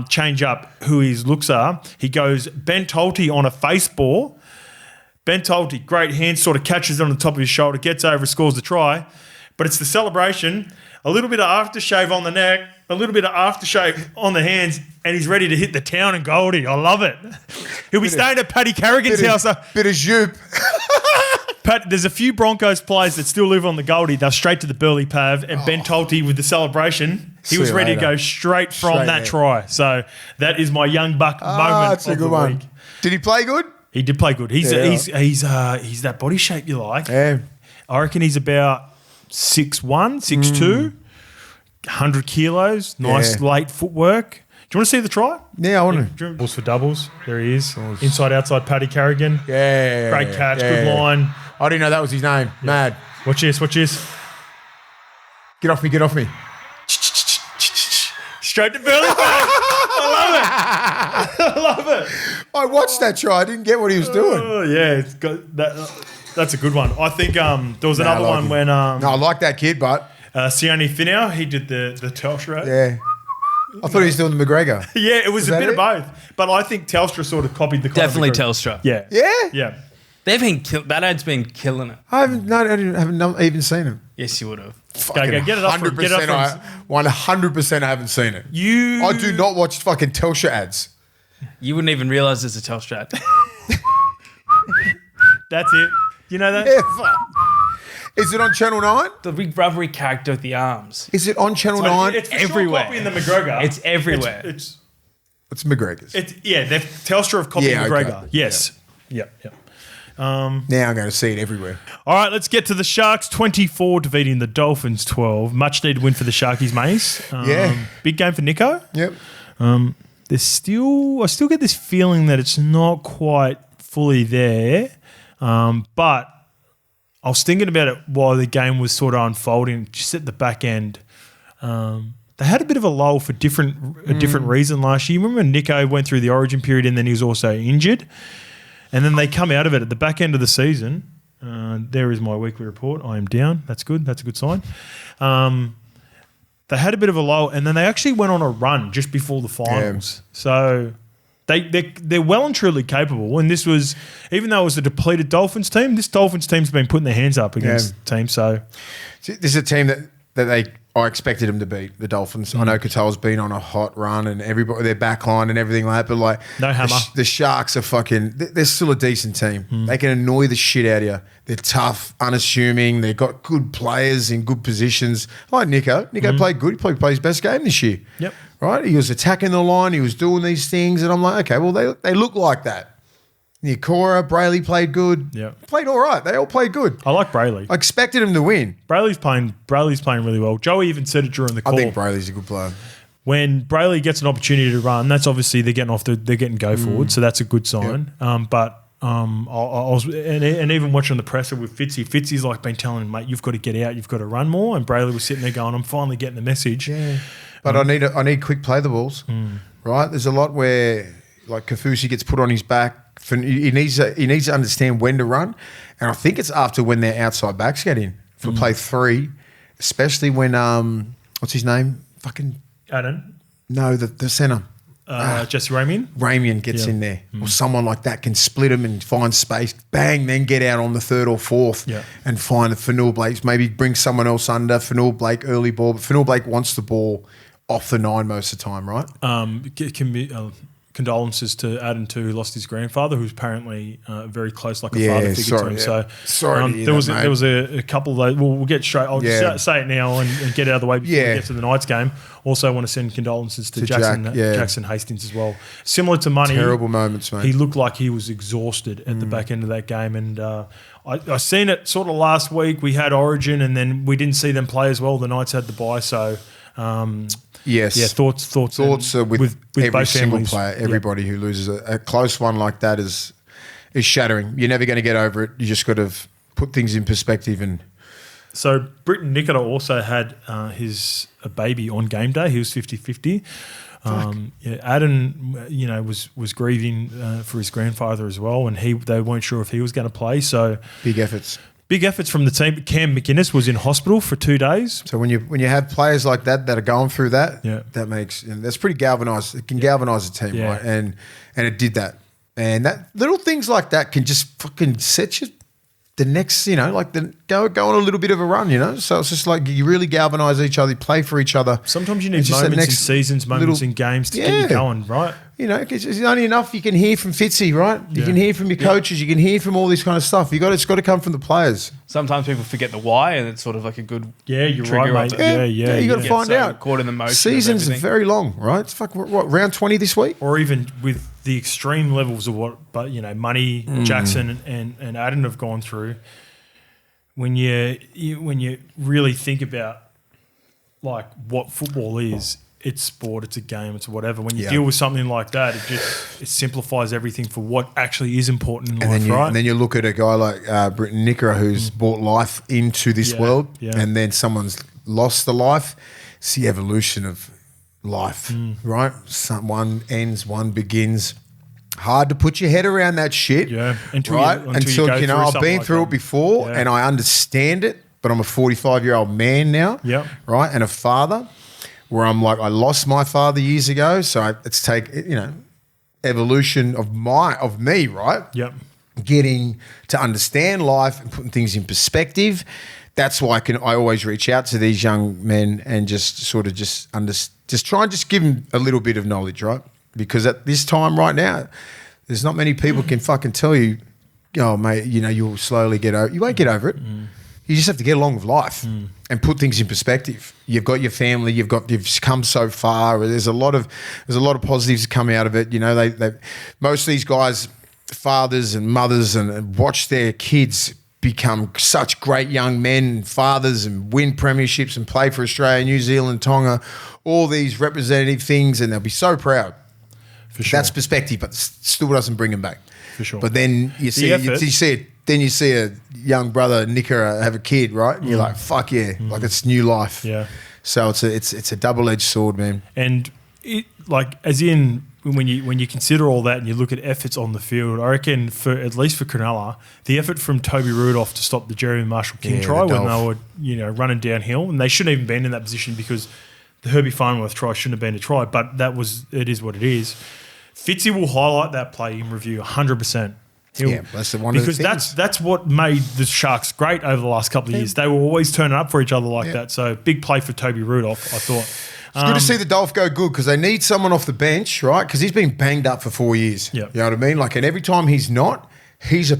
change up who his looks are, he goes Ben Tolte on a face ball. Ben Tolte, great hand, sort of catches it on the top of his shoulder, gets over, scores the try. But it's the celebration, a little bit of aftershave on the neck, a little bit of aftershave on the hands, and he's ready to hit the town and Goldie. I love it. He'll be staying at Paddy Carrigan's house. Bit of zoop. Pat, there's a few Broncos players that still live on the Goldie. They're straight to the Burley Pav, and Ben Tolte with the celebration, he was ready to go straight from that try. So that is my young buck moment that's of a good the one. week. Did he play good? He did play good. He's that body shape you like. Yeah. I reckon he's about 6'1", 6'2". 100 kilos, nice late footwork. Do you want to see the try? Yeah, I want to. Doubles for doubles. There he is. Inside, outside, Paddy Carrigan. Yeah. Great catch, good line. I didn't know that was his name. Yeah. Mad. Watch this. Get off me. Straight to Burley. I love it. I watched that try. I didn't get what he was doing. Oh, yeah. It's got that, that's a good one. I think there was another one when... no, I like that kid, but... Sione Finau, he did the Telstra. Yeah. I thought he was doing the McGregor. Yeah, it was a bit of both. But I think Telstra sort of copied the... Definitely Telstra. Yeah. Yeah? Yeah. They've been that ad's been killing it. I haven't even seen him. Yes, you would have. Go, get it up from... 100% I haven't seen it. I do not watch fucking Telstra ads. You wouldn't even realise it's a Telstra ad. That's it. You know that? Yeah, fuck. Is it on Channel 9? The big brotherly character with the arms. Is it on Channel 9? It's everywhere. Sure copying the McGregor. It's everywhere. It's McGregor's. Telstra have copied McGregor. Okay. Yes. Yep. Now I'm going to see it everywhere. All right, let's get to the Sharks. 24 defeating the Dolphins 12. Much needed win for the Sharkies, Mace. Big game for Nico. Yep. I still get this feeling that it's not quite fully there. But I was thinking about it while the game was sort of unfolding, just at the back end. They had a bit of a lull for a different reason last year. Remember Nico went through the origin period and then he was also injured? And then they come out of it at the back end of the season. There is my weekly report. I am down. That's good. That's a good sign. They had a bit of a lull, and then they actually went on a run just before the finals. Yeah. So they're well and truly capable. And this was, even though it was a depleted Dolphins team, this Dolphins team's been putting their hands up against teams. So this is a team that I expected them to beat, the Dolphins. I know Katoa's been on a hot run and everybody, their back line and everything like that, but like no hammer. The Sharks are they're still a decent team. They can annoy the shit out of you. They're tough, unassuming. They've got good players in good positions. Like Nico. Nico played good. He probably played his best game this year. Yep. Right? He was attacking the line. He was doing these things. And I'm like, okay, well, they look like that. Cora, Brayley played good. Yeah. Played all right. They all played good. I like Brayley. I expected him to win. Brayley's playing really well. Joey even said it during the call. I think Brayley's a good player. When Brayley gets an opportunity to run, that's obviously they're getting go forward, so that's a good sign. Yep. I was even watching the presser with Fitzy. Fitzy's like been telling him, mate, you've got to get out, you've got to run more. And Brayley was sitting there going, I'm finally getting the message. Yeah. But I need quick play the balls. Right? There's a lot where like Kafusi gets put on his back. He needs to understand when to run, and I think it's after when their outside backs get in for play 3, especially when what's his name? Fucking Adam. No, the centre. Jesse Ramian. Ramian gets in there, or someone like that can split him and find space. Bang, then get out on the 3rd or 4th and find Fanua Blake. Maybe bring someone else under Fanua Blake early ball, but Fanua Blake wants the ball off the 9 most of the time, right? Can be. Condolences to Adam too, who lost his grandfather, who's apparently very close, like a father figure to him. So sorry, there was a couple of those. We'll get straight. I'll just say it now and get it out of the way before we get to the Knights game. Also, want to send condolences to Jackson Hastings as well. Similar to Money, terrible moments, mate. He looked like he was exhausted at the back end of that game, and I seen it sort of last week. We had Origin, and then we didn't see them play as well. The Knights had the bye, so. Yes. Yeah. Thoughts are with every both single families. player. Everybody who loses a close one like that is shattering. You're never going to get over it. You just got to put things in perspective. And so Britton Nicola also had a baby on game day. He was 50-50. Adam, was grieving for his grandfather as well, and they weren't sure if he was going to play. So big efforts. Big efforts from the team. Cam McInnes was in hospital for 2 days. So when you have players like that are going through that, that's pretty galvanised. It can galvanise a team, right? And it did that. And that little things like that can just fucking set you the next, go on a little bit of a run, So it's just like you really galvanise each other, you play for each other. Sometimes you need moments in seasons, moments in games to get you going, right? It's only enough you can hear from Fitzy, right? You can hear from your coaches, you can hear from all this kind of stuff. It's got to come from the players. Sometimes people forget the why, and it's sort of like a good you're right, mate. You got to find out. Caught in the motion. Seasons are very long, right? It's what round 20 this week, or even with the extreme levels of what, Money, Jackson, and Adam have gone through. When you really think about like what football is. It's sport, it's a game, it's whatever. When you deal with something like that, it simplifies everything for what actually is important in life, right? And then you look at a guy like Britton Nickera who's brought life into this world, and then someone's lost the life. It's the evolution of life, right? One ends, one begins. Hard to put your head around that shit, until you know, I've been through it before and I understand it, but I'm a 45-year-old man now, right, and a father. Where I'm like, I lost my father years ago, so it's evolution of me, right? Yep. Getting to understand life and putting things in perspective. That's why I always reach out to these young men and just try and just give them a little bit of knowledge, right? Because at this time right now, there's not many people can fucking tell you, oh mate, you know, you'll slowly get over. You won't get over it. You just have to get along with life and put things in perspective. You've got your family, you've come so far. There's a lot of positives that come out of it. You know, they most of these guys, fathers and mothers, and watch their kids become such great young men, fathers, and win premierships and play for Australia, New Zealand, Tonga, all these representative things, and they'll be so proud. For sure. That's perspective, but still doesn't bring them back. For sure. But then you see it. Then you see a young brother, Nickera, have a kid, right? And you're like, fuck yeah, like it's new life. Yeah. So it's a double-edged sword, man. And it, like, as in when you consider all that and you look at efforts on the field, I reckon at least for Cronulla, the effort from Toby Rudolph to stop the Jeremy Marshall King try when they were running downhill, and they shouldn't have even been in that position because the Herbie Farnworth try shouldn't have been a try, but it is what it is. Fitzy will highlight that play in review 100%. That's the one of the things. Because that's what made the Sharks great over the last couple of years. They were always turning up for each other like that. So big play for Toby Rudolph, I thought. It's good to see the Dolph go good because they need someone off the bench, right? Because he's been banged up for 4 years. Yep. You know what I mean? Like, and every time he's not, he's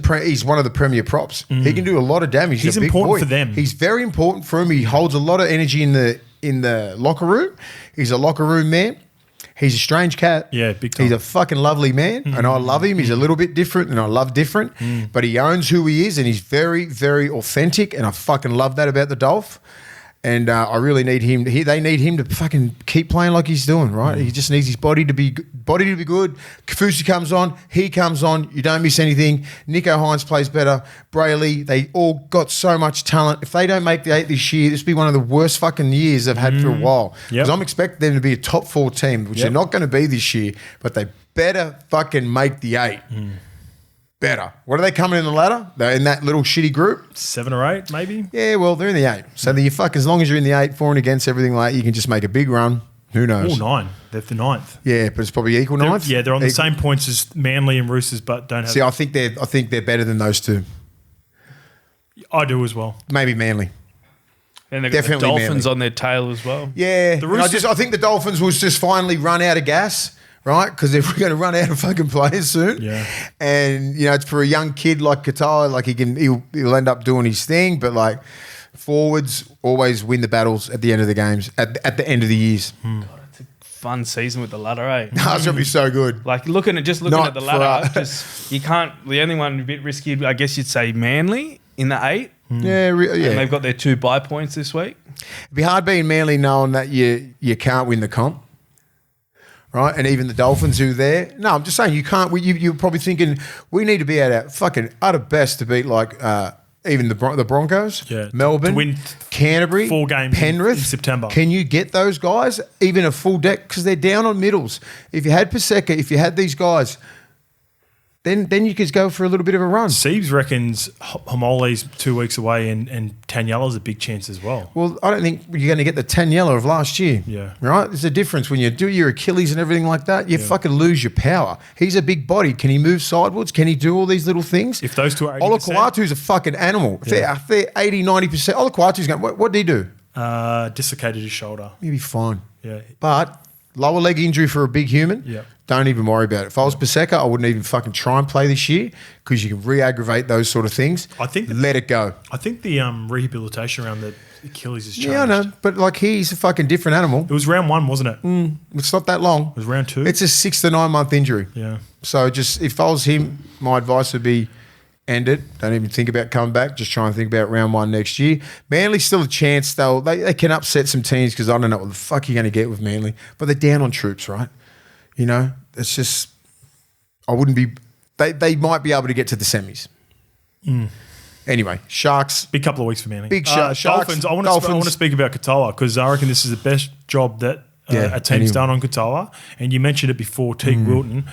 one of the premier props. He can do a lot of damage. He's a big important boy. for them. He's very important for him. He holds a lot of energy in the locker room. He's a locker room man. He's a strange cat. Yeah, big time. He's a fucking lovely man, and I love him. He's a little bit different, and I love different, but he owns who he is, and he's very, very authentic, and I fucking love that about the Dolph. And I really need him. They need him to fucking keep playing like he's doing, right? He just needs his body to be good. Kafusi comes on. He comes on. You don't miss anything. Nico Hines plays better. Brayley, they all got so much talent. If they don't make the 8 this year, this will be one of the worst fucking years they've had for a while. Because I'm expecting them to be a top 4 team, which they're not going to be this year, but they better fucking make the 8. Better. What are they coming in the ladder? They're in that little shitty group? 7 or 8, maybe? Yeah, well, they're in the 8. So as long as you're in the 8, for and against, everything like that, you can just make a big run. Who knows? 9. They're the 9th. Yeah, but it's probably equal 9th. Yeah, they're on the same points as Manly and Roosters, but don't have. See, I think they're better than those two. I do as well. Maybe Manly. And they've got the Dolphins on their tail as well. Yeah, I think the Dolphins will just finally run out of gas. Right, because if we're going to run out of fucking players soon, and you know it's for a young kid like Qatar, like he'll end up doing his thing, but like forwards always win the battles at the end of the games, at the end of the years. God, it's a fun season with the ladder, eh? No, it's going to be so good. Like looking at the ladder, just you can't. The only one a bit risky, I guess you'd say Manly in the 8. Yeah. And they've got their 2 bye points this week. It'd be hard being Manly knowing that you can't win the comp. Right, and even the Dolphins who are there. No, I'm just saying you can't. You're probably thinking we need to be at our fucking utter best to beat like even the Broncos, Melbourne, to win Canterbury, 4 games Penrith in September. Can you get those guys even a full deck because they're down on middles? If you had Paseka, if you had these guys, then you could go for a little bit of a run. Siebes reckons Homole's 2 weeks away and Taniela's a big chance as well. Well, I don't think you're going to get the Taniela of last year. Yeah. Right? There's a difference when you do your Achilles and everything like that. You fucking lose your power. He's a big body. Can he move sideways? Can he do all these little things? If those two are 80%. Olakuatu's a fucking animal. If they're 80, 90%. Olakuatu's going, what did he do? Dislocated his shoulder. He'll be fine. Yeah. But lower leg injury for a big human. Yeah. Don't even worry about it. If I was Paseka, I wouldn't even fucking try and play this year because you can re-aggravate those sort of things. Let it go. I think the rehabilitation around the Achilles has changed. Yeah, I know. But like he's a fucking different animal. It was round 1, wasn't it? It's not that long. It was round 2. It's a 6 to 9 month injury. Yeah. So just if I was him, my advice would be End it. Don't even think about coming back. Just try and think about round 1 next year. Manly's still a chance, though. They can upset some teams because I don't know what the fuck you're going to get with Manly. But they're down on troops, right? You know, it's just, I wouldn't be, they might be able to get to the semis. Anyway, Sharks. Big couple of weeks for Manly. Big Sharks. Dolphins. I want to speak about Katoa because I reckon this is the best job that a team's done on Katoa. And you mentioned it before, Teague Wilton.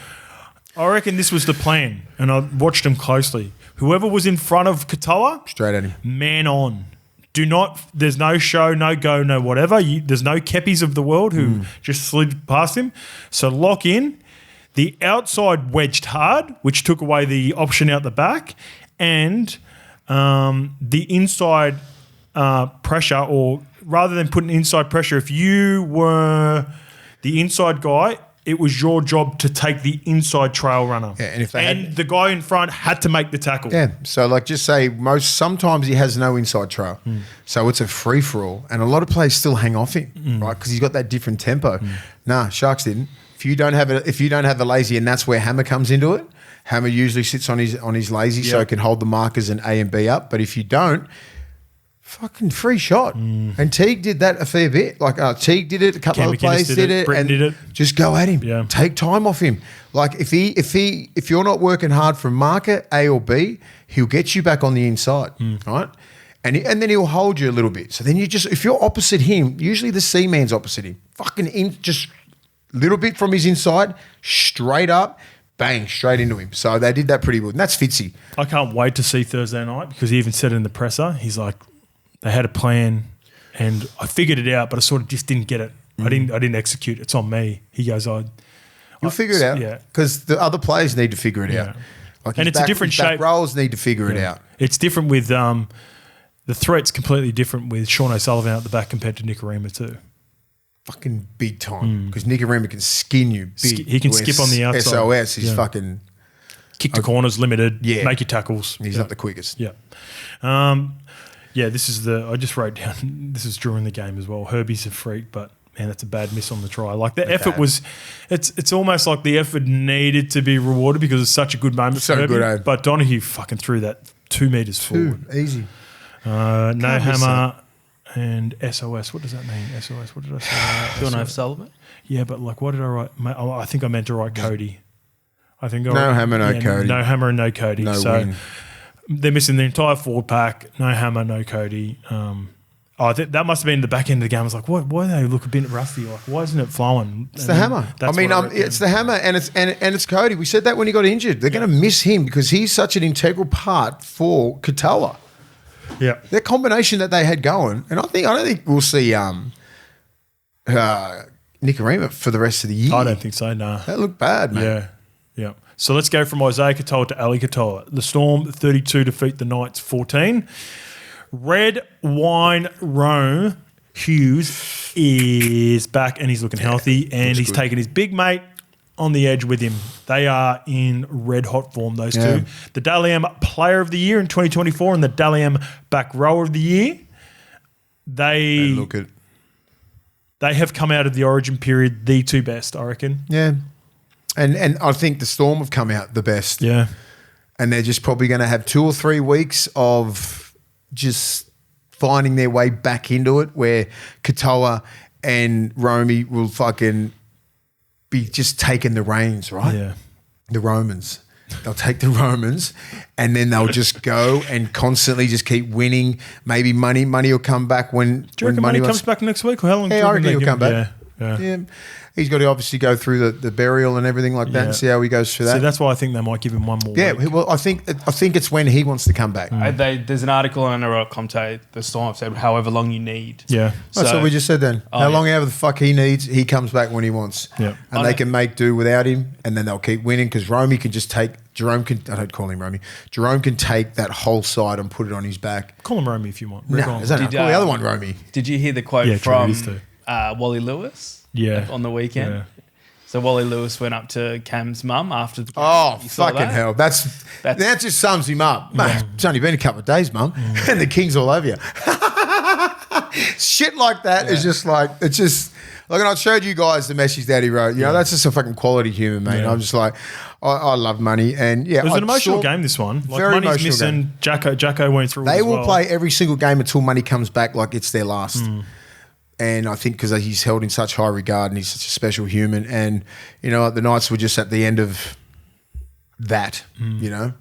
I reckon this was the plan, and I watched him closely. Whoever was in front of Katoa, Straight at him. Man on. Do not, there's no show, no go, no whatever. There's no Keppies of the world who just slid past him. So lock in. The outside wedged hard, which took away the option out the back, and the inside pressure, or rather than putting inside pressure, if you were the inside guy, it was your job to take the inside trail runner. Yeah, and if the guy in front had to make the tackle. Yeah, so like just say sometimes he has no inside trail. So it's a free-for-all. And a lot of players still hang off him, right? Because he's got that different tempo. Nah, Sharks didn't. If you don't have the lazy, and that's where Hammer comes into it, Hammer usually sits on his lazy so he can hold the markers and A and B up. But if you don't, fucking free shot. And Teague did that a fair bit. Like Teague did it, a couple of players did it, Britton and did it. just go at him. Yeah. Take time off him. Like if you're not working hard from marker A or B, he'll get you back on the inside, right? And then he'll hold you a little bit. So then if you're opposite him, usually the C man's opposite him. Fucking in just a little bit from his inside, straight up. Bang, straight into him. So they did that pretty good. And that's Fitzy. I can't wait to see Thursday night because he even said it in the presser. He's like, they had a plan and I figured it out, but I sort of just didn't get it. I didn't execute. It's on me. He goes, You'll figure it out. Yeah. Because the other players need to figure it out. Like and it's a different his back shape. rows need to figure it out. It's different with the threat's completely different with Sean O'Sullivan out the back compared to Nicarima too. Fucking big time. Because Nicarima can skin you big. He can skip on the outside. SOS, he's fucking... Kick the corners, limited, make your tackles. He's not the quickest. Yeah. This is I just wrote down, this is during the game as well. Herbie's a freak, but man, that's a bad miss on the try. Like the effort was, it's almost like the effort needed to be rewarded because it's such a good moment for Herbie. Good, but Donahue fucking threw that 2 meters forward. Easy. No hammer and SOS. What does that mean? SOS. What did I say? Sean O'Sullivan? Yeah, but like, what did I write? I think I meant to write Cody. I think no hammer, no Cody. No hammer and no Cody. No so win. They're missing the entire forward pack. No hammer, no Cody. That must have been the back end of the game. I was like, why do they look a bit rusty? Like, why isn't it flowing? It's the hammer. It's the hammer and it's Cody. We said that when he got injured. They're going to miss him because he's such an integral part for Katoa. Yeah. That combination that they had going, and I don't think we'll see Nicarima for the rest of the year. I don't think so, no. That looked bad, man. Yeah. So let's go from Isaiah Katoa to Ali Katoa. The Storm 32 defeat the Knights 14. Red Wine Rome Hughes is back and he's looking healthy and he's taken his big mate on the edge with him. They are in red hot form, those two. The Dally M Player of the Year in 2024 and the Dally M Back Rower of the Year. They have come out of the origin period the two best, I reckon. Yeah. And I think the Storm have come out the best. Yeah. And they're just probably going to have 2 or 3 weeks of just finding their way back into it where Katoa and Romy will fucking be just taking the reins, right? Yeah. The Romans. They'll take the Romans and then they'll just go and constantly just keep winning. Maybe money will come back when Do you reckon money comes back next week? Or how long? Yeah, I reckon he'll come back. Yeah. He's got to obviously go through the burial and everything like that and see how he goes through that. So that's why I think they might give him one more week. Well, I think it's when he wants to come back. There's an article on NRL Comte, the Storm have said however long you need. Yeah. That's what we just said then. How long ever the fuck he needs, he comes back when he wants. Yeah. And they can make do without him and then they'll keep winning because Romy can just take – I don't call him Romy. Jerome can take that whole side and put it on his back. Call him Romy if you want. No, call the other one Romy. Did you hear the quote from Wally Lewis on the weekend? Yeah. So Wally Lewis went up to Cam's mum after the game. Oh, fucking hell. That just sums him up. Mate, it's only been a couple of days, mum, and the King's all over you. Shit like that is just like, it's just, like, and I showed you guys the message that he wrote. You know, that's just a fucking quality human, mate. I'm just like, I love Money, and yeah, It was an emotional game, this one. Like, Very Money's emotional missing. Jacko went through. They as will well. play every single game until Money comes back, like it's their last. And I think because he's held in such high regard and he's such a special human, and you know the Knights were just at the end of that. You know,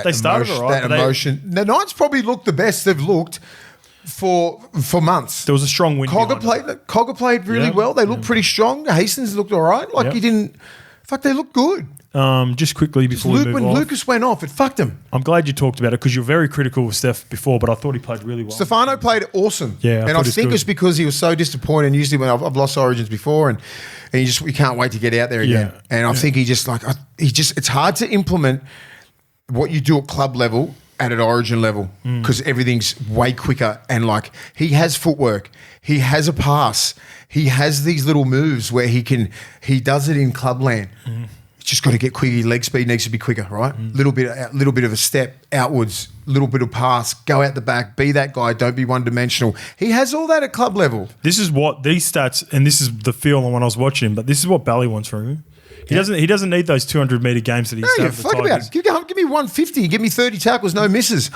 They started all right, That but emotion. The Knights probably looked the best they've looked for months. There was a strong win. Cogger played really well. They looked pretty strong. Hastings looked all right. Like he didn't. Fuck, they looked good. Just quickly before we move When on, Lucas went off, it fucked him. I'm glad you talked about it because you're very critical of Steph before, but I thought he played really well. Stefano played awesome. Yeah, and I think it's because he was so disappointed. And usually when I've lost Origins before, and you can't wait to get out there again. Yeah. And I think it's hard to implement what you do at club level at an Origin level because everything's way quicker. And like he has footwork, he has a pass, he has these little moves where he does it in clubland. Just got to get quicker. Leg speed needs to be quicker, right? Little bit of a step outwards, little bit of pass, go out the back, be that guy. Don't be one dimensional. He has all that at club level. This is what these stats, and this is the feel when I was watching him. But this is what Bally wants from him. He doesn't need those 200-meter games that he's Yeah, done. fuck about it. Give me 150. Give me 30 tackles, no misses.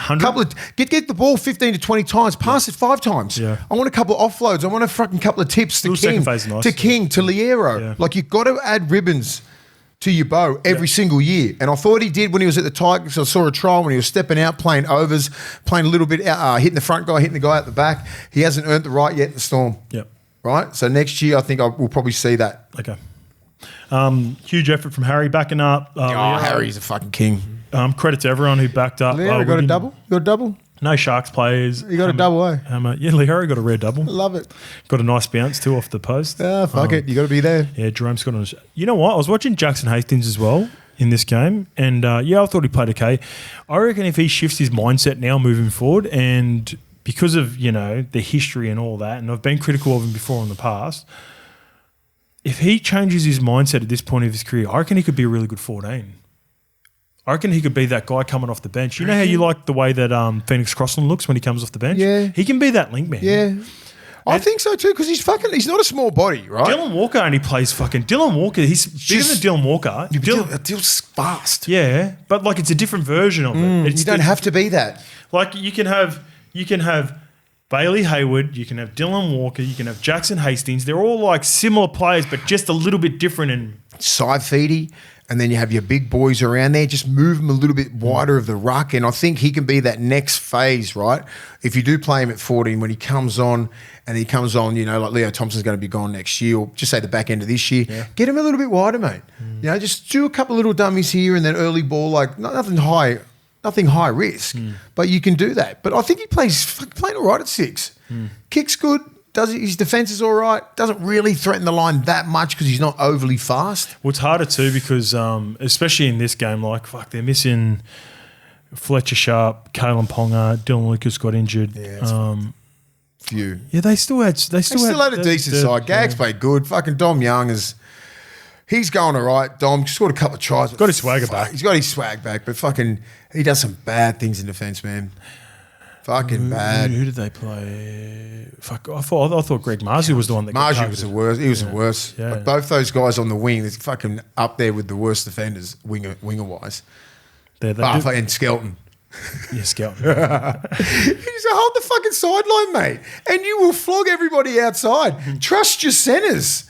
Get the ball 15 to 20 times. Pass it 5 times. Yeah. I want a couple of offloads. I want a fucking couple of tips to Little second King, phase nice. to King, to Liero. Yeah. Like you've got to add ribbons to your bow every single year. And I thought he did when he was at the Tigers. I saw a trial when he was stepping out, playing overs, playing a little bit, hitting the front guy, hitting the guy at the back. He hasn't earned the right yet in the Storm. Yep. Right? So next year, I think we'll probably see that. Okay. Huge effort from Harry backing up. Harry's a fucking king. Credit to everyone who backed up. Liero got a double? You got a double? No Sharks players. You got a double, eh? Yeah, Liero got a rare double. Love it. Got a nice bounce too off the post. Fuck it. You got to be there. Yeah, Jerome's got on. You know what? I was watching Jackson Hastings as well in this game, and I thought he played okay. I reckon if he shifts his mindset now moving forward, and because of the history and all that, and I've been critical of him before in the past, if he changes his mindset at this point of his career, I reckon he could be a really good 14. I reckon he could be that guy coming off the bench. You know how you like the way that Phoenix Crossland looks when he comes off the bench? Yeah. He can be that link man. Yeah. I think so too, because he's not a small body, right? Dylan Walker only plays Dylan Walker. He's bigger than Dylan Walker. Dylan's fast. Yeah, but like it's a different version of it. You don't have to be that. Like you can have Bailey Hayward, you can have Dylan Walker, you can have Jackson Hastings. They're all like similar players, but just a little bit different. And side feedy, and then you have your big boys around there. Just move them a little bit wider of the ruck, and I think he can be that next phase, right? If you do play him at 14, when he comes on, like Leo Thompson's going to be gone next year, or just say the back end of this year, get him a little bit wider, mate. Just do a couple of little dummies here and then early ball, like nothing high risk, but you can do that. But I think he playing all right at 6. Kicks good. His defence is all right. Doesn't really threaten the line that much because he's not overly fast. Well, it's harder too because, especially in this game, they're missing Fletcher Sharp, Kalen Ponga, Dylan Lucas got injured. Yeah, few. Yeah, they still had a decent side. Gags played good. Fucking Dom Young he's going all right. Dom scored a couple of tries. Got his swagger back. He's got his swag back, but fucking he does some bad things in defence, man. Fucking bad. Who did they play? Fuck, I thought Greg Marzi was the one that got Marzi was the worst. He was the worst. Yeah. But both those guys on the wing, they're fucking up there with the worst defenders, winger wise. And Skelton. Yeah, Skelton. He's a hold the fucking sideline, mate, and you will flog everybody outside. Trust your centres.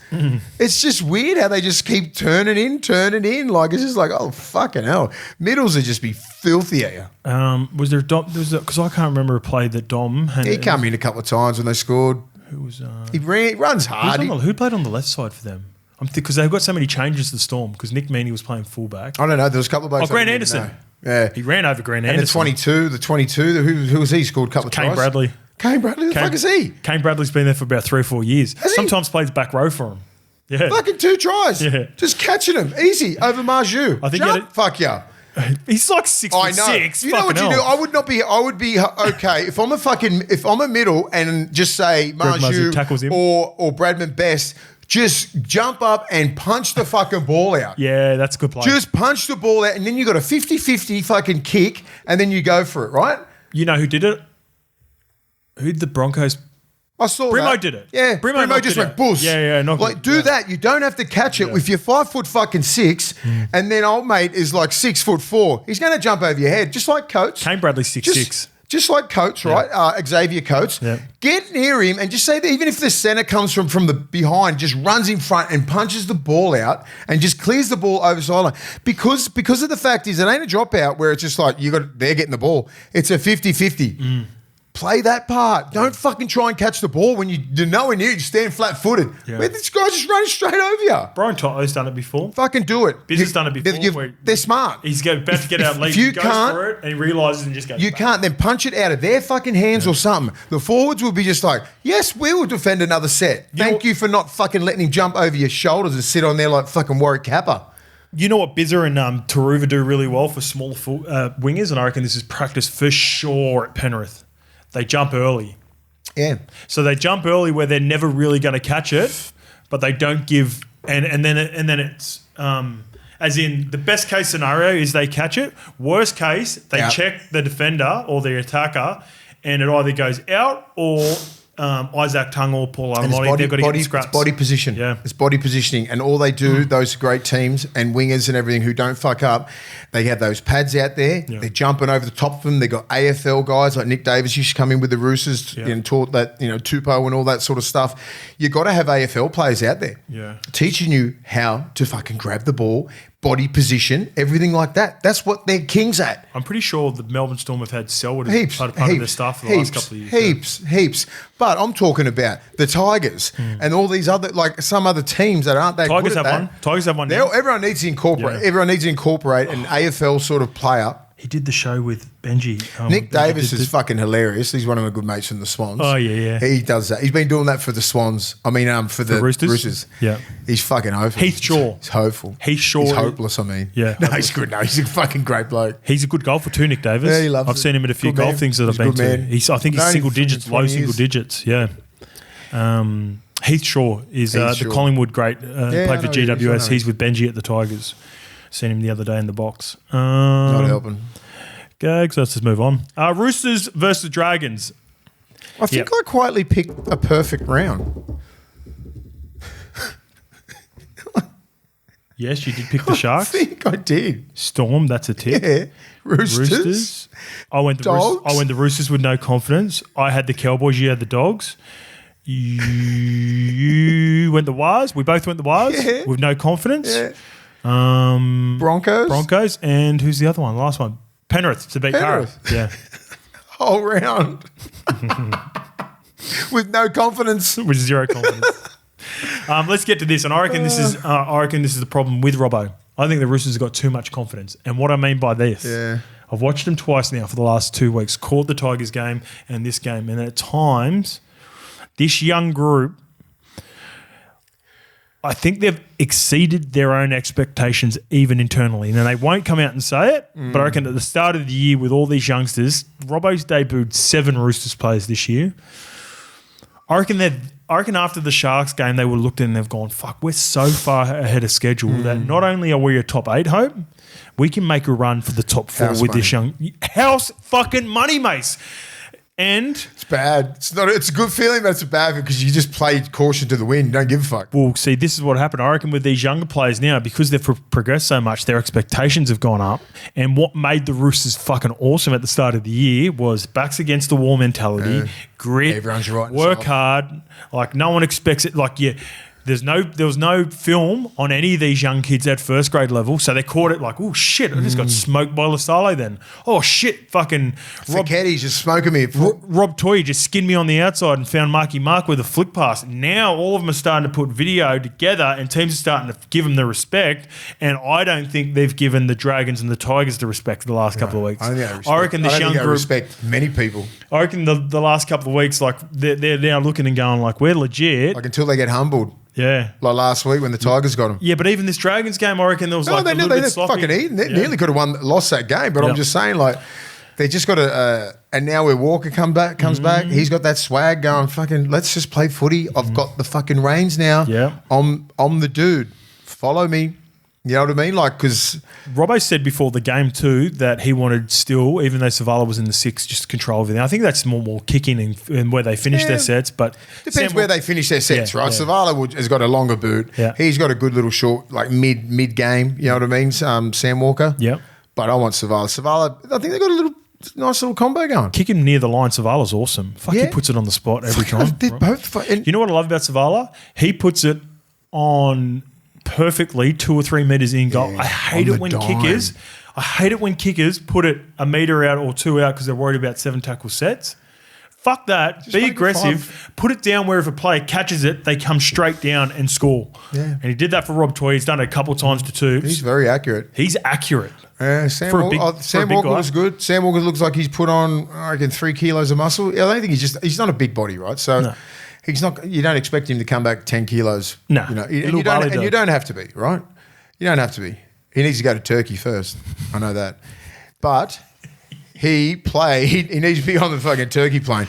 It's just weird how they just keep turning in. Like it's just like, oh fucking hell. Middles would just be filthy here. Was there Dom? Because I can't remember a play that Dom had. He came in a couple of times when they scored. Who was? He runs hard. Who played on the left side for them? Because they've got so many changes to the Storm. Because Nick Meaney was playing fullback. I don't know. There was a couple of blokes. Grant Anderson. Yeah, he ran over Grant Anderson. And the 22, who was he? Scored a couple of tries. Bradley. Kane Bradley, who the fuck is he? Kane Bradley's been there for about 3 or 4 years. Sometimes plays back row for him. Yeah. Fucking 2 tries. Yeah. Just catching him. Easy over Marju. I think fuck yeah. He's like 6'6". I know. You know what you do? I would be okay if I'm a middle and just say Marju tackles him. or Bradman Best. Just jump up and punch the fucking ball out. Yeah, that's a good play. Just punch the ball out, and then you got a 50-50 fucking kick, and then you go for it, right? You know who did it? Who did the Broncos? I saw Brimo that. did it. Yeah, Brimo Brimo just went buzz. Yeah, knocked like it. do that. You don't have to catch it. If you're 5'6", and then old mate is like 6'4", he's going to jump over your head, just like Coates. Kane Bradley 6'6". Just like Coates, right? Xavier Coates. Yeah. Get near him and just say that even if the centre comes from the behind, just runs in front and punches the ball out and just clears the ball over sideline. Because of the fact is it ain't a dropout where it's just like they're getting the ball. It's a 50-50. Play that part. Don't fucking try and catch the ball when you're nowhere near it. You stand flat-footed. Yeah. Where this guy's just running straight over you. Brian Toto's done it before. Fucking do it. Biz has done it before. They're smart. He's about to get out late. He goes for it and he realises and just goes You back. can't then punch it out of their fucking hands or something. The forwards will be just like, yes, we will defend another set. Thank you for not fucking letting him jump over your shoulders and sit on there like fucking Warwick Kappa. You know what Bizza and Taruva do really well for smaller wingers, and I reckon this is practiced for sure at Penrith. They jump early. Yeah. So they jump early where they're never really going to catch it, but they don't give and then it's as in the best case scenario is they catch it. Worst case, they check the defender or the attacker, and it either goes out or Isaac Tung or Paul Alamoti, they've got to get the scraps. It's body position. Yeah. It's body positioning. And all they do, those great teams and wingers and everything who don't fuck up, they have those pads out there. Yeah. They're jumping over the top of them. They've got AFL guys like Nick Davis used to come in with the Roosters and taught that, Tupou and all that sort of stuff. You've got to have AFL players out there teaching you how to fucking grab the ball, body position, everything like that. That's what they're kings at. I'm pretty sure the Melbourne Storm have had Selwood as part of their staff for the last couple of years. Heaps. But I'm talking about the Tigers and all these other, like some other teams that aren't that Tigers good at have that. one. Tigers have one now. Everyone needs to incorporate. Yeah. Everyone needs to incorporate an AFL sort of player. He did the show with Benji. Nick Davis is fucking hilarious. He's one of my good mates from the Swans. Oh, yeah. He does that. He's been doing that for the Swans. I mean, for the Roosters. Yeah. He's fucking hopeful. Heath Shaw. He's hopeful. Heath Shaw. He's hopeless, I mean. Yeah. No, he's good. No, he's a fucking great bloke. He's a good golfer too, Nick Davis. Yeah, he loves I've it. seen him at a few Good golf man. things that He's I've a been good to. man. I think he's Known single him for digits, 20 low single years. digits. Yeah. Heath Shaw is the Shaw. Collingwood great. Played for I know he is, I know GWS. he He's is. with Benji at the Tigers. Seen him the other day in the box. Not helping. Gags, let's just move on. Roosters versus Dragons. I think I quietly picked a perfect round. Yes, you did pick the Sharks. I think I did. Storm, that's a tip. Yeah. Roosters. I went the Roosters with no confidence. I had the Cowboys. You had the Dogs. You went the Wars. We both went the Wars with no confidence. Yeah. Broncos. And who's the other one? Last one. Penrith to beat Penrith. Parramatta. Yeah. Whole round. With no confidence. With zero confidence. Let's get to this, and I reckon this is the problem with Robbo. I think the Roosters have got too much confidence, and what I mean by this, I've watched them twice now for the last 2 weeks. Caught the Tigers game and this game, and at times, this young group, I think they've exceeded their own expectations even internally. Now, they won't come out and say it, but I reckon at the start of the year with all these youngsters, Robbo's debuted 7 Roosters players this year. I reckon after the Sharks game, they would have looked at it and they've gone, fuck, we're so far ahead of schedule that not only are we a top 8 hope, we can make a run for the top 4 House with money. this young house fucking money, mace. And It's bad. It's a good feeling, but it's a bad feeling because you just play caution to the wind. You don't give a fuck. well, see, this is what happened. I reckon with these younger players now, because they've progressed so much, their expectations have gone up. And what made the Roosters fucking awesome at the start of the year was backs against the wall mentality, grit, Everyone's right work inside. hard. Like no one expects it. Like there was no film on any of these young kids at first grade level, so they caught it like, oh shit, I just got smoked by Lasale then. Oh shit, fucking Ficketti's just smoking me. Rob Toy just skinned me on the outside and found Marky Mark with a flick pass. Now all of them are starting to put video together and teams are starting to give them the respect, and I don't think they've given the Dragons and the Tigers the respect for the last couple of weeks. I reckon this young group respect many people. I reckon the last couple of weeks, like they're now looking and going like, we're legit. Like until they get humbled. Yeah. Like last week when the Tigers got them. Yeah, but even this Dragons game, I reckon there was No, like they a little bit sloppy. fucking eaten. They nearly could have lost that game, but I'm just saying, like, they just got to. And now where Walker comes back, he's got that swag going. Fucking, let's just play footy. I've got the fucking reins now. Yeah. I'm the dude. Follow me. You know what I mean? Like, because Robbo said before the game too that he wanted still, even though Savala was in the 6, just control everything. I think that's more kicking and where they finish their sets. But depends where they finish their sets, right? Yeah. Savala has got a longer boot. Yeah. He's got a good little short, like mid game. You know what I mean? Sam Walker. Yeah. But I want Savala. Savala, I think they've got a nice little combo going. Kick him near the line, Savala's awesome. Fuck, he puts it on the spot every time. They're both. You know what I love about Savala? He puts it on perfectly 2 or 3 meters in goal. I hate it when kickers put it a meter out or 2 out because they're worried about 7 tackle sets. Fuck that. Be aggressive. Put it down where if a player catches it, they come straight down and score. Yeah. And he did that for Rob Toy. He's done it a couple of times to Tubes. He's very accurate. He's accurate. Sam Walker looks good. Sam Walker looks like he's put on, I reckon, 3 kilos of muscle. I don't think he's not a big body, right? So he's not. You don't expect him to come back 10 kilos. No. You know, and you don't have to be, right? You don't have to be. He needs to go to Turkey first. I know that. But he needs to be on the fucking Turkey plane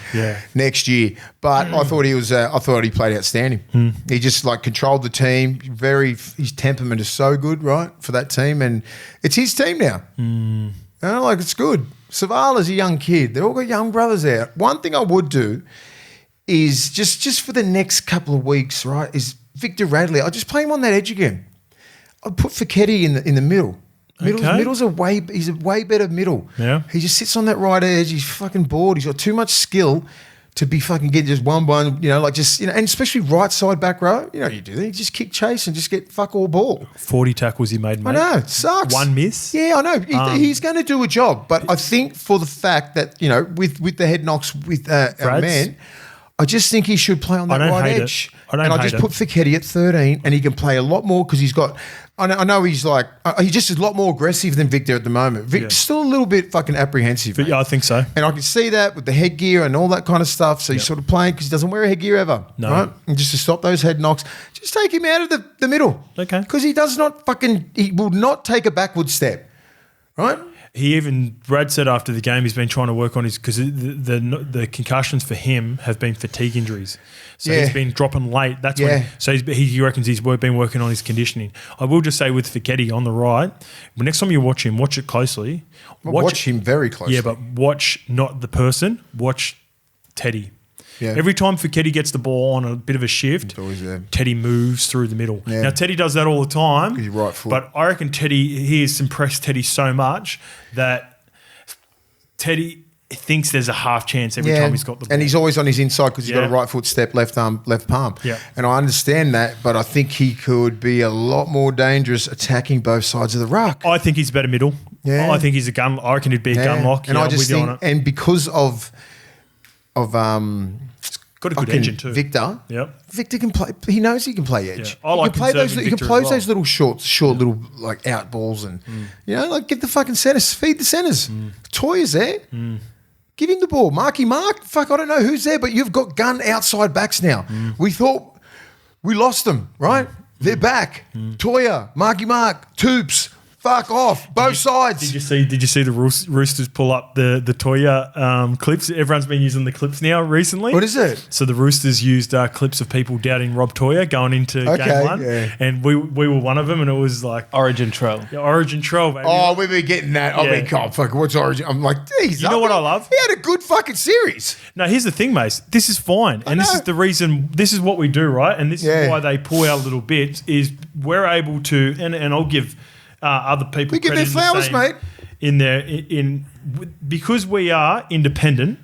next year. But I thought he played outstanding. He just like controlled the team. His temperament is so good, right, for that team, and it's his team now. You know, like it's good. Savala's a young kid. They've all got young brothers out. One thing I would do is just for the next couple of weeks, right, is Victor Radley. I'll just play him on that edge again. I'd put Fiketti in the middle. He's a way better middle. Yeah. He just sits on that right edge. He's fucking bored. He's got too much skill to be fucking getting just one, you know, like just, you know, and especially right side back row. You know, you do that. You just kick chase and just get fuck all ball. 40 tackles he made, mate. I know. It sucks. 1 miss. Yeah, I know. He's going to do a job. But I think for the fact that, you know, with the head knocks with our man, I just think he should play on that right edge. I just put Fiketti at 13 and he can play a lot more because he's got... I know he's like... he's just a lot more aggressive than Victor at the moment. Victor's still a little bit fucking apprehensive. But yeah, I think so. And I can see that with the headgear and all that kind of stuff. So he's sort of playing because he doesn't wear a headgear ever. No. Right? And just to stop those head knocks, just take him out of the middle. Okay. Because he will not take a backward step. Right? Brad said after the game he's been trying to work on his, because the concussions for him have been fatigue injuries. So he's been dropping late. That's when. So he reckons he's been working on his conditioning. I will just say with Fiketti on the right, next time you watch him, watch it closely. Watch him very closely. Yeah, but watch not the person. Watch Teddy. Yeah. Every time Fiketti gets the ball on a bit of a shift, Teddy moves through the middle. Yeah. Now, Teddy does that all the time. He's right foot. But I reckon he has impressed Teddy so much that Teddy thinks there's a half chance every time he's got the ball. And he's always on his inside because he's got a right foot step, left arm, left palm. Yeah. And I understand that, but I think he could be a lot more dangerous attacking both sides of the ruck. I think he's better middle. Yeah. I think he's a gun. I reckon he'd be a gun lock. And I just think, and because of got a good engine too. Victor. Yep. Victor can play. He knows he can play edge. Yeah. I like he can play those little short little like out balls and you know, like get the fucking centers, feed the centers. Toya's there. Give him the ball. Marky Mark. Fuck, I don't know who's there, but you've got gun outside backs now. We thought we lost them, right? They're back. Toya, Marky Mark, Toops. Fuck off, both sides. Did you see the Roosters pull up the Toya clips? Everyone's been using the clips now recently. What is it? So the Roosters used clips of people doubting Rob Toya going into game one, and we were one of them, and it was like Origin Troll. Yeah, Origin Troll, baby. Oh, we've been getting that. I mean, God, fuck, what's Origin? I'm like, geez. You know what I love? He had a good fucking series. No, here's the thing, mate. This is fine, and this is the reason. This is what we do, right? And this is why they pull our little bits. Is we're able to, and I'll give. Other people we give their flowers, mate. Because we are independent,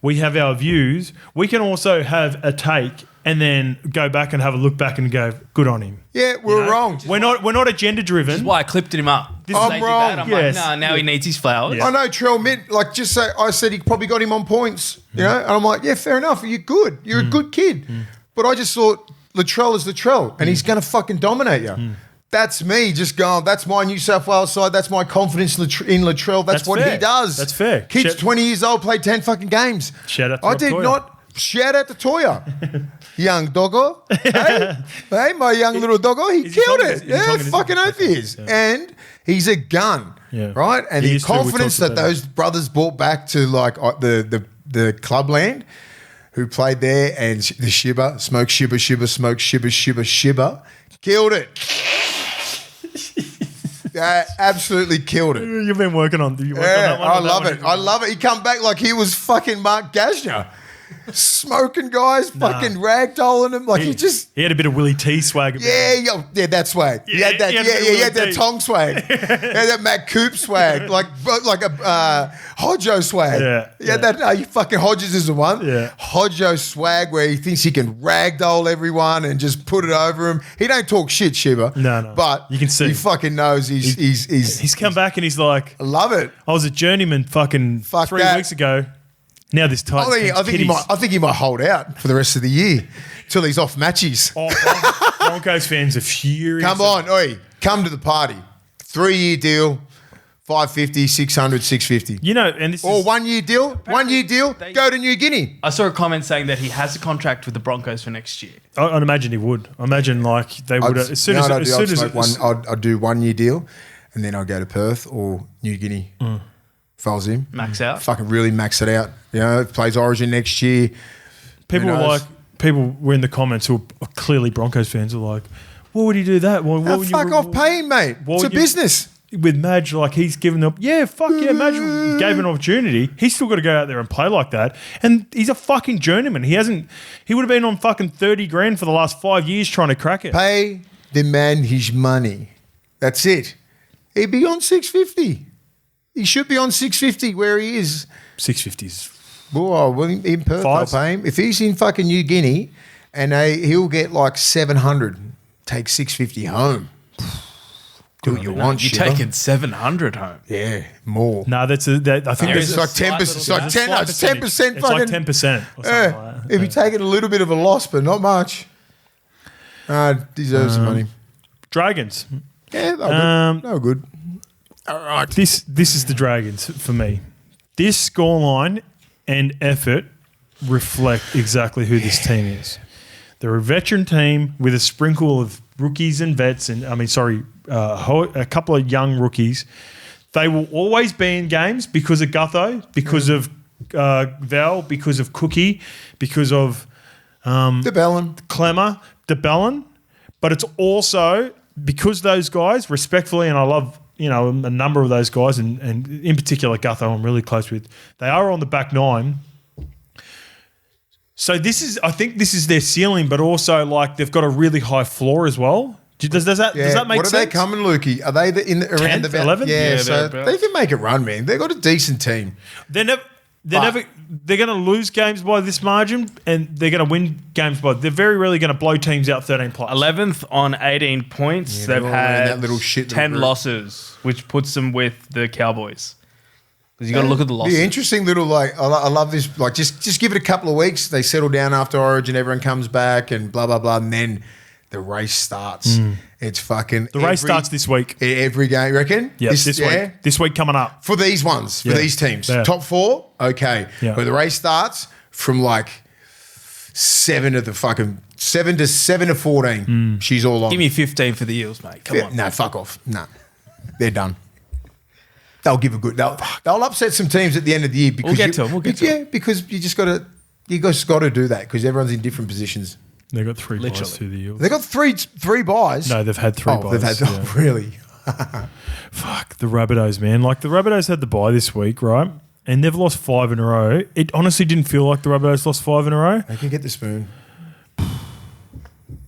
we have our views. We can also have a take and then go back and have a look back and go, good on him. Yeah, we're wrong. We're not agenda driven. That's why I clipped him up. I'm wrong. I'm like, nah, now he needs his flowers. I know Trell Mint, like just say, I said he probably got him on points, you know, and I'm like, yeah, fair enough. You're good. You're a good kid. But I just thought Latrell is Latrell and he's going to fucking dominate you. That's me just going, that's my New South Wales side. That's my confidence in Latrell. That's what he does. That's fair. Kid's 20 years old, played 10 fucking games. Shout out to Rob Toya. Shout out to Toya. Young doggo. hey, my young little doggo. He killed it. Yeah, fucking oath he is. And he's a gun, right? And the confidence that those brothers brought back to like the clubland who played there and the Shibba, smoke Shibba, smoke Shibba, killed it. Absolutely killed it. You've been working on. You worked on Yeah, that one, I on that love one? it. I love it. He come back like he was fucking Mark Gasner. Smoking guys, fucking ragdolling them. Like he just... He had a bit of Willie T swag. About him. Yeah, that swag. He had that. he had He had Willie that T. Tong swag. He had that Matt Coop swag, like a Hodjo swag. Yeah, He had that. You fucking Hodges is the one. Yeah. Hodjo swag where he thinks he can ragdoll everyone and just put it over him. He don't talk shit, Shiva. No. But You can see. he fucking knows He's come back and he's like, I love it. I was a journeyman fucking Fuck 3 that. weeks ago. Now this tight. I think he might hold out for the rest of the year till he's off matches. Oh, Broncos fans are furious. Come on, oi, come to the party. 3-year deal, 550, 600, 650. You know, and this Or is 1 year deal, go to New Guinea. I saw a comment saying that he has a contract with the Broncos for next year. I'd imagine he would. I imagine like they would as soon as I'd do 1 year deal, and then I'd go to Perth or New Guinea. If I was him, Max out. fucking really max it out. You know, plays Origin next year. people Who were knows? like people were in the comments who are clearly Broncos fans are like, why would he do that? Why would Fuck off, pay him, mate. Why It's a would you- business. With Madge, like he's given up. Yeah, fuck yeah, Madge gave an opportunity. He's still got to go out there and play like that. And he's a fucking journeyman. He would have been on fucking 30 grand for the last 5 years trying to crack it. Pay the man his money. That's it. He'd be on 650. He should be on 650 where he is. 650s. Well, in Perth, Fives. they'll pay him. If he's in fucking New Guinea and he'll get like 700, take 650 home. Do what you want, You're Shiva. taking 700 home. Yeah, more. No, I think There there's is It's like 10%. It's like 10. No, it's 10%. It's like Fucking 10% or something like Yeah, that. he'll be taking a little bit of a loss, but not much. Deserves some money. Dragons. Yeah, they're good. All right. This is the Dragons for me. This scoreline and effort reflect exactly who this team is. They're a veteran team with a sprinkle of rookies and vets, and a couple of young rookies. They will always be in games because of Gutho, because of Val, because of Cookie, because of DeBellin. Clemmer, DeBellin, but it's also because those guys, respectfully, and I love a number of those guys, and in particular Gutho, I'm really close with. They are on the back nine. So I think this is their ceiling, but also like they've got a really high floor as well. Does that make sense? What are they coming, Lukey? Are they around 10th, the 11th? Yeah, Yeah, so thereabouts. they can make a run, man. They've got a decent team. They're going to lose games by this margin, and they're going to win games by. They're very rarely going to blow teams out 13 plus. 11th on 18 points. Yeah, They've they're all in had that little shit 10 group. losses, which puts them with the Cowboys. Because you got to look at the losses. Yeah, interesting little I love this. Like just give it a couple of weeks. They settle down after Origin. Everyone comes back and blah blah blah, and then the race starts. It's fucking The race starts this week. Every game, you reckon? Yeah, this week. This week coming up. For these ones, for Yeah. these teams. Yeah. Top four, okay. Yeah. But the race starts from like 7 to 14. She's all on. Give me 15 for the Eels, mate. Come on. No, fuck off. No. They're done. They'll give a good. They'll upset some teams at the end of the year because We'll get to 'em. Yeah, because you just got to do that because everyone's in different positions. They've got 3 Literally. buys to the Eels. They got three buys. No, they've had 3 buys. They've had. yeah. Oh, really? Fuck, the Rabbitohs, man. Like, the Rabbitohs had the bye this week, right? And they've lost 5 in a row. It honestly didn't feel like the Rabbitohs lost 5 in a row. They can get the spoon.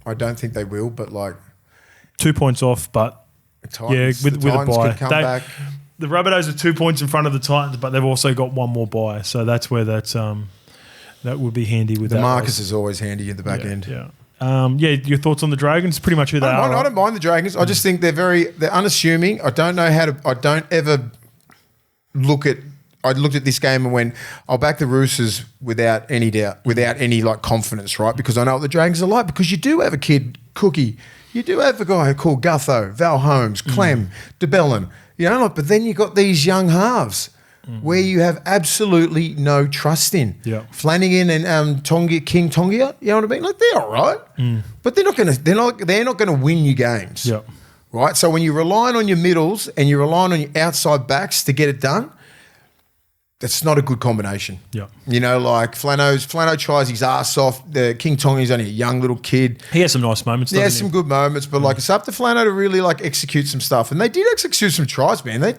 I don't think they will, but like 2 points off, but Titans, with the a Titans bye. could come back. The Rabbitohs are 2 points in front of the Titans, but they've also got one more bye. So that's where that would be handy with The that Marcus race. is always handy at the back end. Yeah. Your thoughts on the Dragons? Pretty much who they are. I don't mind the Dragons. I just think they're unassuming. I don't know how to. I don't ever look at. I looked at this game and went, I'll back the Roosters without any doubt, without any like confidence, right? Because I know what the Dragons are like. Because you do have a kid, Cookie. You do have a guy called Gutho, Val Holmes, Clem, DeBellin. You know, but then you got these young halves where you have absolutely no trust in. Yeah. Flanagan and King Tongia, you know what I mean? Like they're all right, but they're not going to win you games. Yeah. Right. So when you're relying on your middles and you're relying on your outside backs to get it done, That's not a good combination. Yeah. You know, like Flano tries his ass off. The King Tonga's only a young little kid. He has some nice moments. He has some good moments, but like it's up to Flano to really like execute some stuff. And they did execute some tries, man. They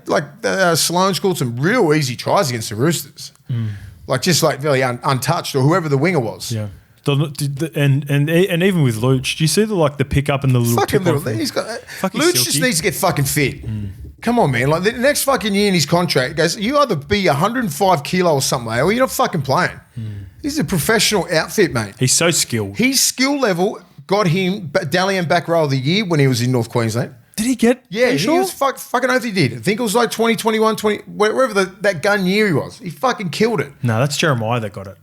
Sloan scored some real easy tries against the Roosters. Like just like really untouched or whoever the winger was. Yeah. And even with Luch, do you see the pickup and the little fucking tip little off? he's got Fucking Luch silky. just needs to get fucking fit. Come on, man. Like the next fucking year in his contract, he goes, you either be 105 kilo or something, or you're not fucking playing. He's a professional outfit, mate. He's so skilled. His skill level got him Dalian back row of the year when he was in North Queensland. Did he get? Yeah, he sure? was fucking oath he did. I think it was like 2021, 20, wherever that gun year he was. He fucking killed it. No, that's Jeremiah that got it.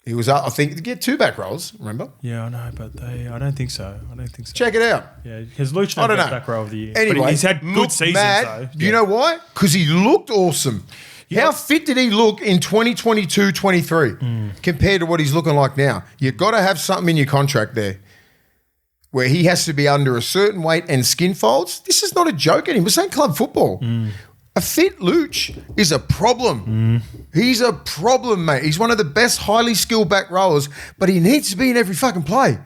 He was, I think, to get 2 back rolls, remember? Yeah, I know, but I don't think so. Check it out. Yeah, because Luch I don't know. back row of the year. Anyway, but he's had good looked seasons mad. though. You know why? Because he looked awesome. Yeah. How fit did he look in 2022-23 compared to what he's looking like now? You've got to have something in your contract there where he has to be under a certain weight and skin folds. This is not a joke anymore. We're saying club football. A fit Luch is a problem. He's a problem, mate. He's one of the best highly skilled back rowers, but he needs to be in every fucking play.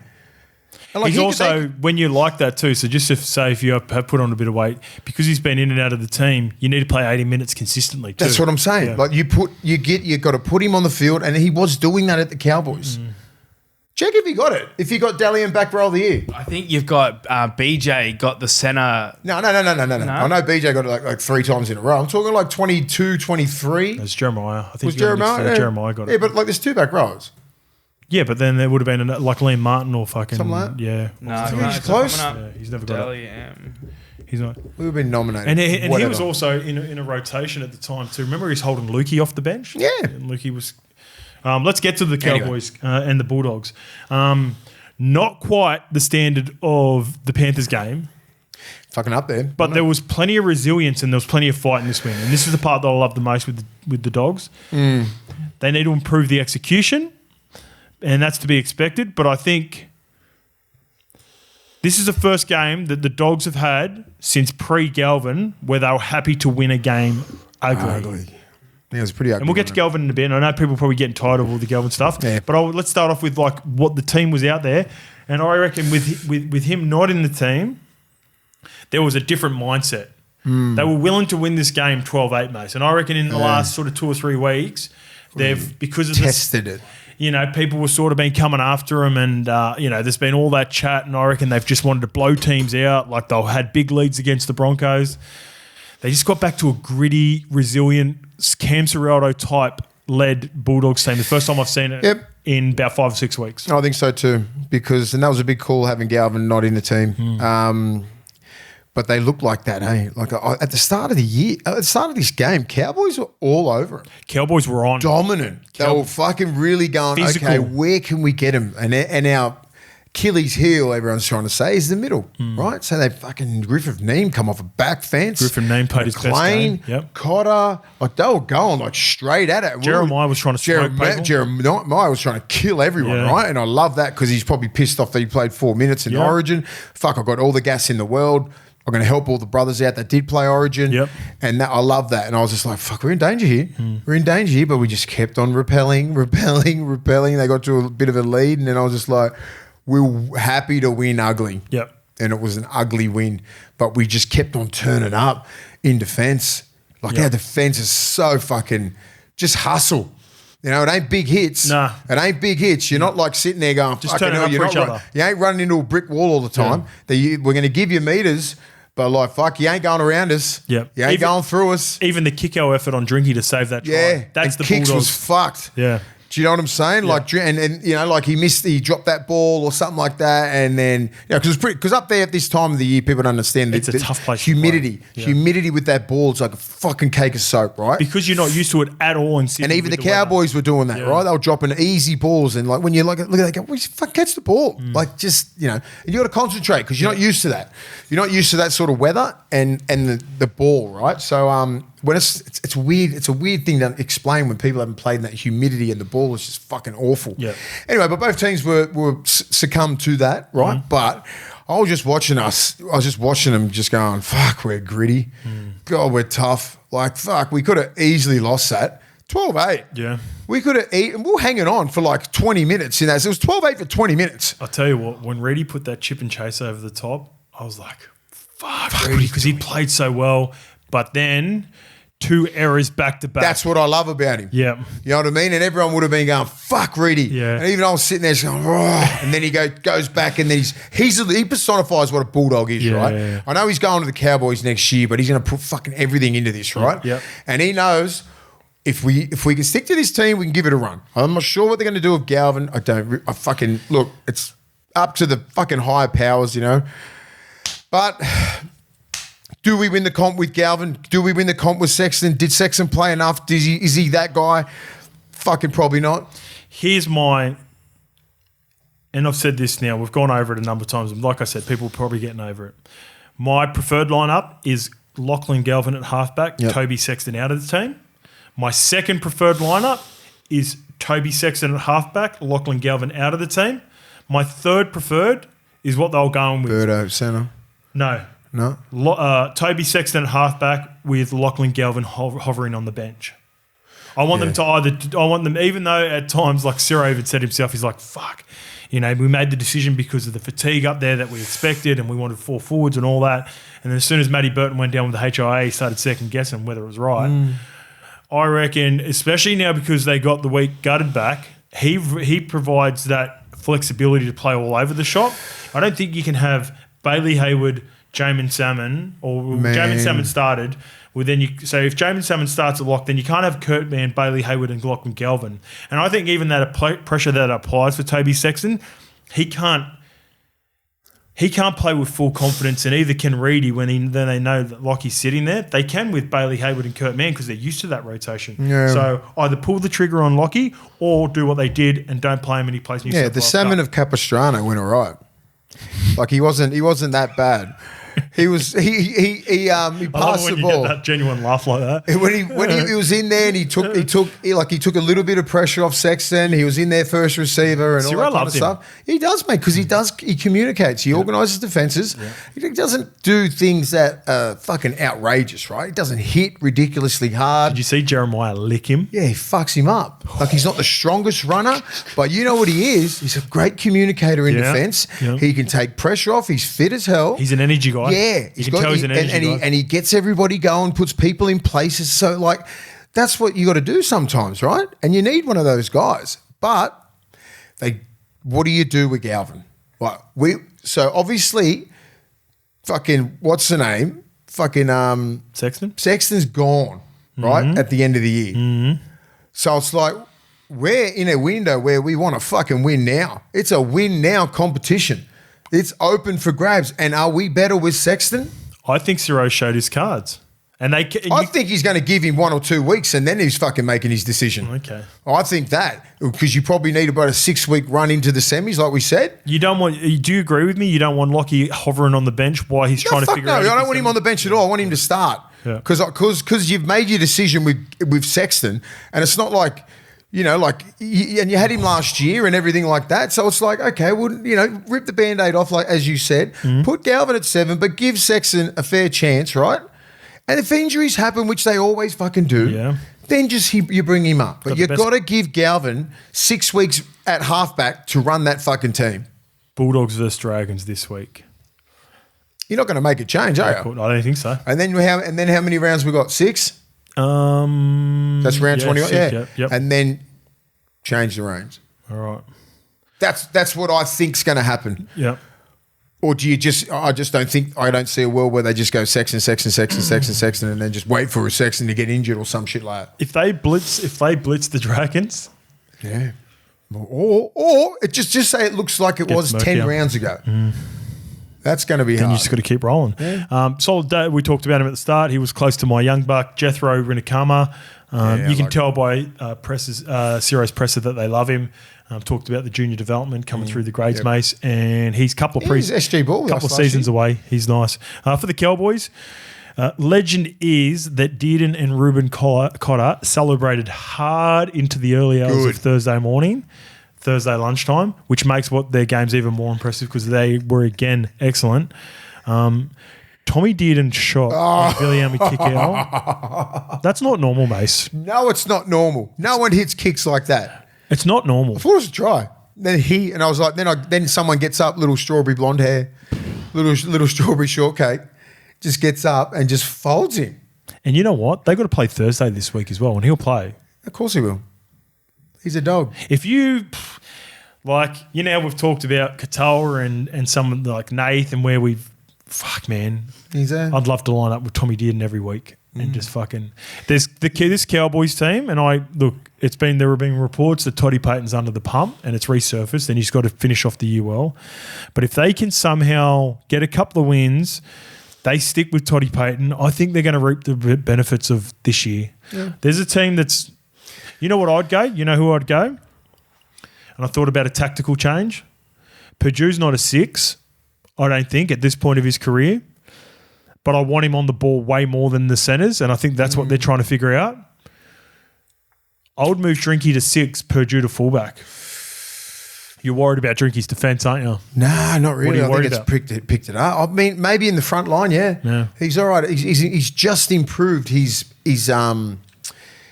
And He's also, when you like that too, so just to say if you have put on a bit of weight, because he's been in and out of the team, you need to play 80 minutes consistently too. That's what I'm saying. Yeah. Like you've got to put him on the field, and he was doing that at the Cowboys. Check if he got it. If he got Dalian back row of the year. I think you've got BJ got the centre. No. I know BJ got it like 3 times in a row. I'm talking like 22, 23. That's Jeremiah. I think Was Jeremiah? Yeah. Jeremiah got it. Yeah, but like there's 2 back rows. Yeah, but then there would have been like Liam Martin or fucking Something like that? yeah. He's close. Yeah, he's never got it. He's not. We've been nominated. And he Whatever. was also in a rotation at the time too. Remember, he's holding Lukey off the bench. Yeah. And Lukey was. Let's get to the Cowboys and the Bulldogs. Not quite the standard of the Panthers game, fucking up there. but there was plenty of resilience and there was plenty of fight in this win. And this is the part that I love the most with the Dogs. They need to improve the execution, and that's to be expected. But I think this is the first game that the Dogs have had since pre-Galvin where they were happy to win a game ugly. Yeah, it was pretty ugly. And we'll get to Galvin in a bit. And I know people are probably getting tired of all the Galvin stuff. Yeah. But let's start off with like what the team was out there. And I reckon with him not in the team, there was a different mindset. They were willing to win this game 12-8, mate. And I reckon in the last sort of 2 or 3 weeks, they've because of tested it. You know, people were sort of been coming after them, and there's been all that chat, and I reckon they've just wanted to blow teams out. Like they had big leads against the Broncos. They just got back to a gritty, resilient, Cam Serraldo type led Bulldogs team. The first time I've seen it in about 5 or 6 weeks. I think so too, and that was a big call having Galvin not in the team. But they looked like that, hey? Like at the start of the year, at the start of this game, Cowboys were all over it. Cowboys were on. Dominant. They were fucking really going, Physical. okay, where can we get them? And our Achilles heel, everyone's trying to say, is the middle, right? So they fucking Griffith Neem come off a back fence. Griffin Neem played his best game. Yep. Cotter, like they were going like straight at it. Jeremiah was trying to smoke people. Jeremiah was trying to kill everyone, Yeah. right? And I love that because he's probably pissed off that he played 4 minutes in Origin. Fuck, I got all the gas in the world. I'm going to help all the brothers out that did play Origin. Yep. And I love that. And I was just like, fuck, we're in danger here. We're in danger here. But we just kept on repelling. They got to a bit of a lead. And then I was just like, we're happy to win ugly. Yep. And it was an ugly win. But we just kept on turning up in defence. Like our defence is so fucking just hustle. You know, it ain't big hits. Nah. It ain't big hits. You're not like sitting there going, Just fucking turning hell, up you're for not each other. You ain't running into a brick wall all the time. We're going to give you meters, but like, fuck, you ain't going around us. Yep. You ain't going through us. Even the kick-out effort on Drinky to save that try. Yeah. That's and the kicks Bulldogs. was fucked. Yeah. Do you know what I'm saying? Yeah. Like, and you know, like he dropped that ball or something like that, and then because up there at this time of the year, people don't understand It's a tough place to humidity, play. Yeah. humidity with that ball. It's like a fucking cake of soap, right? Because you're not used to it at all in Sydney. And even the with weather. Cowboys were doing that, Yeah. right? They were dropping easy balls, and like when you look at that, go, well, fuck, catch the ball, like just and you got to concentrate because you're not used to that. You're not used to that sort of weather and the ball, right? So when it's weird, it's a weird thing to explain when people haven't played in that humidity and the ball is just fucking awful. Yeah. Anyway, but both teams were succumbed to that, right? But I was just watching them just going, fuck, we're gritty. God, we're tough. Like, fuck, we could have easily lost that 12-8. Yeah. We could have eaten. We were hanging on for like 20 minutes in that. So it was 12-8 for 20 minutes. I'll tell you what, when Reedy put that chip and chase over the top, I was like, fuck Reedy, because he played so well. But then 2 errors back to back. That's what I love about him. Yeah. You know what I mean? And everyone would have been going, fuck Reedy. Yeah. And even I was sitting there just going, oh. And then he goes back and then he personifies what a bulldog is, right? Yeah. I know he's going to the Cowboys next year, but he's going to put fucking everything into this, right? Yep. And he knows if we can stick to this team, we can give it a run. I'm not sure what they're going to do with Galvin. Look, it's up to the fucking higher powers, you know. But do we win the comp with Galvin? Do we win the comp with Sexton? Did Sexton play enough? Is he that guy? Fucking probably not. Here's my, and I've said this now, we've gone over it a number of times, and like I said, people are probably getting over it. My preferred lineup is Lachlan Galvin at halfback, Toby Sexton out of the team. My second preferred lineup is Toby Sexton at halfback, Lachlan Galvin out of the team. My third preferred is what they were going with. Birdo, centre. No. Toby Sexton at halfback with Lachlan Galvin hovering on the bench. I want them to even though at times, like Ciro even said himself, he's like, fuck, you know, we made the decision because of the fatigue up there that we expected and we wanted 4 forwards and all that. And then as soon as Matty Burton went down with the HIA, he started second guessing whether it was right. I reckon, especially now because they got the weak gutted back, he provides that flexibility to play all over the shop. I don't think you can have Bailey Hayward, Jamin Salmon, or Jamin Salmon started. Well, then so if Jamin Salmon starts at lock, then you can't have Kurt Mann, Bailey Hayward, and Lachlan Galvin. And I think even that pressure that applies for Toby Sexton, he can't play with full confidence, and either can Reedy then they know that Lockie's sitting there. They can with Bailey Hayward and Kurt Mann because they're used to that rotation. Yeah. So either pull the trigger on Lockie or do what they did and don't play him and he plays New South Wales. The Salmon of Capistrano went all right. Like he wasn't that bad. He passed the ball. You get that genuine laugh like that. When he was in there and he took a little bit of pressure off Sexton. He was in there first receiver and all that kind of stuff. He does, mate, because he communicates. He organises defences. Yeah. He doesn't do things that are fucking outrageous, right? He doesn't hit ridiculously hard. Did you see Jeremiah lick him? Yeah, he fucks him up. Like he's not the strongest runner, but you know what he is? He's a great communicator in defence. Yeah. He can take pressure off. He's fit as hell. He's an energy guy. Yeah, he's an energy guy. And he gets everybody going, puts people in places. So, like, that's what you got to do sometimes, right? And you need one of those guys. But what do you do with Galvin? Like so obviously, fucking what's the name? Fucking Sexton. Sexton's gone, right, at the end of the year. Mm-hmm. So it's like we're in a window where we want to fucking win now. It's a win now competition. It's open for grabs. And are we better with Sexton? I think Ciro showed his cards. I think he's going to give him 1 or 2 weeks and then he's fucking making his decision. Okay. I think that because you probably need about a 6-week run into the semis, like we said. Do you agree with me? You don't want Lockie hovering on the bench while he's trying to figure out. No, I don't want him on the bench at all. I want him to start. Because you've made your decision with Sexton and it's not like, you know, and you had him last year and everything like that. So it's like, okay, well, you know, rip the Band-Aid off, like as you said, put Galvin at 7, but give Sexton a fair chance, right? And if injuries happen, which they always fucking do, then just you bring him up. But you've got to give Galvin 6 weeks at halfback to run that fucking team. Bulldogs versus Dragons this week. You're not going to make a change, are you? I don't think so. And then how many rounds we got? 6? That's round 21. Yeah. Yep. And then change the reins. All right. That's what I think's going to happen. Yeah. Or do you I don't see a world where they just go Sexton, and then just wait for a Sexton to get injured or some shit like that. If they blitz the Dragons. Yeah. Or it just say it looks like it was 10 rounds ago. That's going to be hard. You just got to keep rolling. Yeah. Solid day. We talked about him at the start. He was close to my young buck, Jethro Rinakama. You can tell by Ciro's presser that they love him. Talked about the junior development coming through the grades, Mace, and he's couple of seasons away. He's nice. For the Cowboys, legend is that Dearden and Ruben Cotter celebrated hard into the early hours of Thursday lunchtime, which makes their games even more impressive because they were, again, excellent. Tommy Dearden shot and Viliami kick out. That's not normal, Mace. No, it's not normal. No one hits kicks like that. It's not normal. I thought it was a try. Then I was like, then someone gets up, little strawberry blonde hair, little strawberry shortcake, just gets up and just folds him. And you know what? They got to play Thursday this week as well, and he'll play. Of course he will. He's a dog. If you, we've talked about Katoa and someone like Nath and where we've, I'd love to line up with Tommy Dearden every week and just fucking. There's this Cowboys team, and there have been reports that Toddy Payton's under the pump and it's resurfaced and he's got to finish off the UL. But if they can somehow get a couple of wins, they stick with Toddy Payton, I think they're going to reap the benefits of this year. Yeah. There's a team that's, you know what I'd go? You know who I'd go? And I thought about a tactical change. Purdue's not a 6, I don't think, at this point of his career. But I want him on the ball way more than the centres, and I think that's what they're trying to figure out. I would move Drinky to 6, Purdue to fullback. You're worried about Drinky's defence, aren't you? No, not really. I think it's picked it up. I mean, maybe in the front line, yeah. He's all right. He's just improved his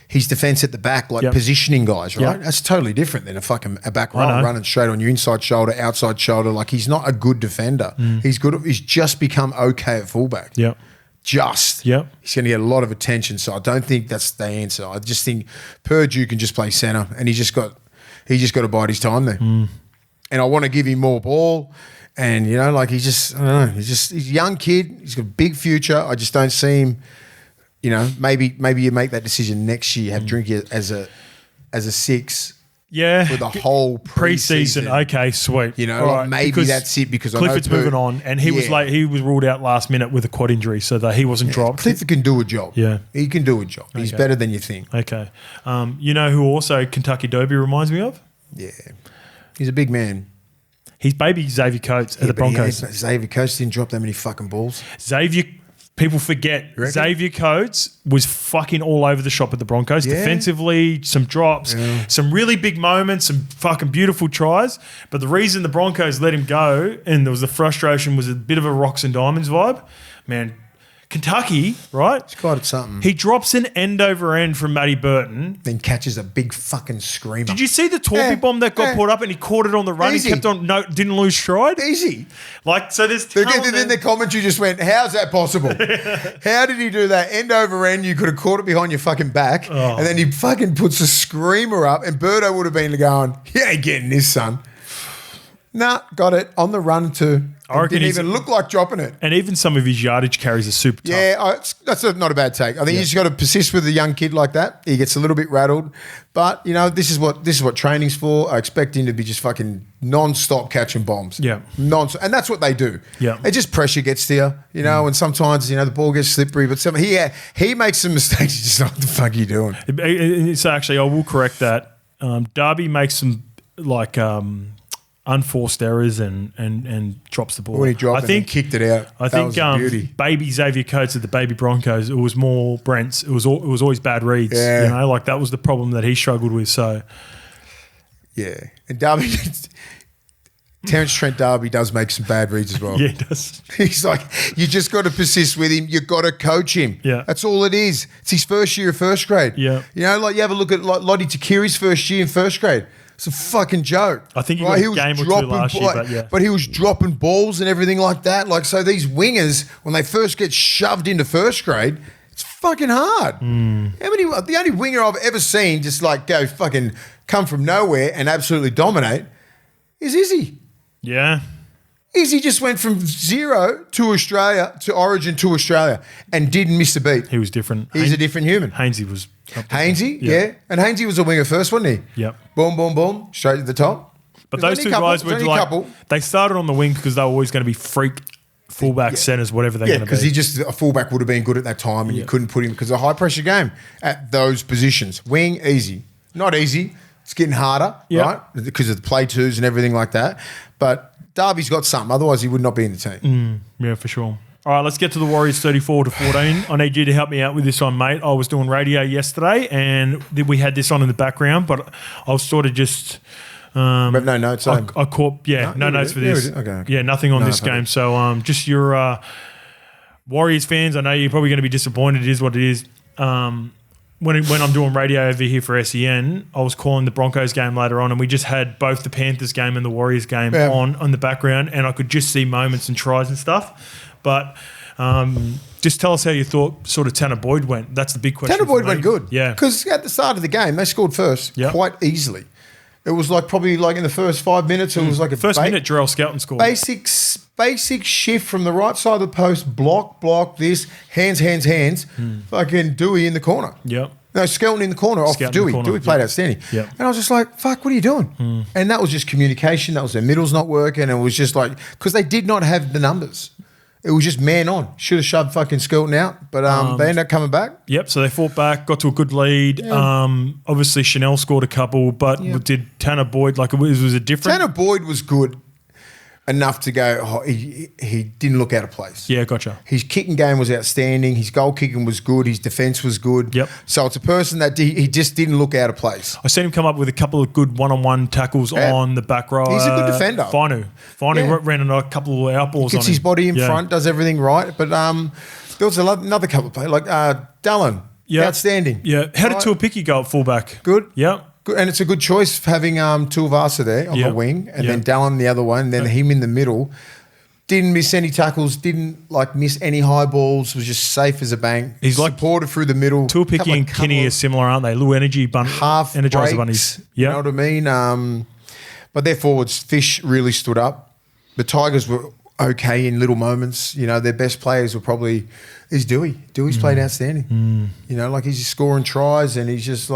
defence at the back, positioning guys, right? Yep. That's totally different than a back row running straight on your inside shoulder, outside shoulder. Like, he's not a good defender. He's good. He's just become okay at fullback. Yep. He's going to get a lot of attention. So I don't think that's the answer. I just think Purdue can just play centre, and he just got to bide his time there. And I want to give him more ball. And he's a young kid. He's got a big future. I just don't see him. Maybe you make that decision next year. Have Drinky as a 6. Yeah. For the whole preseason. Okay, sweet. Maybe that's it because Clifford's moving on, and he was late. He was ruled out last minute with a quad injury, so that he wasn't dropped. Clifford can do a job. Yeah, he can do a job. He's better than you think. Okay. You know who also Kentucky Derby reminds me of? Yeah, he's a big man. He's baby Xavier Coates at the Broncos. Xavier Coates didn't drop that many fucking balls. People forget Xavier Coates was fucking all over the shop at the Broncos. Yeah. Defensively, some drops, some really big moments, some fucking beautiful tries. But the reason the Broncos let him go, and there was the frustration, was a bit of a Rocks and Diamonds vibe. Man, Kentucky, right? It's quite something. He drops an end over end from Matty Burton. Then catches a big fucking screamer. Did you see the Torpy bomb that got put up and he caught it on the run? Easy. He kept on, didn't lose stride? Easy. So there's then the commentary just went, how's that possible? How did he do that? End over end, you could have caught it behind your fucking back. Oh. And then he fucking puts a screamer up, and Birdo would have been going, you ain't getting this, son. Nah, got it. On the run too. I reckon didn't even look like dropping it. And even some of his yardage carries are super tough. Yeah, that's not a bad take. I think you just got to persist with a young kid like that. He gets a little bit rattled. But, this is what training's for. I expect him to be just fucking non-stop catching bombs. Yeah. And that's what they do. Yeah. It just pressure gets to you, and sometimes, the ball gets slippery. But he makes some mistakes. He's just like, what the fuck are you doing? So actually, I will correct that. Darby makes some, unforced errors and drops the ball. When he dropped and kicked it out. I think baby Xavier Coates at the baby Broncos, it was more Brent's. It was always bad reads. Yeah. That was the problem that he struggled with. So yeah, and Darby, Terence Trent D'Arby does make some bad reads as well. Yeah, he does. He's like, you just got to persist with him. You got to coach him. Yeah, that's all it is. It's his first year of first grade. Yeah, you have a look at Lottie Takiri's first year in first grade. It's a fucking joke. I think he got a game or two last year, but he was dropping balls and everything like that. So these wingers, when they first get shoved into first grade, it's fucking hard. The only winger I've ever seen just go fucking come from nowhere and absolutely dominate is Izzy. Yeah. Izzy just went from 0 to Australia, to Origin to Australia, and didn't miss a beat. He was different. He's a different human. Hainsey was... Hainsey, yeah. And Hainsey was a winger first, wasn't he? Yep. Boom, boom, boom, straight to the top. But those two guys were they started on the wing because they were always going to be freak fullback centres, whatever they're going to be. Because a fullback would have been good at that time and you couldn't put him because of a high-pressure game at those positions. Wing, easy. Not easy. It's getting harder, right? Because of the play twos and everything like that. But Darby's got something. Otherwise, he would not be in the team. Yeah, for sure. All right, let's get to the Warriors 34-14. I need you to help me out with this one, mate. I was doing radio yesterday and we had this on in the background, but I was sort of just... but no notes. I caught... Yeah, no notes for this. Okay. Yeah, nothing on this game. So just your... Warriors fans, I know you're probably going to be disappointed. It is what it is. When I'm doing radio over here for SEN, I was calling the Broncos game later on, and we just had both the Panthers game and the Warriors game on the background, and I could just see moments and tries and stuff. But just tell us how you thought sort of Tanner Boyd went. That's the big question. Tanner Boyd went good. Yeah. Because at the start of the game, they scored first quite easily. It was probably in the first 5 minutes, it was like a first minute, Jarrell Skelton scored. Basic shift from the right side of the post, block, this, hands, fucking Dewey in the corner. Yep. No, Skelton in the corner off Dewey. Dewey played outstanding. Yep. And I was just like, fuck, what are you doing? And that was just communication. That was their middles not working. It was just because they did not have the numbers. It was just man on. Should have shoved fucking Skelton out, but they ended up coming back. Yep, so they fought back, got to a good lead. Yeah. Obviously, Chanel scored a couple, but did Tanner Boyd, it was a different... Tanner Boyd was good enough to go, he didn't look out of place. Yeah, gotcha. His kicking game was outstanding. His goal kicking was good. His defence was good. Yep. So it's a person that he just didn't look out of place. I seen him come up with a couple of good one-on-one tackles on the back row. He's a good defender. Finu ran a couple of outballs on him. Gets his body in front, does everything right. But there was another couple of players, like Dallin. Yep. Outstanding. Yeah. How did Tuapiki go at fullback? Good. Yep. Good. And it's a good choice having Tuivasa there on the wing and then Dallin the other one, then him in the middle. Didn't miss any tackles, didn't miss any high balls, was just safe as a bank. He's supported through the middle. Tuapiki and Kinney are similar, aren't they? Low energy, half energizer bunnies. You know what I mean? But their forwards, Fish really stood up. The Tigers were okay in little moments. You know, their best players were probably is Dewey. Dewey's played outstanding. You know, he's just scoring tries and he's just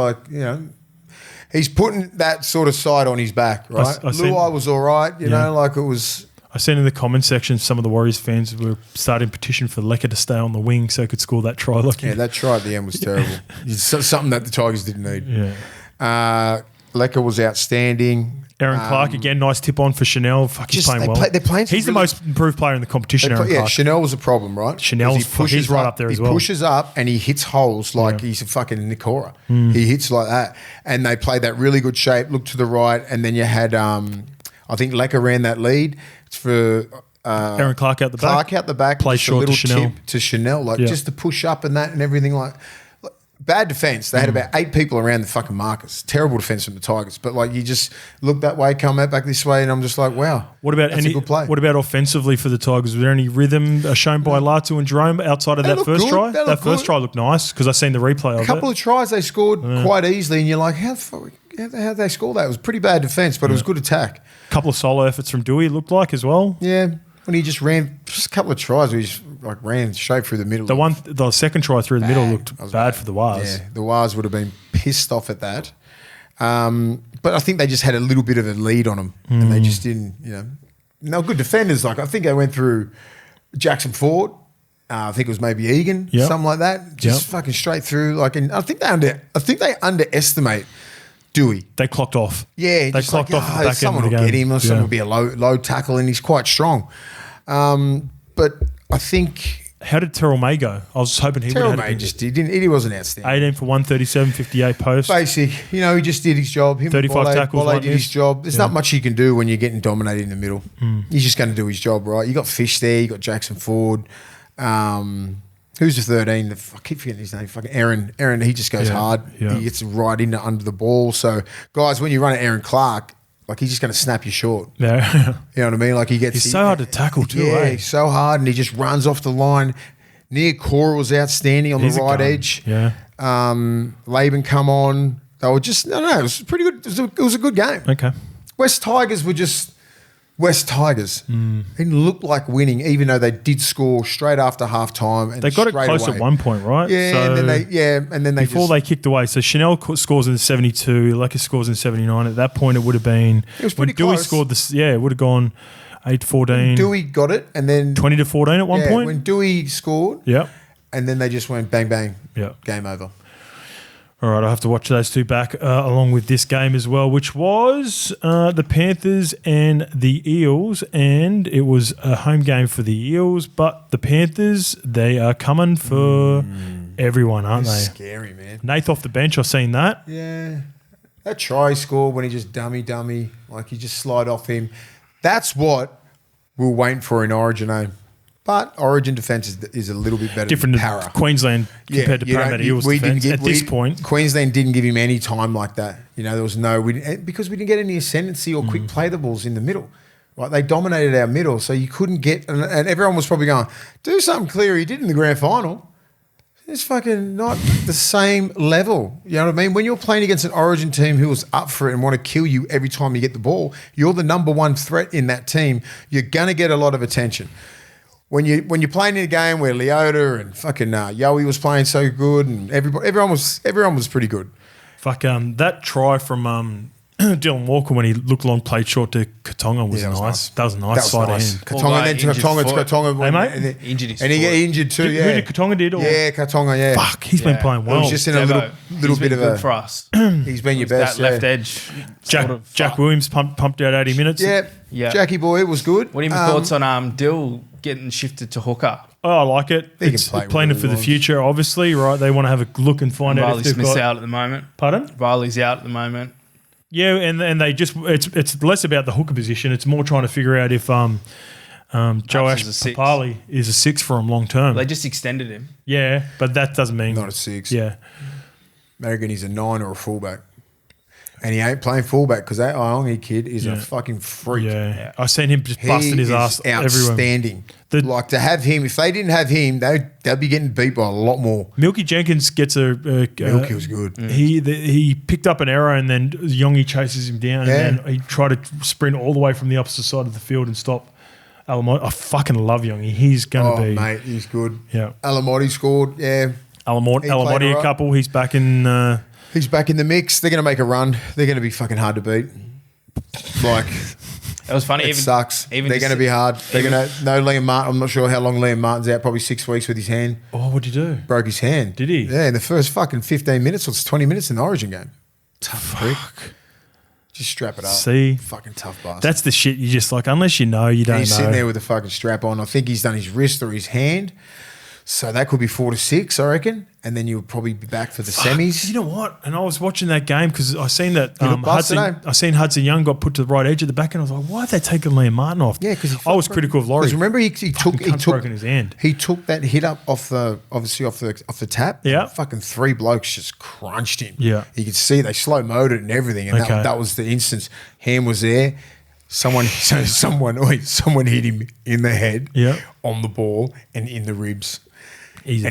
he's putting that sort of side on his back, right? Luai was all right, you know, it was... I seen in the comment section some of the Warriors fans were starting petition for Lecker to stay on the wing so he could score that try. That try at the end was terrible. It's something that the Tigers didn't need. Yeah. Lecker was outstanding. Aaron Clark, again, nice tip on for Chanel. He's playing well. They're playing he's the most improved player in the competition, Aaron Clark. Chanel was a problem, right? He's right up there as well. He pushes up and he hits holes he's a fucking Nikora. He hits like that. And they played that really good shape, looked to the right, and then you had, I think Lecker ran that lead for... Aaron Clark out the back. Clark out the back. Play short to Chanel. To Chanel, just to push up and that and everything bad defence. They had about 8 people around the fucking markers. Terrible defence from the Tigers. But you just look that way, come out back this way, and I'm just like, wow. That's a good play. What about offensively for the Tigers? Was there any rhythm shown by Latu and Jerome outside of that first try? That first try looked nice because I seen the replay of it. A couple of tries they scored quite easily, and you're like, how did they score that? It was pretty bad defence, but it was good attack. A couple of solo efforts from Dewey looked like as well. Yeah. When he just ran a couple of tries, he just ran straight through the middle. The second try through the middle looked bad for the Wars. Yeah, the Wars would have been pissed off at that. But I think they just had a little bit of a lead on them, and they just didn't. No good defenders. I think they went through Jackson Ford. I think it was maybe Egan, something like that. Just fucking straight through. And I think they underestimate Dewey. They clocked off. Yeah, they clocked off at the back someone end of the will game. get him, or someone will be a low tackle, and he's quite strong. But I think... How did Terrell May go? I was hoping he would have had he wasn't outstanding. 18 for 137, 58 posts. Basic. He just did his job. 35 tackles. Bolle did his job. There's not much you can do when you're getting dominated in the middle. He's just going to do his job, right? You got Fish there. You got Jackson Ford. Who's the 13? I keep forgetting his name. Fucking Aaron. Aaron, he just goes hard. Yeah. He gets right under the ball. So, guys, when you run at Aaron Clark, he's just going to snap you short. Yeah. You know what I mean? He's so hard to tackle too, he's so hard, and he just runs off the line. Near Cora was outstanding on the right edge. Yeah. Laban come on. They were just, it was pretty good. It was a good game. Okay. West Tigers were just West Tigers. It looked like winning, even though they did score straight after half time. And they got it close at one point, right? Yeah, so and then they before they kicked away. So Chanel scores in 72, Lecker scores in 79. At that point, it would have been when Dewey scored this. Yeah, it would have gone 8-14. Dewey got it, and then 20-14 at one point. When Dewey scored, and then they just went bang bang. Game over. All right, I'll have to watch those two back along with this game as well, which was the Panthers and the Eels, and it was a home game for the Eels, but the Panthers, they are coming for everyone, aren't they? Scary, man. Nath off the bench, I've seen that. Yeah. That try he scored when he just dummy, you just slide off him. That's what we're waiting for in Origin, eh? but Origin defence is a little bit better Different than to Para. Queensland compared to Parramatta Eels defence at this point. Queensland didn't give him any time like that. There was because we didn't get any ascendancy or quick play the balls in the middle. Right, they dominated our middle, so you couldn't get, and everyone was probably going, do something clear he did in the grand final. It's fucking not the same level. You know what I mean? When you're playing against an Origin team who is up for it and want to kill you every time you get the ball, you're the number one threat in that team. You're going to get a lot of attention. When you're playing in a game where Leota and fucking Yowie was playing so good and everyone was pretty good. Fuck, that try from Dylan Walker when he looked long, played short to Katonga was nice. That was a nice side in. Katonga, then to Katonga. Hey, mate? Injured his and he got injured too, Who yeah. did Katonga did? Or? Yeah, Katonga, yeah. Fuck, he's been playing well. It was just in a little bit of a... for us. He's been your best, That left edge. Jack Williams pumped out 80 minutes. Yeah. Jackie boy was good. What are your thoughts on Dill getting shifted to hooker? Oh, I like it. He can It's play playing really it for the well. future, obviously, right? They want to have a look and find out Riley if they've Smith's got... out at the moment. Pardon? Riley's out at the moment. Yeah, and they just it's less about the hooker position. It's more trying to figure out if Joash is a six. Papali is a 6 for him long term. They just extended him. Yeah, but that doesn't mean Not a 6. Yeah, American, he's a 9 or a fullback. And he ain't playing fullback because that Iongi kid is a fucking freak. yeah. I seen him just busting his ass everywhere. Outstanding. Like to have him, if they didn't have him, they'd be getting beat by a lot more. Milky Jenkins gets Milky was good. He picked up an arrow and then Yongi chases him down and then he tried to sprint all the way from the opposite side of the field and stop Alamotti. I fucking love Yongi. He's going to be... mate, he's good. Yeah. Alamotti scored, yeah. Alamotti a couple. He's back in... He's back in the mix. They're going to make a run. They're going to be fucking hard to beat. Like... It was funny. It sucks. They're going to be hard. They're going to... No, Liam Martin. I'm not sure how long Liam Martin's out. Probably 6 weeks with his hand. Oh, what'd he do? Broke his hand. Did he? Yeah, in the first fucking 15 minutes or 20 minutes in the Origin game. Tough prick. Just strap it up. See? Fucking tough bastard. That's the shit you just like, unless you know, you don't know. He's sitting there with a fucking strap on. I think he's done his wrist or his hand. So that could be 4 to 6, I reckon. And then you'll probably be back for the semis. You know what? And I was watching that game because I seen that Hudson Young got put to the right edge of the back, and I was like, why are they taking Liam Martin off? Yeah, because I was critical of Laurie. Because remember, he took broken his hand. He took that hit up off the tap. Yeah, and fucking 3 blokes just crunched him. Yeah, you could see they slow-moed it and everything, and that was the instance. Hand was there. Someone hit him in the head, on the ball, and in the ribs. And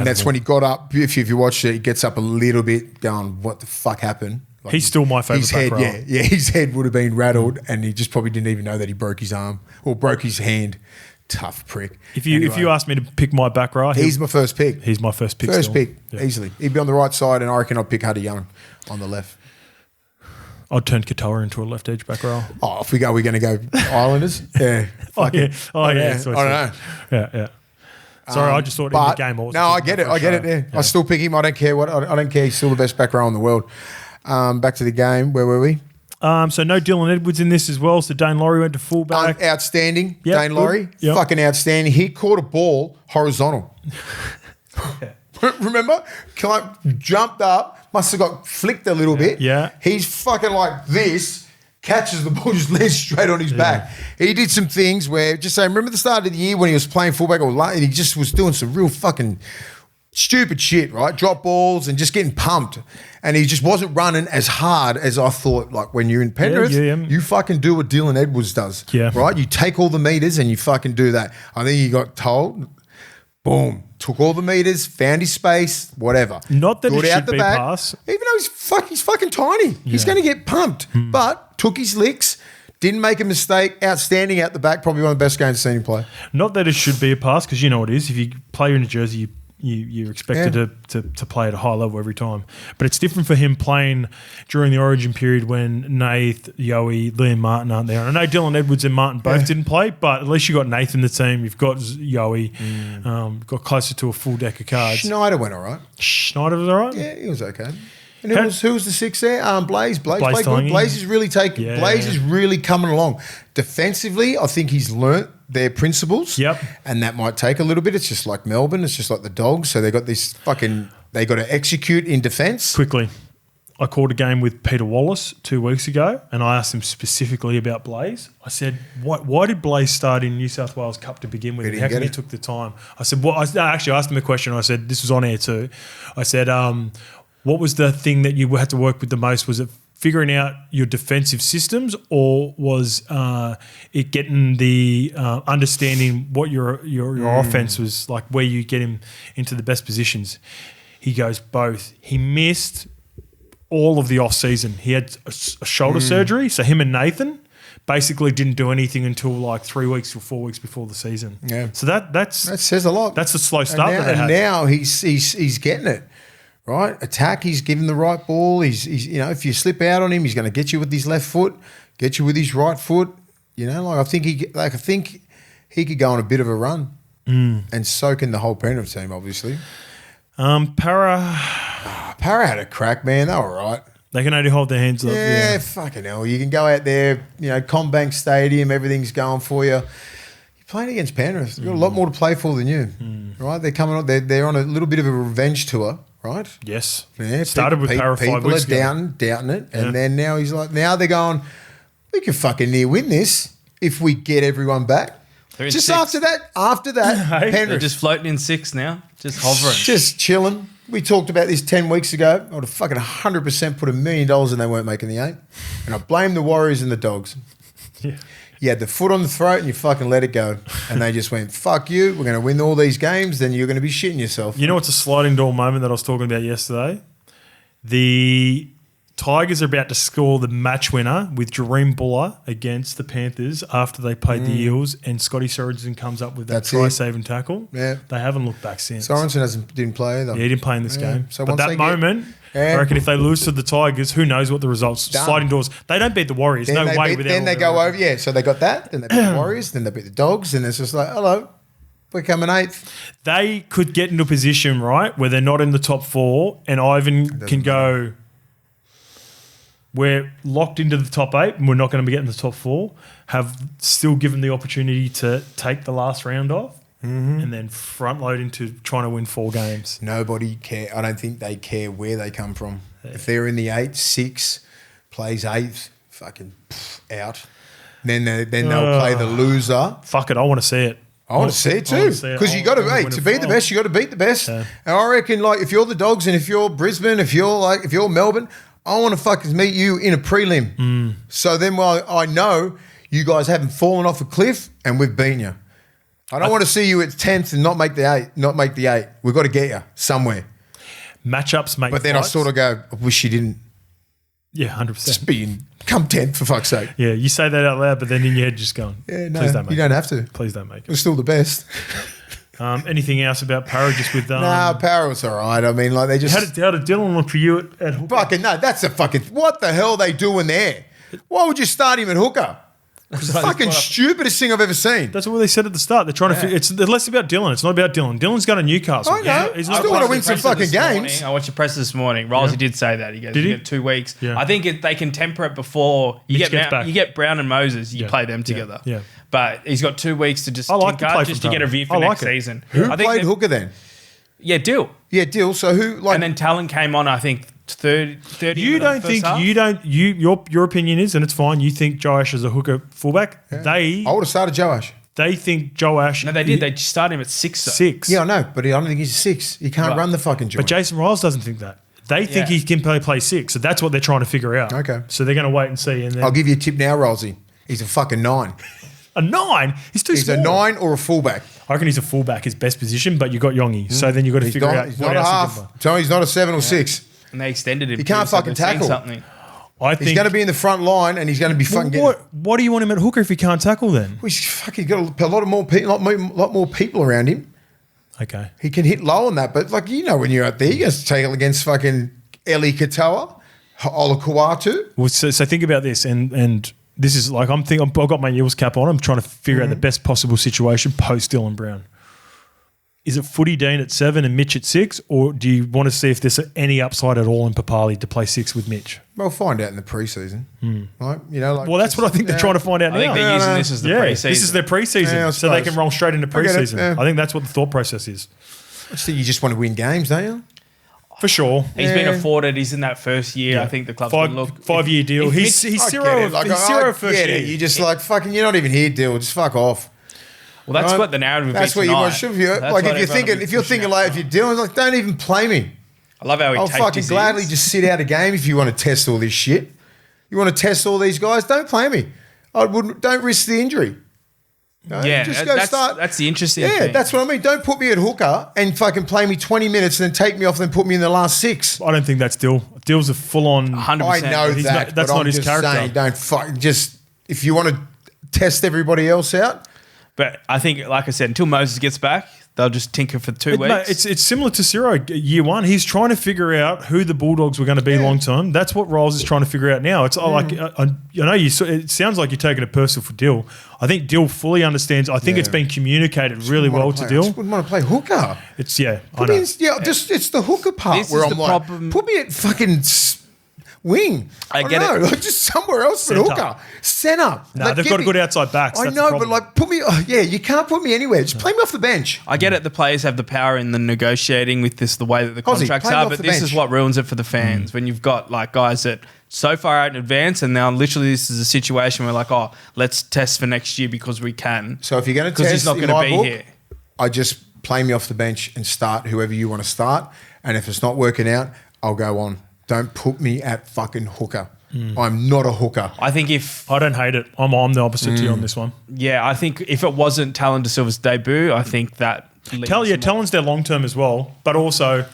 that's when he got up. If you watched it, he gets up a little bit, going, "What the fuck happened?" Like, he's still my favourite back rower. Yeah, his head would have been rattled, and he just probably didn't even know that he broke his arm or broke his hand. Tough prick. If you asked me to pick my back rower, he's my first pick. He's my first pick. Easily. He'd be on the right side, and I reckon I'd pick Huddy Young on the left. I'd turn Katoa into a left edge back rower. Oh, if we're going to go Islanders, yeah. I don't know. Yeah. Sorry, I just thought in the game. I get it. Yeah. I still pick him. I don't care what. I don't care. He's still the best back row in the world. Back to the game. Where were we? So no Dylan Edwards in this as well. So Dane Laurie went to fullback. Outstanding. Dane Laurie. Fucking outstanding. He caught a ball horizontal. Remember? Jumped up. Must have got flicked a little bit. Yeah. He's fucking like this. Catches the ball, just lands straight on his back. He did some things where, just say, remember the start of the year when he was playing fullback, and he just was doing some real fucking stupid shit, right? Drop balls and just getting pumped. And he just wasn't running as hard as I thought. Like when you're in Penrith, you fucking do what Dylan Edwards does, right? You take all the meters and you fucking do that. I think he got told, boom, took all the meters, found his space, whatever. Not that it should be pass. Even though he's fucking tiny. Yeah. He's going to get pumped. But took his licks, didn't make a mistake, outstanding out the back, probably one of the best games I've seen him play. Not that it should be a pass, because you know what it is. If you play in a jersey, you're expected to play at a high level every time. But it's different for him playing during the Origin period when Nath, Yowie, Liam Martin aren't there. And I know Dylan Edwards and Martin both didn't play, but at least you got Nath in the team. You've got Yowie, got closer to a full deck of cards. Schneider went all right. Schneider was all right? Yeah, he was okay. And who was the 6 there? Blaze. Blaze played good. Tongi. Blaze is really Blaze is really coming along. Defensively, I think he's learnt their principles. Yep. And that might take a little bit. It's just like Melbourne. It's just like the Dogs. So they got this they got to execute in defence. Quickly. I called a game with Peter Wallace 2 weeks ago, and I asked him specifically about Blaze. I said, why did Blaze start in New South Wales Cup to begin with? And how come he took the time? I said, I actually asked him a question. I said, this was on air too. I said, what was the thing that you had to work with the most? Was it figuring out your defensive systems, or was it getting the understanding what your offense was like, where you get him into the best positions? He goes, both. He missed all of the off season. He had a shoulder surgery, so him and Nathan basically didn't do anything until like 3 weeks or 4 weeks before the season. Yeah. So that says a lot. That's the slow start and now, that they had. And now he's getting it. Right, attack. He's giving the right ball. He's if you slip out on him, he's going to get you with his left foot, get you with his right foot. I think he could go on a bit of a run and soak in the whole Penrith team. Obviously, Para had a crack, man. They were all right. They can only hold their hands up. Yeah, fucking hell. You can go out there, Combank Stadium, everything's going for you. You're playing against Penrith. They've got a lot more to play for than you, right? They're coming on. They're on a little bit of a revenge tour. Right? Yes. Yeah, started with Para 5 weeks ago. People are doubting it. And then now they're going, we can fucking near win this if we get everyone back. Just after that, They're Penrith. just floating in 6 now, just hovering. Just chilling. We talked about this 10 weeks ago. I would have fucking 100% put $1 million and they weren't making the 8. And I blame the Warriors and the Dogs. Yeah. You had the foot on the throat and you fucking let it go. And they just went, fuck you, we're going to win all these games, then you're going to be shitting yourself. You know what's a sliding door moment that I was talking about yesterday? The Tigers are about to score the match winner with Jareem Buller against the Panthers after they played the Eels, and Scotty Sorensen comes up with that try-saving tackle. Yeah. They haven't looked back since. Sorensen didn't play either. Yeah, he didn't play in this game. So but that moment, I reckon if they lose to the Tigers, who knows what the results. Done. Sliding doors. They don't beat the Warriors. Then no way without. Then they go over. Yeah, so they got that. Then they beat the Warriors. Then they beat the Dogs. And it's just like, hello, we're coming 8th. They could get into a position, right, where they're not in the top 4 and Ivan can go, we're locked into the top 8 and we're not going to be getting the top 4, have still given the opportunity to take the last round off and then front load into trying to win 4 games. Nobody care. I don't think they care where they come from. Yeah. If they're in the 8, 6, plays 8th, fucking out. Then they'll play the loser. Fuck it, I want to see it. I want to see it too, because you got to to be the best. You got to beat the best. Yeah. And I reckon, like, if you're the Dogs and if you're Brisbane, if you're Melbourne, I want to fucking meet you in a prelim. So then, I know you guys haven't fallen off a cliff and we've beaten you. I don't want to see you at 10th and not make the 8. Not make the 8. We've got to get you somewhere. Matchups make. But then fights. I sort of go, I wish you didn't. Yeah, 100%. Just come 10th for fuck's sake. Yeah, you say that out loud, but then in your head just going, yeah, no, please don't make you don't have to. Please don't make it. We're still the best. Anything else about Para just with... Para was all right. I mean, like, they just... How did Dylan look for you at hooker? Fucking no, that's a fucking... What the hell are they doing there? Why would you start him at hooker? It's the fucking stupidest thing I've ever seen. That's what they said at the start. They're trying to figure... It's less about Dylan. It's not about Dylan. Dylan's going to Newcastle. I know. He's still want to win some fucking games. I watched the press this morning. Rolsey did say that. He goes, you get 2 weeks. Yeah. I think they can temper it before you get Brown and Moses. You play them together. Yeah. But he's got 2 weeks to just to get a view for next season. Who played hooker then? Yeah, Dill. Yeah, Dill. So who... like? And then Talon came on, I think, 30 You don't think your opinion is, and it's fine, you think Joash is a hooker fullback. Yeah. I would have started Joash. They think Joash... No, they did. They started him at 6. 6. Yeah, I know, but I don't think he's a 6. He can't run the fucking joint. But Jason Riles doesn't think that. They think he can play 6, so that's what they're trying to figure out. Okay. So they're going to wait and see. And then I'll give you a tip now, Rolsey. He's a fucking 9. A 9? He's too small. He's a 9 or a fullback. I reckon he's a fullback, his best position, but you got Yongi. So then you've got to figure out he's what not a else half. Tell me he's not a 7 or 6. And they extended him. He can't fucking tackle. I think he's going to be in the front line and he's going to be fucking getting... What do you want him at hooker if he can't tackle then? Well, he's fucking got a lot more people around him. Okay. He can hit low on that, but like, you know, when you're out there, you got to take it against fucking Eli Katoa, Olakuatu. Well, so think about this, and this is like I've got my Eels cap on. I'm trying to figure out the best possible situation post Dylan Brown. Is it Footy Dean at 7 and Mitch at 6, or do you want to see if there's any upside at all in Papali to play 6 with Mitch? We'll find out in the preseason. Right? You know, like, well, that's what I think they're trying to find out now. I think they're using this as the preseason. This is their preseason, so they can roll straight into preseason. I think that's what the thought process is. I think you just want to win games, don't you? For sure. He's been afforded. He's in that first year. I think the club's going to look. 5-year deal. He's zero first year. You're just like, fucking, you're not even here, deal. Just fuck off. Well, that's what the narrative would be That's what you want. Like, if you're thinking like, if you're dealing, like, don't even play me. I love how he I'll fucking gladly just sit out a game if you want to test all this shit. You want to test all these guys? Don't play me. Don't risk the injury. No, just go start. That's the interesting thing. Yeah, that's what I mean. Don't put me at hooker and fucking play me 20 minutes and then take me off and then put me in the last 6. I don't think that's Dill. Dill's a full-on... 100%. I know that, that's not his character. Saying, don't just if you want to test everybody else out. But I think, like I said, until Moses gets back, they'll just tinker for 2 weeks. Mate, it's similar to Ciro year 1. He's trying to figure out who the Bulldogs were going to be long term. That's what Riles is trying to figure out now. It's like I know it sounds like you're taking it personal for Dill. I think Dill fully understands. I think it's been communicated really well to Dill. I just wouldn't want to play hooker. It's I know. It's the hooker part This where is I'm the like, problem. put me at fucking wing. I get it. Like just somewhere else but Centre. hooker. Centre. No, Like, they've get got me- a good outside backs. I That's the know, but problem. like put me. You can't put me anywhere. Just play me off the bench. I get it. The players have the power in the negotiating with this, the way that the Ozzy, contracts play me are, off but the this bench. is what ruins it for the fans when you've got like guys that so far out in advance, and now literally this is a situation where like, oh, let's test for next year because we can. So if you're going to Because test, he's not in going my to be book, here. I just play me off the bench and start whoever you want to start. And if it's not working out, I'll go on. Don't put me at fucking hooker. I'm not a hooker. I think if I don't hate it. I'm the opposite to you on this one. I think if it wasn't Talon De Silva's debut, I think that Talon's their long term as well, but also,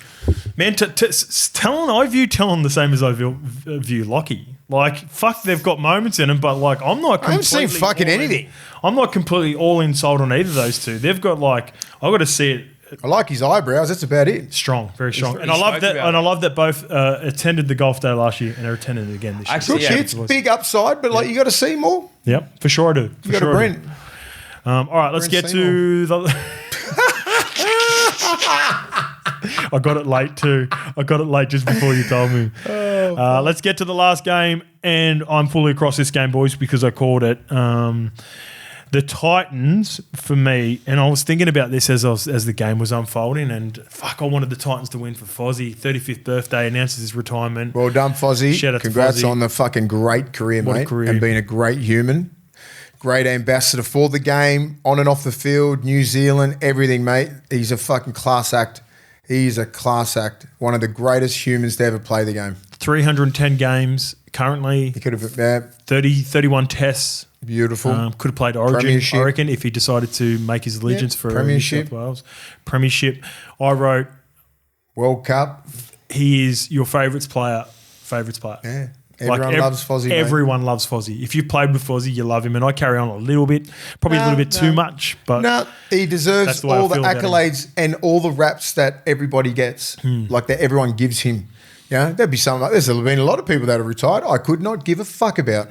man, Talon. I view Talon the same as I view Lockie. Like, fuck, they've got moments in them, but like, I'm not. I haven't seen completely fucking all in. anything. I'm not completely all in sold on either of those two. They've got like, I've got to see it. I like his eyebrows. That's about it. Strong, very strong, very and I love stoked that. about And it. I love that both attended the golf day last year and are attending it again this year. Actually, Good yeah. shit. Big upside, but like you got to see more. Yep, for sure I do. You got to Brent. All right, let's Brent get to the. I got it late too. I got it late just before you told me. Let's get to the last game, and I'm fully across this game, boys, because I called it. The Titans, for me, and I was thinking about this as the game was unfolding, and fuck, I wanted the Titans to win for Fozzie. 35th birthday, announces his retirement. Well done, Fozzie. Shout out to Congrats Fozzie. on the fucking great career, What a mate. career. And being a great human. Great ambassador for the game, on and off the field, New Zealand, everything, mate. He's a fucking class act. He's a class act. One of the greatest humans to ever play the game. 310 games currently, He could have 31 tests. beautiful. Could have played Origin, Premiership. I reckon, if he decided to make his allegiance for New Premiership. South Wales. Premiership. I wrote, World Cup. he is your favourites player. Yeah. Everyone loves Fozzie, mate. Everyone loves Fozzie. If you've played with Fozzie, you love him. And I carry on a little bit, probably a little bit too much. But No, he That's deserves the way I all the feel about him. accolades and all the raps that everybody gets, like that everyone gives him. You know, there'd be some. There's been a lot of people that have retired. I could not give a fuck about.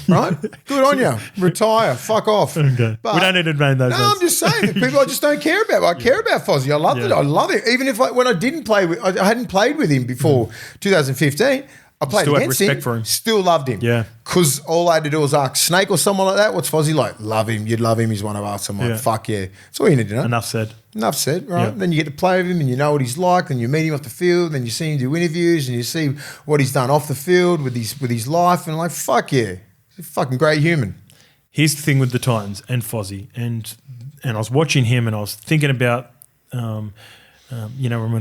Right? Good on you. Retire. Fuck off. Okay. But- We don't need to name those No, names. I'm just saying that people I just don't care about. I care about Fozzie. I love it. I love it. Even if when I didn't play with, I hadn't played with him before 2015. I played Still had against respect him. for him. Still loved him. Yeah. Because all I had to do was ask Snake or someone like that. What's Fozzie like? Love him. You'd love him. He's one of us. I'm like, Yeah. fuck yeah. That's all you need to know. Enough said. Enough said, right? Yeah. Then you get to play with him and you know what he's like, and you meet him off the field, and you see him do interviews, and you see what he's done off the field with his life, and like, fuck yeah. He's a fucking great human. Here's the thing with the Titans and Fozzie, and I was watching him and I was thinking about, when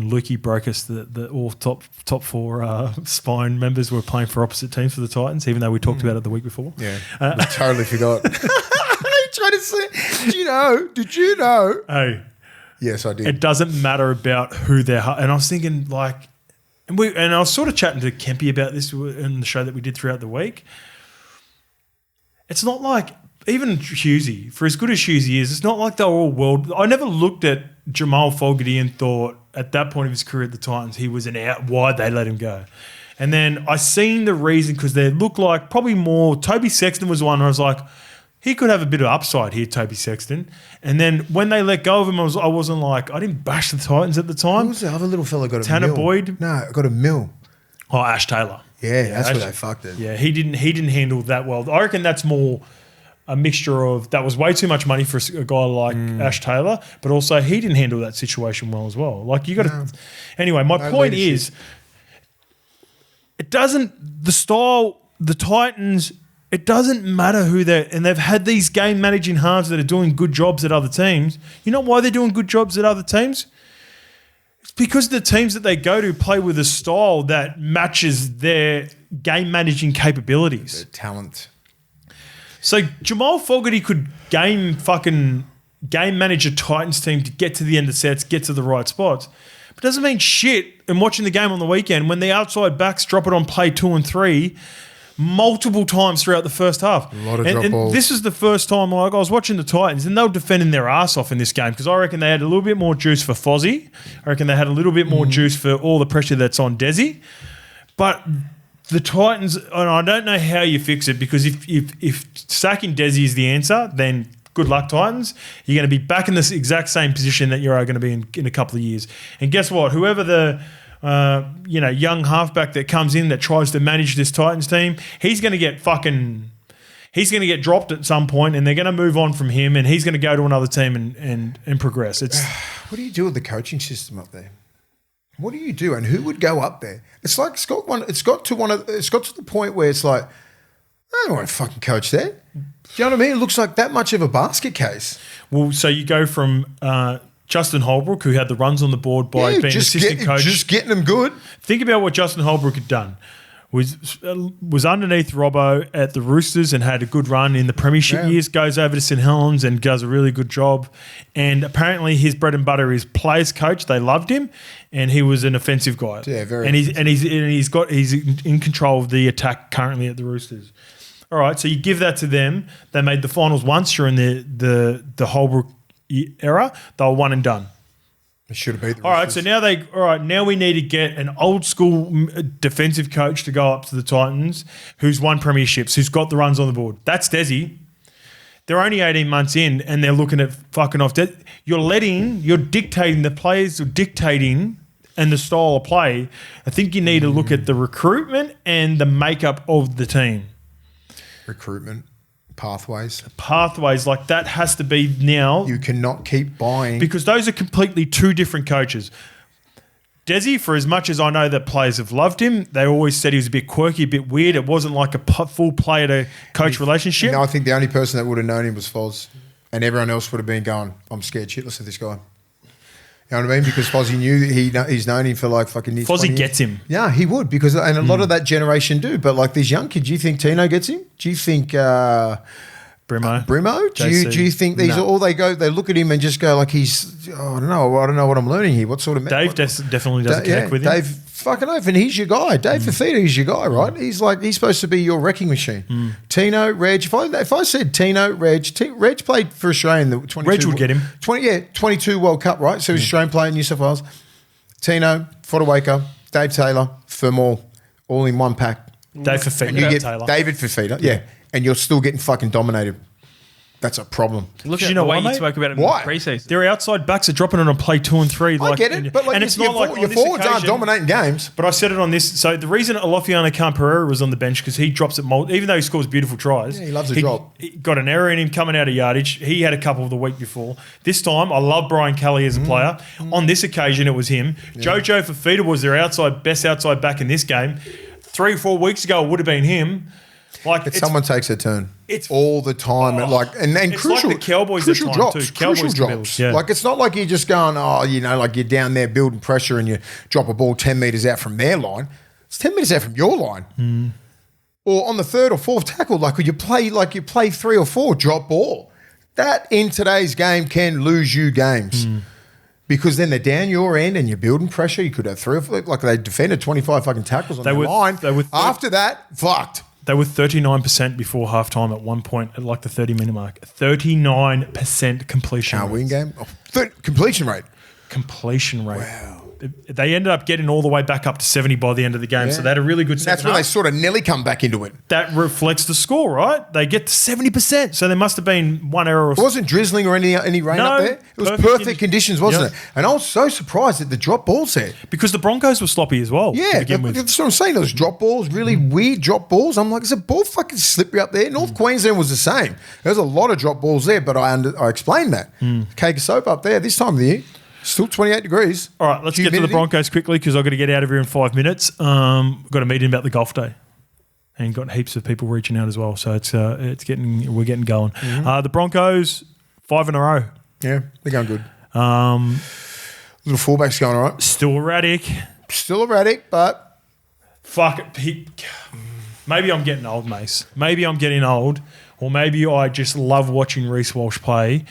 Lukey broke us, the all top four spine members were playing for opposite teams for the Titans, even though we talked about it the week before. Yeah. I totally forgot. I tried to say, did you know? Hey, Yes, I did. it doesn't matter about who they're, and I was thinking like, and I was sort of chatting to Kempy about this in the show that we did throughout the week. It's not like, even Hughesy, for as good as Hughesy is, it's not like they were all world. I never looked at Jamal Fogarty and thought at that point of his career at the Titans he was an out. Why'd they let him go? And then I seen the reason, because they look like probably more. Toby Sexton was one where I was like, he could have a bit of upside here, Toby Sexton. And then when they let go of him, I wasn't like, I didn't bash the Titans at the Who time. was the other little fella got a Tanner mill? Boyd? No, got a mill. Oh, Ash Taylor. Yeah, that's where Ash- they fucked it. Yeah, he didn't handle that well. I reckon that's more a mixture of that was way too much money for a guy like Ash Taylor, but also he didn't handle that situation well as well. Like you got to. Anyway, my point is, it doesn't the Titans. It doesn't matter who they've had these game managing halves that are doing good jobs at other teams. You know why they're doing good jobs at other teams? It's because the teams that they go to play with a style that matches their game managing capabilities. The talent. So Jamal Fogarty could game manage a Titans team to get to the end of sets, get to the right spots. But it doesn't mean shit in watching the game on the weekend when the outside backs drop it on play 2 and 3 multiple times throughout the first half. A lot of drop balls. This is the first time I was watching the Titans and they were defending their ass off in this game because I reckon they had a little bit more juice for Fozzie. I reckon they had a little bit more juice for all the pressure that's on Desi. But the Titans, and I don't know how you fix it because if sacking Desi is the answer, then good luck, Titans. You're going to be back in this exact same position that you're going to be in a couple of years. And guess what? Whoever the young halfback that comes in that tries to manage this Titans team, he's going to get dropped at some point, and they're going to move on from him, and he's going to go to another team and progress. What do you do with the coaching system up there? What do you do, and who would go up there? It's like it's got to the point where it's like, I don't want to fucking coach there. Do you know what I mean? It looks like that much of a basket case. Well, so you go from Justin Holbrook, who had the runs on the board by being assistant coach. Just getting them good. Think about what Justin Holbrook had done. Was underneath Robbo at the Roosters and had a good run in the premiership years, goes over to St Helens and does a really good job. And apparently his bread and butter is players coach. They loved him and he was an offensive guy. Yeah, very. And he's in control of the attack currently at the Roosters. All right, so you give that to them. They made the finals once during the Holbrook era. They were one and done. It should have been. All right, so now we need to get an old school defensive coach to go up to the Titans who's won premierships, who's got the runs on the board. That's Desi. They're only 18 months in and they're looking at fucking off. You're dictating, the players are dictating and the style of play. I think you need to look at the recruitment and the makeup of the team. Recruitment. Pathways, like that has to be now. You cannot keep buying. Because those are completely two different coaches. Desi, for as much as I know that players have loved him, they always said he was a bit quirky, a bit weird. It wasn't like a full player-to-coach relationship. No, I think the only person that would have known him was Foz. And everyone else would have been going, I'm scared shitless of this guy. You know what I mean? Because Fozzie knew he's known him for like fucking years. Fozzie gets him. Yeah, he would because and a lot of that generation do. But like these young kids, do you think Tino gets him? Do you think Brimo? Do you think these are all they look at him and just go like he's I don't know what I'm learning here. What sort of Dave definitely does connect with him. Dave fucking oath, and he's your guy. Dave Fafita is your guy, right? He's supposed to be your wrecking machine. Tino, Reg. If I said Tino, Reg played for Australia in the 22. Reg would get him. 22 World Cup, right? So he's Australian player in New South Wales. Tino, Fodawaker, Dave Taylor, Fermor, all in one pack. Dave Fafita. And you get Taylor. David Fafita, yeah, and you're still getting fucking dominated. That's a problem. Look at the way you spoke about it in the preseason. Their outside backs are dropping it on play 2 and 3. I get it, but like, it's not like your forwards aren't dominating games. But I said it on this. So the reason Alofiana Khan-Pereira was on the bench because he drops it, even though he scores beautiful tries. Yeah, he loves a drop. He got an error in him coming out of yardage. He had a couple of the week before. This time, I love Brian Kelly as a player. On this occasion, it was him. Yeah. Jojo Fafita was their best outside back in this game. 3 or 4 weeks ago, it would have been him. Like someone takes a turn. It's all the time, and it's crucial. Like the Cowboys crucial drops, too. Crucial drops. Yeah. Like it's not like you're just going, like you're down there building pressure and you drop a ball 10 meters out from their line. It's 10 meters out from your line, or on the third or fourth tackle. Like you play 3 or 4 drop ball. That in today's game can lose you games. Because then they're down your end and you're building pressure. You could have 3 or 4, like they defended 25 fucking tackles on their line. After that, fucked. They were 39% before halftime at one point at like the 30-minute mark. 39% completion. Can't win game. Completion rate. Completion rate. Wow. they ended up getting all the way back up to 70 by the end of the game. So they had a really good second That's when half. they sort of nearly come back into it. That reflects the score, right? They get to 70%. So there must have been one error. It wasn't drizzling or any rain up there. It was perfect conditions, wasn't it? And I was so surprised at the drop balls there. Because the Broncos were sloppy as well. Yeah, to begin with. that's what I'm saying. Those drop balls, really weird drop balls. I'm like, is a ball fucking slippery up there? North Queensland was the same. There's a lot of drop balls there, but I explained that. Cake of soap up there this time of the year. Still 28 degrees. All right, let's get to the Broncos quickly because I've got to get out of here in 5 minutes. We've got a meeting about the golf day. And got heaps of people reaching out as well. So we're getting going. The Broncos, 5 in a row. Yeah, they're going good. Little fullback's going all right. Still erratic. Still erratic, but... Fuck it. Maybe I'm getting old, Mace. Maybe I'm getting old. Or maybe I just love watching Reece Walsh play.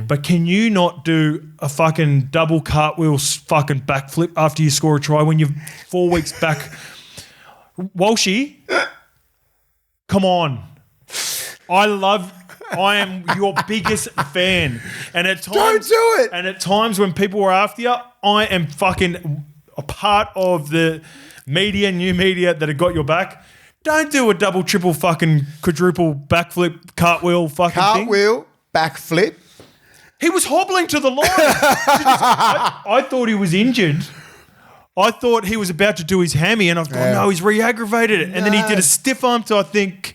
But can you not do a fucking double cartwheel fucking backflip after you score a try when you're 4 weeks back? Walshy, come on. I am your biggest fan. And at times, don't do it. And at times when people are after you, I am fucking a part of the media, new media that have got your back. Don't do a double, triple, fucking quadruple backflip, cartwheel thing. Cartwheel, backflip. He was hobbling to the line. I thought he was injured. I thought he was about to do his hammy, and I was going, no, he's re-aggravated it. And then he did a stiff arm to, I think,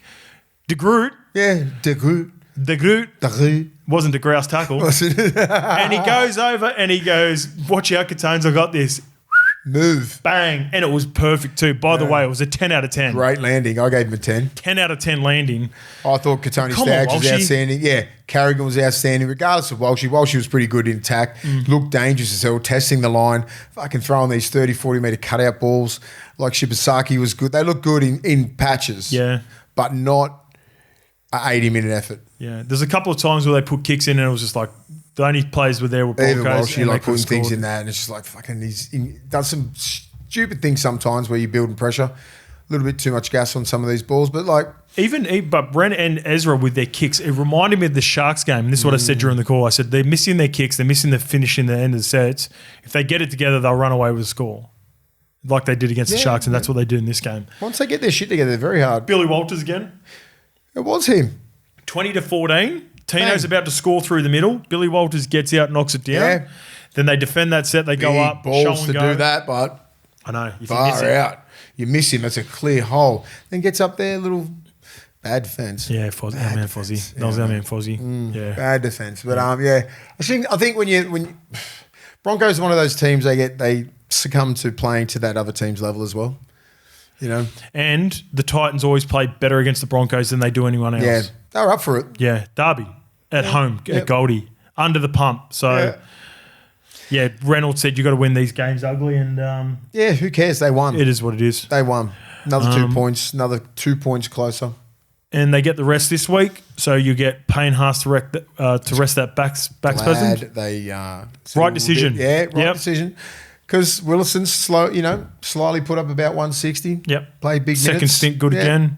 De Groot. Yeah, De Groot. De Groot. De Groot. Wasn't De Grouse tackle. And he goes over and he goes, watch out, Catones, I got this. Move. Bang. And it was perfect too. By the way, it was a 10 out of 10. Great landing. I gave him a 10. 10 out of 10 landing. I thought Katoni Staggs was outstanding. Yeah, Carrigan was outstanding. Regardless of Walshy. Walshy was pretty good in attack. Looked dangerous as hell, testing the line. Fucking throwing these 30, 40 metre cutout balls. Like Shibasaki was good. They look good in patches. Yeah. But not an 80-minute effort. Yeah. There's a couple of times where they put kicks in and it was just like, the only players were there were Broncos. Even Walshy, like putting things scored. in that, and it's just like fucking. He does some stupid things sometimes where you're building pressure. A little bit too much gas on some of these balls, but like but Brent and Ezra with their kicks, it reminded me of the Sharks game. And this is what I said during the call. I said they're missing their kicks, they're missing the finish in the end of the sets. If they get it together, they'll run away with a score, like they did against the Sharks, and that's what they do in this game. Once they get their shit together, they're very hard. Billy Walters again. It was him. 20-14. Tino's about to score through the middle. Billy Walters gets out, knocks it down. Yeah. Then they defend that set. They go Big up, balls show to and go. do that, but I know. If you miss far it. out. You miss him. That's a clear hole. Then gets up there, little bad defense. Yeah, Fozzie. Our man Fozzie. That was our man Fozzie. Yeah. Bad defense, but yeah. I think when Broncos are one of those teams, they succumb to playing to that other team's level as well. You know, and the Titans always play better against the Broncos than they do anyone else. Yeah, they were up for it. Yeah, Derby at home at Goldie under the pump. So yeah, Reynolds said you got to win these games ugly, and who cares? They won. It is what it is. They won. Another 2 points. Another 2 points closer. And they get the rest this week, so you get Payne Haas to rest that back spasm. They right decision. Right decision. Because Willison's slightly put up about 160. Yep. Played big Second minutes. stint good again.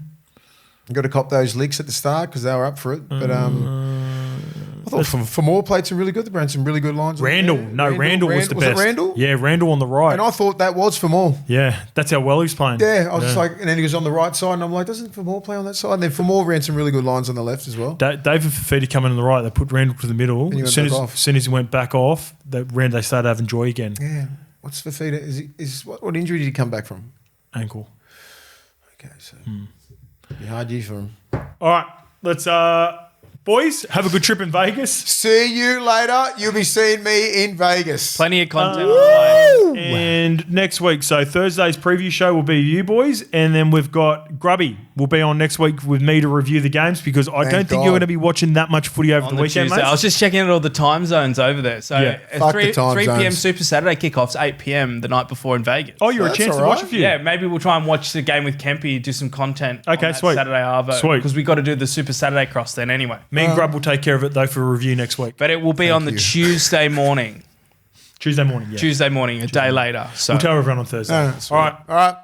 Got to cop those licks at the start because they were up for it. But I thought Famore played some really good. They ran some really good lines. Randall was the best. Was it Randall? Yeah, Randall on the right. And I thought that was Famore. Yeah, that's how well he was playing. Yeah, I was just like, and then he was on the right side, and I'm like, doesn't Famore play on that side? And then Famore ran some really good lines on the left as well. David Fafita coming on the right. They put Randall to the middle. As soon as he went back off, they started having joy again. Yeah. What's Fafita? What injury did he come back from? Ankle. Okay, so be hard year for him. All right, let's boys have a good trip in Vegas. See you later. You'll be seeing me in Vegas. Plenty of content on the way. And next week, so Thursday's preview show will be you boys, and then we've got Grubby will be on next week with me to review the games because I don't think you're going to be watching that much footy over the weekend, mate. I was just checking out all the time zones over there. So Fuck 3 the time p.m. zones. Super Saturday kickoffs, 8 p.m. the night before in Vegas. Oh, you're a That's chance all to watch right. a few. Yeah, maybe we'll try and watch the game with Kempy, do some content Okay, on that sweet. Saturday Arvo. Sweet. Because we got to do the Super Saturday cross then anyway. Me and Grub will take care of it though for a review next week. But it will be on the Tuesday morning. Tuesday morning, yeah. A day later. So We'll tell everyone on Thursday. All right.